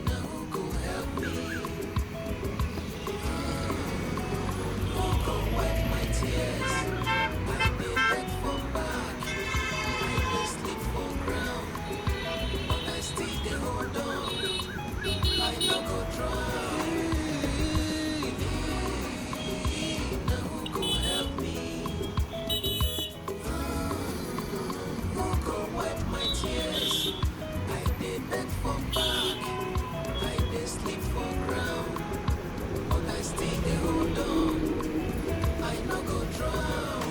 Speaker 17: Now who go help me? Who go wipe my tears? I dey beg for back, I dey sleep for ground, but I still dey hold on. I no go drown. Now who go help me? Who go wipe my tears? I dey beg for back, I dey sleep for ground, but I still dey hold on. I no go drown.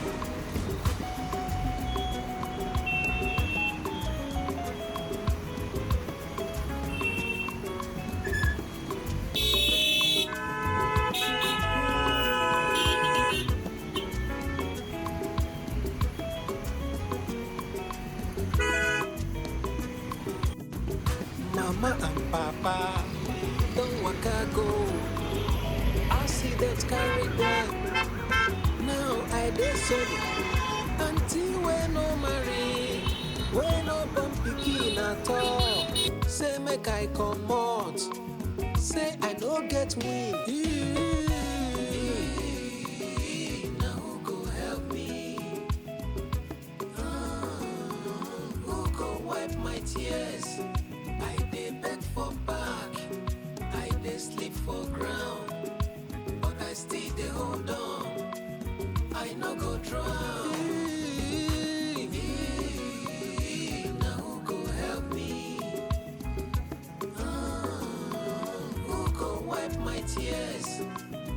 Speaker 17: Mama and Papa don't waka go. Accident carry them. Now I dey solo. Until we no marry, we no born pikin at all. Say make I comot, say I no get win. Now who go help me? Who go wipe my tears? I dey beg for back, I dey sleep for ground, but I still dey hold on. I no go drown. Now who go help me? Who go wipe my tears?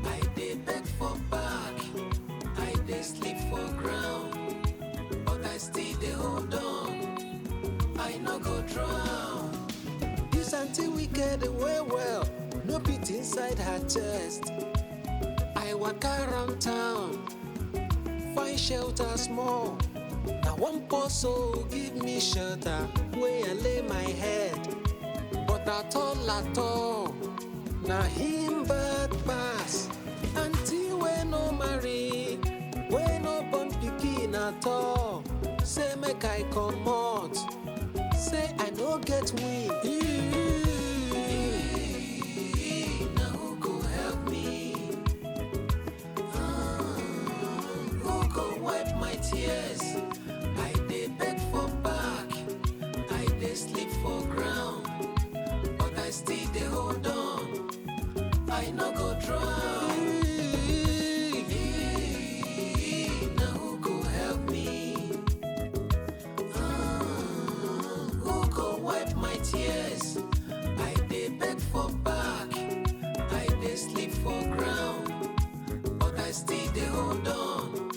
Speaker 17: I dey beg for back, I dey sleep for ground, but I still dey hold on. I no go drown. This auntie wicked well, no beat inside her chest. I walk around town, find shelter small. Now one person give me shelter where I lay my head. But at all, now him bird pass. Until we no marry, we no born pikin at all. Say make I comot, say I no get win. Now who go help me? Who go wipe my tears? I dey beg for back, I dey sleep for ground, but I still dey hold on. I no go drown. Now who go help me? Who go wipe my tears? I dey beg for back, I dey sleep for ground, but I still dey hold on.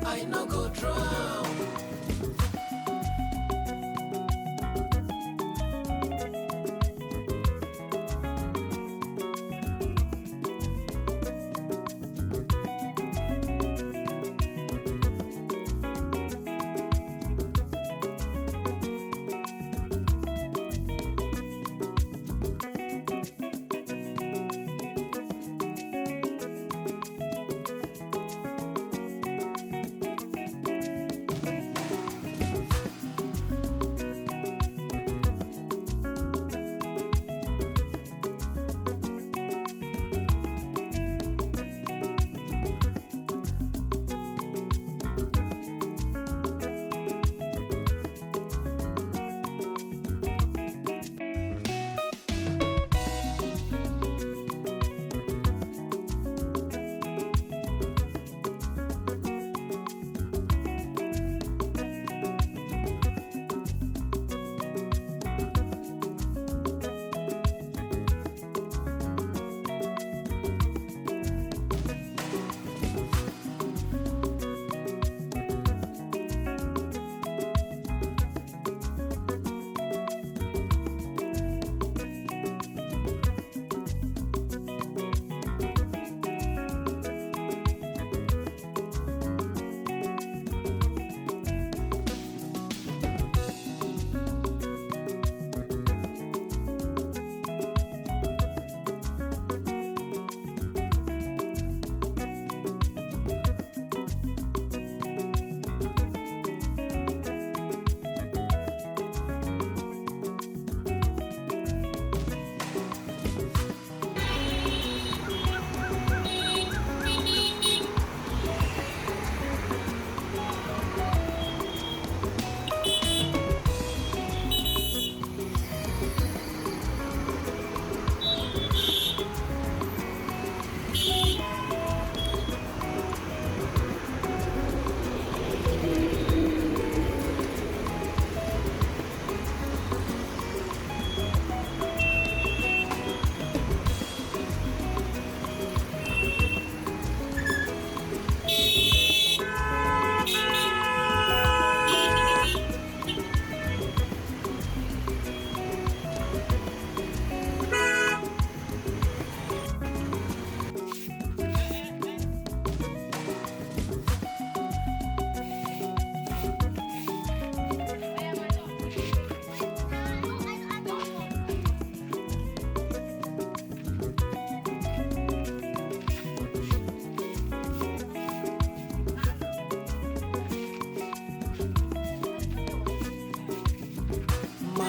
Speaker 17: I no go drown.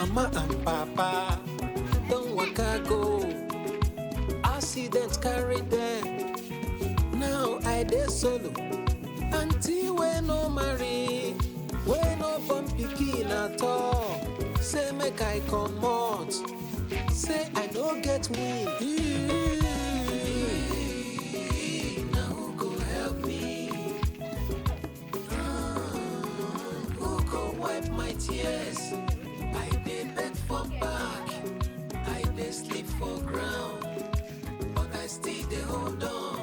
Speaker 17: Mama and Papa don't waka go. Accident carry them. Now I dey solo. Aunty we no marry, we no born pikin at all. Say make I comot, say I no get win. Now who go help me? Who go wipe my tears? I dey beg for back, I dey sleep for ground, but I still dey hold on.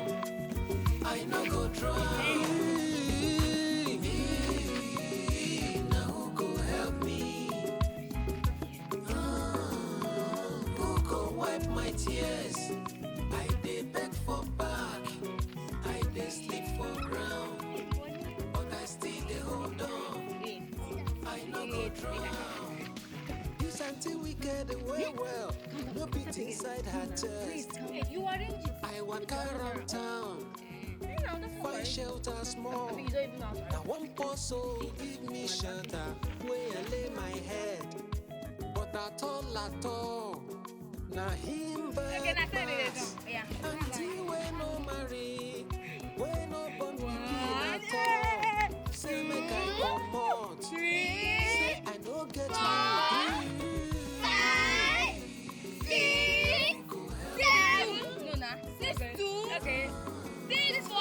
Speaker 17: I no go drown. Now who go help me? Who go wipe my tears? I dey beg for back, I dey sleep for ground, but I still dey hold on. I no go drown. This auntie wicked well, no beat inside her chest. I walk around town, find shelter small. Now one person give me shelter where I lay my head, but at all, now him back. Auntie we no marry, we no born pikin at all. Say make I comot, say I no get money.
Speaker 6: 5, 6, 7, 6, 2, okay. 6, 4,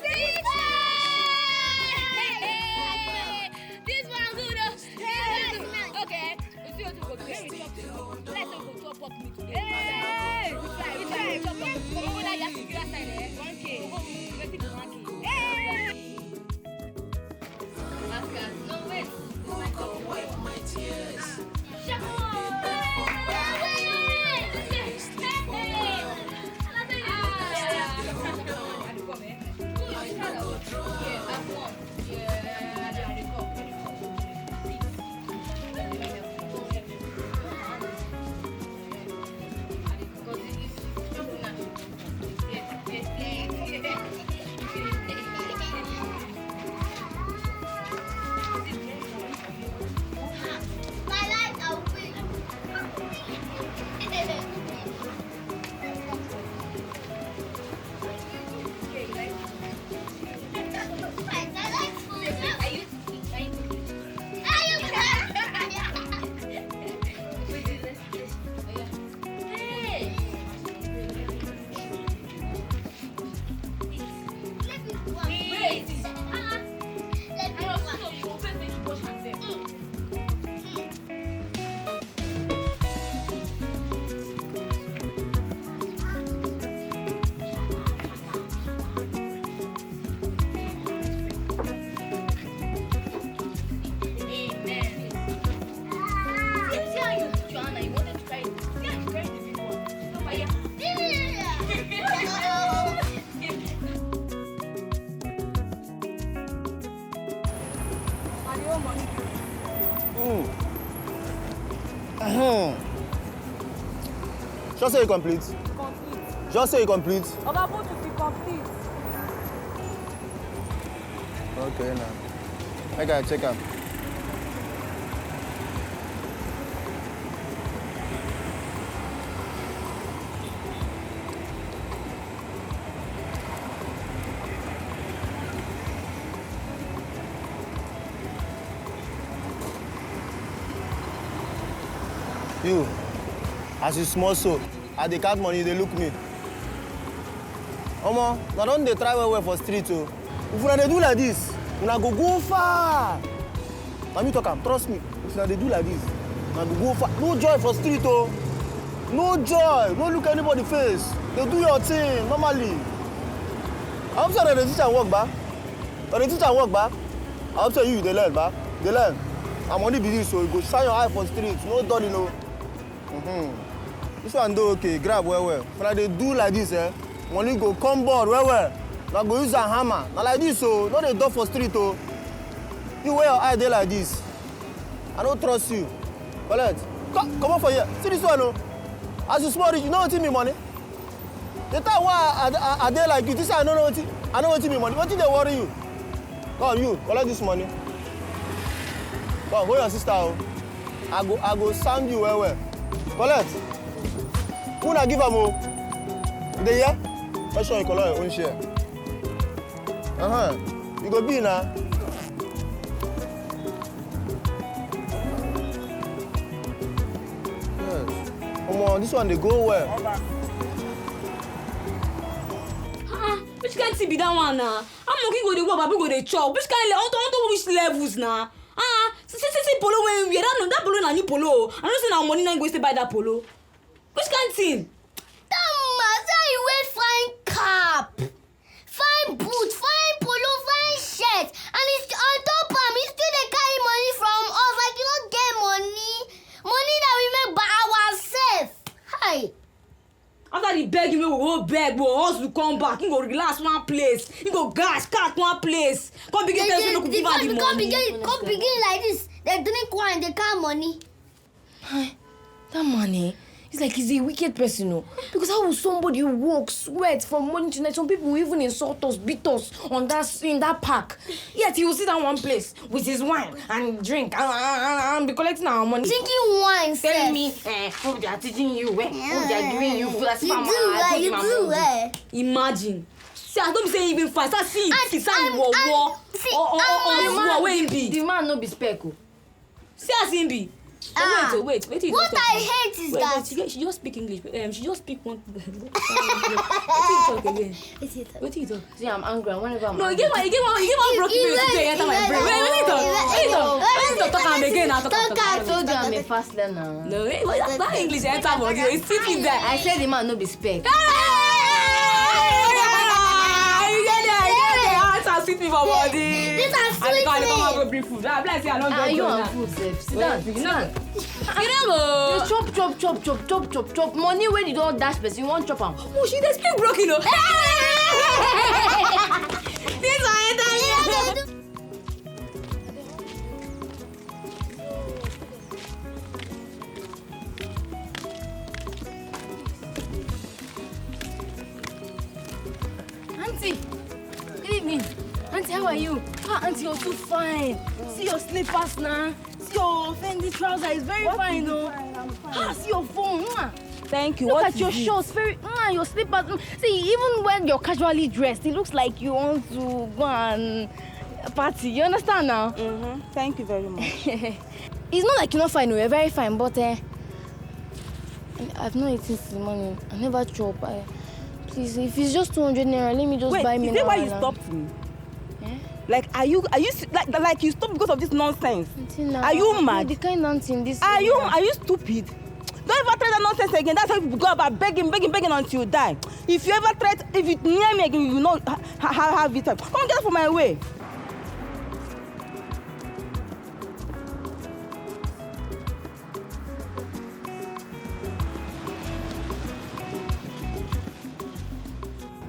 Speaker 6: 6, 5. This one good. Okay. You see what to go do. Let's go to a pop meet today. Hey! We try. Come over there, you have to get outside there. 1K. Make it 1K. Hey! No, wait.
Speaker 17: Who go wipe my tears?
Speaker 6: Shut up!
Speaker 9: Just say you complete. Just say you complete.
Speaker 1: Oga, put to be complete.
Speaker 9: Okay, now. I gotta check out. You, as you small so, I dey count money, they look me. Omo, now don't they try well for street oh. If una dey do like this, una go far. Na me talk am, trust me. If una dey do like this, una go far. No joy for street oh. No joy. No look anybody face. They do your thing normally. I hope so that the teacher work back. But the teacher work back. I hope so you dey learn back. Dey learn. I'm only be this so you go shine your eye for street. No done, you know. This one do okay, grab well. When they do like this, money go come board well. Now go use a hammer. Now like this, so not a door for street. Oh. You wear your eye there like this. I don't trust you. Collect. Come on for here. See this one, oh. As you small, you know what me money? The time why I there like you, this I don't know what I know what me money. What did they worry you? Come on, you collect this money. Come on, hold your sister. Oh. I go sound you well. Collect. Who na give am o? You dey hear? Make sure you collect your own share. You go be na. Yes. Omo, this one dey go well.
Speaker 1: Which kind thing be that one now? I'm looking go dey work, Babi go dey chop. Which kind level? On top which levels now? See polo when we that polo na new polo. I don't say now money na go stay buy that polo. Which kind thing?
Speaker 2: Say you wear fine cap, fine boot, fine polo, fine shirt, and it's on top am. He still dey carry money from us like you don't get money that we make by ourselves. Hi.
Speaker 1: After the beg, we go beg, we hustle come back. He go relax one place. He go gas cat one place. Come begin tell you no give am the money.
Speaker 2: Come begin like this. They drink wine, they count money.
Speaker 12: That money. It's like he's a wicked person, no? Because how will somebody work, sweat from morning to night? Some people will even insult us, beat us in that park. Yet he will sit down one place with his wine and drink and be collecting our money.
Speaker 2: Drinking wine,
Speaker 12: tell me, hope they are teaching you, hope they are giving you food.
Speaker 2: You do well.
Speaker 1: Imagine. See, I don't say even fast. I see it. War. Where he be?
Speaker 12: The man no be speckle.
Speaker 1: See as him be. Wait.
Speaker 2: What I hate is that
Speaker 1: she just speak English. She just speak one. What you talk again? What you talk?
Speaker 12: See, I'm angry. Whenever I'm
Speaker 1: no, you get one broken face to enter my brain. Wait, what you talk? Talk am again.
Speaker 12: I told you I'm a fast learner.
Speaker 1: No, that English enter body. It's sitting there.
Speaker 12: I said the man no be speck.
Speaker 1: Sweet me for body.
Speaker 2: This is sweet.
Speaker 1: I come go bring food. I bless you. I don't get
Speaker 12: you on food, Sef. Sit down.
Speaker 1: You know.
Speaker 12: Just chop. Money when you don't dash person, you want chop am.
Speaker 1: Oh, she dey speak broken, no. This one enter.
Speaker 12: Aunty, good evening. Aunty, how are you? Aunty, you're too fine. See your slippers now. See your Fendi trouser. It's very fine, though.
Speaker 13: I'm fine.
Speaker 12: See your phone.
Speaker 13: Thank you.
Speaker 12: Look at your shorts. Your slippers. See, even when you're casually dressed, it looks like you want to go and party. You understand now?
Speaker 13: Thank you very much.
Speaker 12: It's not like you're not fine. You're very fine, but I've not eaten since the morning. I never chop. Please, if it's just 200 naira, let me just buy me.
Speaker 13: Wait, is that why you stopped me?
Speaker 12: Yeah?
Speaker 13: Like, are you like you stopped because of this nonsense?
Speaker 12: Auntie,
Speaker 13: are you mad?
Speaker 12: The kind auntie in this.
Speaker 13: Are you stupid? Don't ever try that nonsense again. That's how people go about begging until you die. If you ever try, if you near me again, you will not have it. Come get out from my way.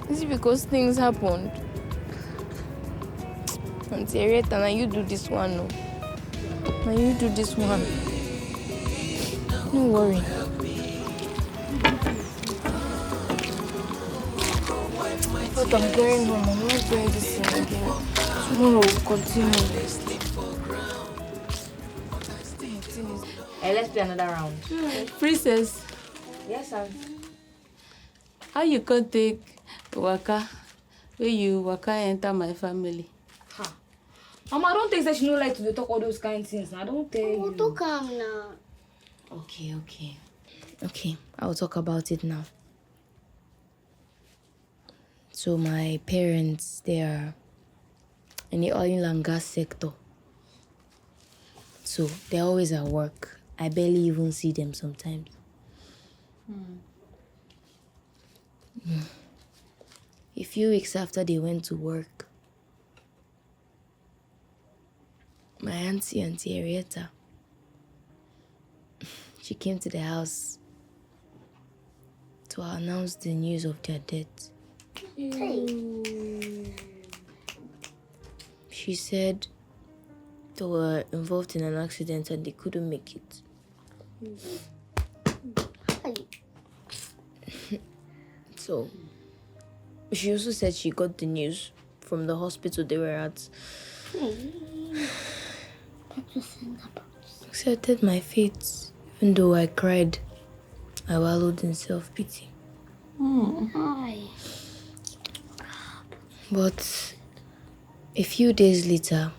Speaker 12: Is it because things happened? Auntie Arietta, now you do this one, no? Now you do this one. Don't worry. But I'm going home. I'm not doing this thing again. Tomorrow we'll continue. Hey, let's play another round.
Speaker 18: Princess.
Speaker 12: Yes, sir.
Speaker 18: How you can take waka when you waka enter my family?
Speaker 1: Mama, I don't think that she no like to talk all those kind of things. I don't tell you.
Speaker 2: Don't come now.
Speaker 12: Okay, I'll talk about it now. So my parents, they are in the oil and gas sector. So they're always at work. I barely even see them sometimes. A few weeks after they went to work, my Aunty Arietta, she came to the house to announce the news of their death. She said they were involved in an accident and they couldn't make it. So, she also said she got the news from the hospital they were at.
Speaker 5: accepted my fate, even though I cried. I wallowed in self-pity. But a few days later,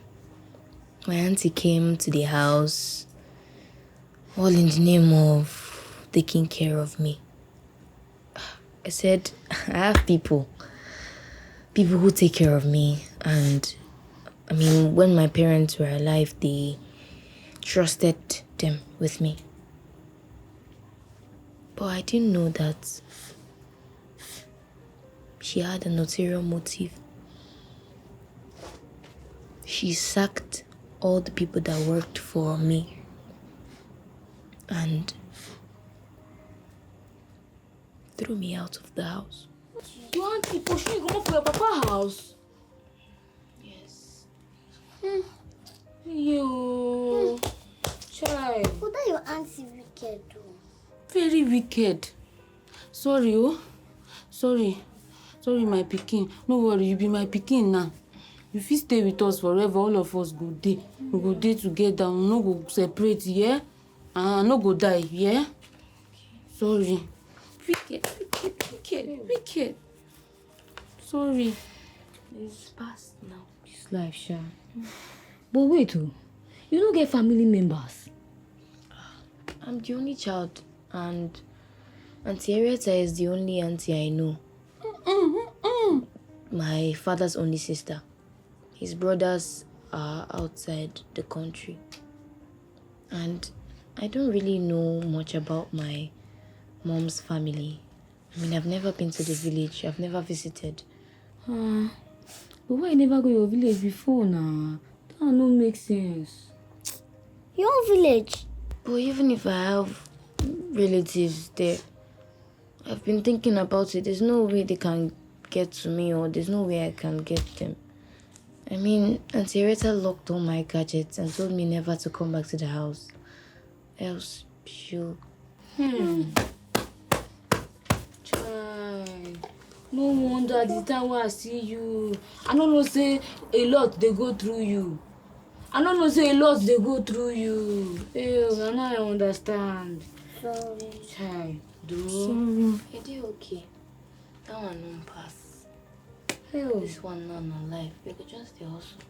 Speaker 5: my auntie came to the house, all in the name of taking care of me. I said, I have people who take care of me. And I mean, when my parents were alive, they trusted them with me. But I didn't know that she had an ulterior motive. She sacked all the people that worked for me and threw me out of the house.
Speaker 1: You want to push you go for your papa's house?
Speaker 5: Yes.
Speaker 1: You child.
Speaker 2: What are your auntie wicked do?
Speaker 18: Very wicked. Sorry, oh. Sorry, my pikin. No worry, you be my pikin now. You fit stay with us forever. All of us go dey. We go dey together. We no go separate, yeah? And no go die, yeah? Sorry. Wicked. Sorry.
Speaker 5: It's past now.
Speaker 1: This life, Sha. But wait, you don't get family members.
Speaker 5: I'm the only child, and Auntie Henrietta is the only auntie I know. My father's only sister. His brothers are outside the country. And I don't really know much about my mom's family. I mean, I've never been to the village. I've never visited.
Speaker 1: But why you never go to your village before now? That don't make sense.
Speaker 2: Your village?
Speaker 5: But even if I have relatives there, I've been thinking about it. There's no way they can get to me, or there's no way I can get them. I mean, Auntie Henrietta locked all my gadgets and told me never to come back to the house. Else, she'll...
Speaker 1: Child. No wonder the time when I see you, I don't know say a lot they go through you. I don't know say a lot they go through you. Ew, now I understand.
Speaker 2: Sorry.
Speaker 1: Child,
Speaker 5: Sorry. You did okay. That one won't pass.
Speaker 1: Ew.
Speaker 5: This one not alive. You could just the hustle.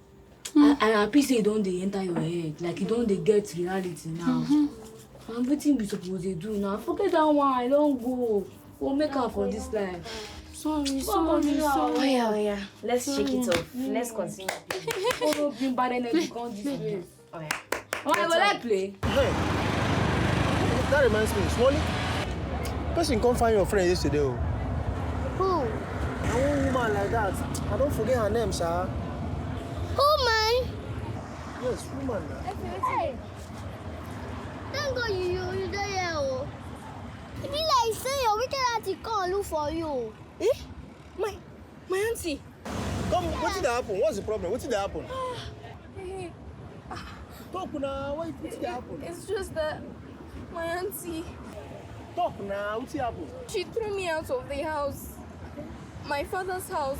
Speaker 1: I happy say don't they enter your head. Like you don't they get reality now. And everything we supposed to do now. Forget that one. I don't go. We'll make up for this life.
Speaker 18: Sorry.
Speaker 5: Oh yeah. Let's shake it off. Let's continue.
Speaker 1: Oh, bring bad energy come this way.
Speaker 5: Oh yeah.
Speaker 1: Oh, I will let play.
Speaker 9: Hey, that reminds me, Smolly. Person come find your friend yesterday. Oh.
Speaker 2: Who?
Speaker 9: One woman like that. I don't forget her name, sir.
Speaker 2: Woman?
Speaker 9: Yes, woman.
Speaker 2: Hey. Thank God you don't hear. Oh. It be like say your wicked auntie come look for you.
Speaker 5: Eh? My auntie.
Speaker 9: Come, what did happen? What's the problem? What did happen? Talk now. What did happen?
Speaker 10: It's just that my auntie,
Speaker 9: Talk now. What did happen?
Speaker 10: she threw me out of the house, my father's house,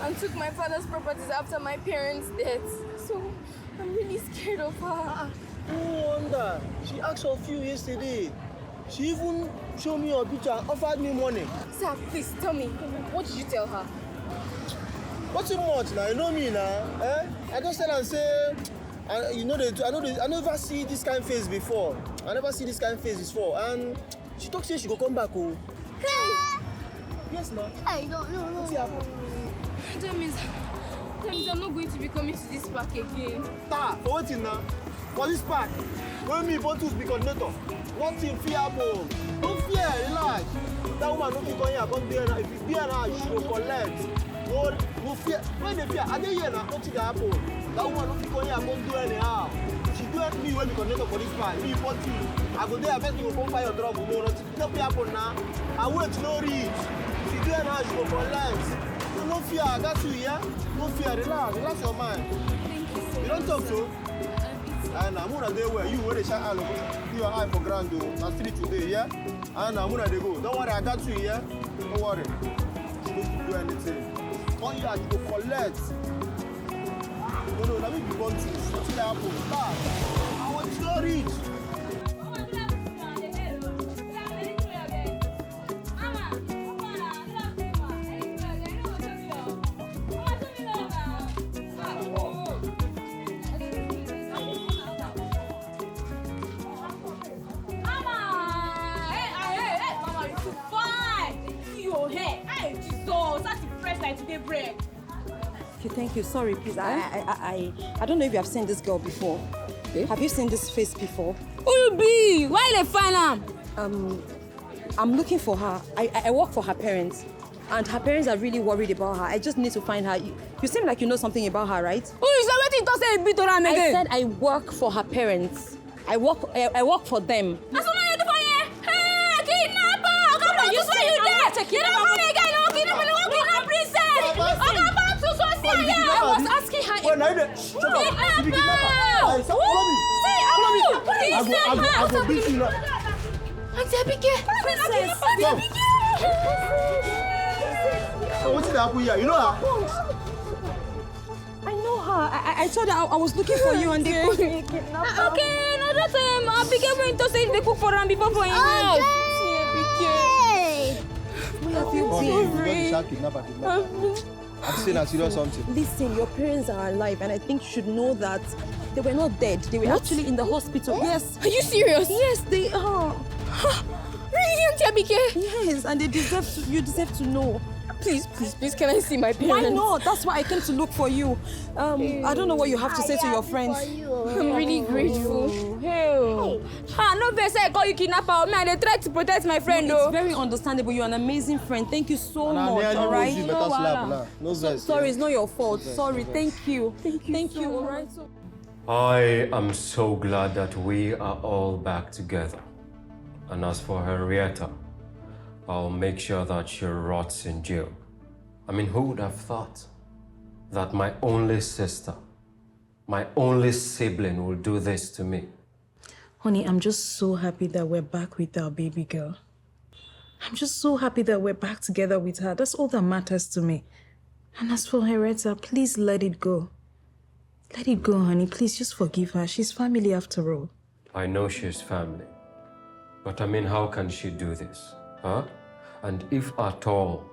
Speaker 10: and took my father's properties after my parents' death. So I'm really scared of her.
Speaker 9: No wonder. She asked of you yesterday. She even showed me your picture and offered me money.
Speaker 10: Sir, please tell me, what did you tell her?
Speaker 9: What's too much now? You know me now. Eh? I just tell and say, you know I never see this kind of face before. I never see this kind of face before. And she talks say she go come back. Oh.
Speaker 2: Hey.
Speaker 9: Yes, ma'am.
Speaker 2: Hey, no.
Speaker 9: What's happened?
Speaker 10: That means I'm not going to be coming to this park again.
Speaker 9: For waiting now. For this park. When me bottles be coordinator. Nothing fear happen. Don't fear, relax. That woman don't be going here, come there now. If you fear now, she will collect. No fear. When they fear, I dey here now, nothing dey happen. That woman don't be going here, come do anyhow. She do it me when be coordinator for this park. Me bottles. I go there, I bet you will come find your trouble. No, nothing happen now. I wait, no reach. She do it now, she will collect. No fear, I got you, yeah? No fear, relax your mind.
Speaker 10: Thank you so much.
Speaker 9: You don't talk so? And I'm gonna go where you where they shine your eye for grand though. Na street today, yeah? And I'm gonna go. Don't worry, I got you, yeah? Don't worry. You don't do anything. All you have to collect. No, let me be born to. What's that happen? I want to saw it.
Speaker 4: Okay, thank you. Sorry, please. I don't know if you have seen this girl before. Okay. Have you seen this face before?
Speaker 1: Who you be? Why they find am?
Speaker 4: I'm looking for her. I work for her parents, and her parents are really worried about her. I just need to find her. You seem like you know something about her, right?
Speaker 1: Who is that? Wetin talk say you beat am again?
Speaker 4: I said I work for her parents. I work for them.
Speaker 1: That's what you do for here. Hey, kidnapper! Come on, you say you there. You don't want again. No kidnap princess. Okay, back to Sosia.
Speaker 4: I was asking her.
Speaker 9: Well, now you shut up. You be kidnapper. Follow me. I go beat you now.
Speaker 1: Aunty Abike. Princess. Aunty Abike.
Speaker 9: So what's happening here? You know her?
Speaker 4: I know her. I told her I was looking for you and they called me.
Speaker 1: Okay, no, that's Abike went to say they cook for him before for him house.
Speaker 4: Where have you been?
Speaker 9: I'm saying a serious something.
Speaker 4: Listen, your parents are alive and I think you should know that they were not dead. They were actually in the hospital. Yes.
Speaker 1: Are you serious?
Speaker 4: Yes, they are.
Speaker 1: Really, Aunty Abike?
Speaker 4: Yes, and you deserve to know.
Speaker 1: Please, can I see my parents?
Speaker 4: Why not? That's why I came to look for you. I don't know what you have to say to your friends.
Speaker 1: I'm really grateful. Hey. No best I call you kidnapper. Man, they try to protect my friend though.
Speaker 4: It's very understandable. You're an amazing friend. Thank you so much. All right. Sorry, it's not your fault. Sorry. Thank you. Thank you. All right.
Speaker 14: I am so glad that we are all back together. And as for Henrietta, I'll make sure that she rots in jail. I mean, who would have thought that my only sister, my only sibling will do this to me?
Speaker 10: Honey, I'm just so happy that we're back with our baby girl. I'm just so happy that we're back together with her. That's all that matters to me. And as for Henrietta, please let it go. Let it go, honey. Please just forgive her. She's family after all.
Speaker 14: I know she's family. But I mean, how can she do this? Huh? And if at all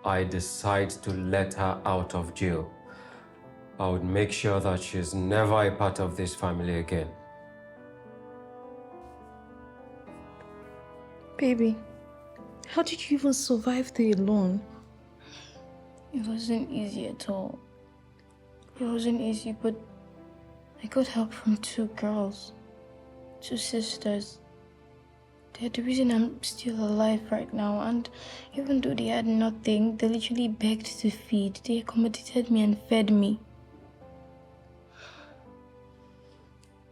Speaker 14: I decide to let her out of jail, I would make sure that she's never a part of this family again.
Speaker 10: Baby, how did you even survive the alone?
Speaker 5: It wasn't easy at all. It wasn't easy, but I got help from two girls, two sisters. They're the reason I'm still alive right now, and even though they had nothing, they literally begged to feed. They accommodated me and fed me.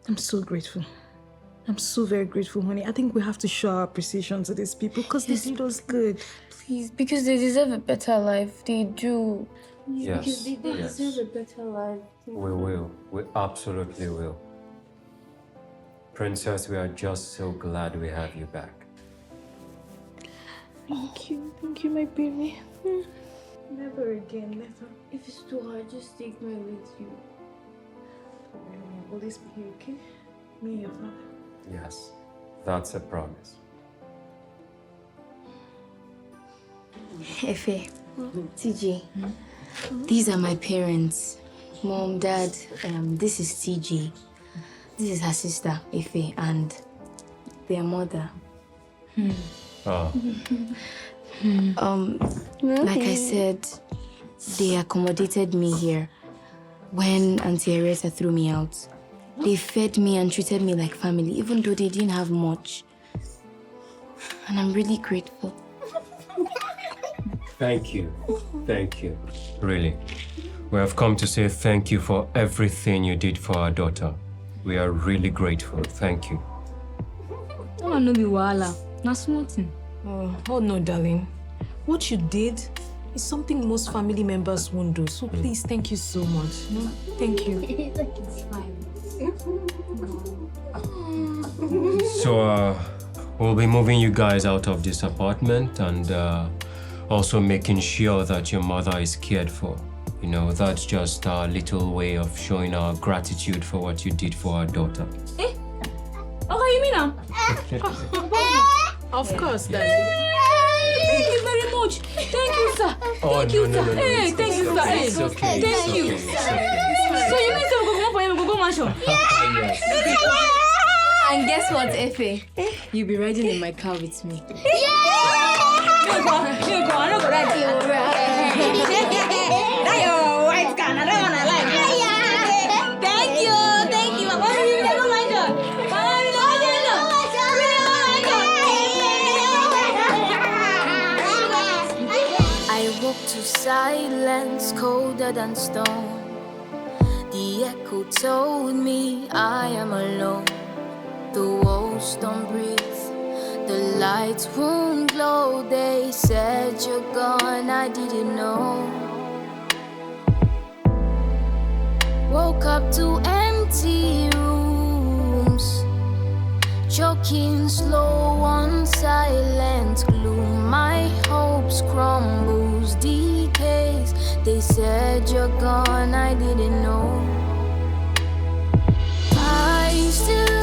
Speaker 10: I'm so grateful. I'm so very grateful, honey. I think we have to show our appreciation to these people because they did us good.
Speaker 5: Please, because they deserve a better life. They do.
Speaker 14: Yes,
Speaker 5: Because they
Speaker 14: yes.
Speaker 5: deserve a better life.
Speaker 14: We will. We absolutely will. Princess, we are just so glad we have you back.
Speaker 5: Thank you, my baby.
Speaker 10: Never again, never.
Speaker 5: If it's too hard, just take me with you.
Speaker 10: We'll always be here, okay? Me and your father.
Speaker 14: Yes, that's a promise.
Speaker 5: Efe, TJ, these are my parents. Mom, Dad, this is TJ. This is her sister, Efe, and their mother.
Speaker 14: Oh.
Speaker 5: Like I said, they accommodated me here when Aunty Henrietta threw me out. They fed me and treated me like family, even though they didn't have much. And I'm really grateful.
Speaker 14: Thank you. Thank you. Really. We have come to say thank you for everything you did for our daughter. We are really grateful. Thank you.
Speaker 1: Oh, no be wahala. Na small thing.
Speaker 10: Oh no, darling. What you did is something most family members won't do. So please, thank you so much. No? Thank you.
Speaker 5: It's fine.
Speaker 14: So, we'll be moving you guys out of this apartment and also making sure that your mother is cared for. You know, that's just our little way of showing our gratitude for what you did for our daughter.
Speaker 1: Okay, you mean now?
Speaker 10: Of course, Daddy.
Speaker 1: Thank you very much. Thank you, sir. Thank you, sir. Hey, thank you, sir. Hey, thank you. So you mean so we go go mansion?
Speaker 16: Yes.
Speaker 5: And guess what, Efe? You'll be riding in my car with me.
Speaker 1: Yeah! I don't go that deal. That your white car, I don't wanna like it. Thank you. Mama, you never mind her.
Speaker 16: I walk to silence colder than stone. The echo told me I am alone. The walls don't breathe, the lights won't glow. They said you're gone, I didn't know. Woke up to empty rooms, choking slow on silent gloom. My hopes crumbles, decays. They said you're gone, I didn't know. I still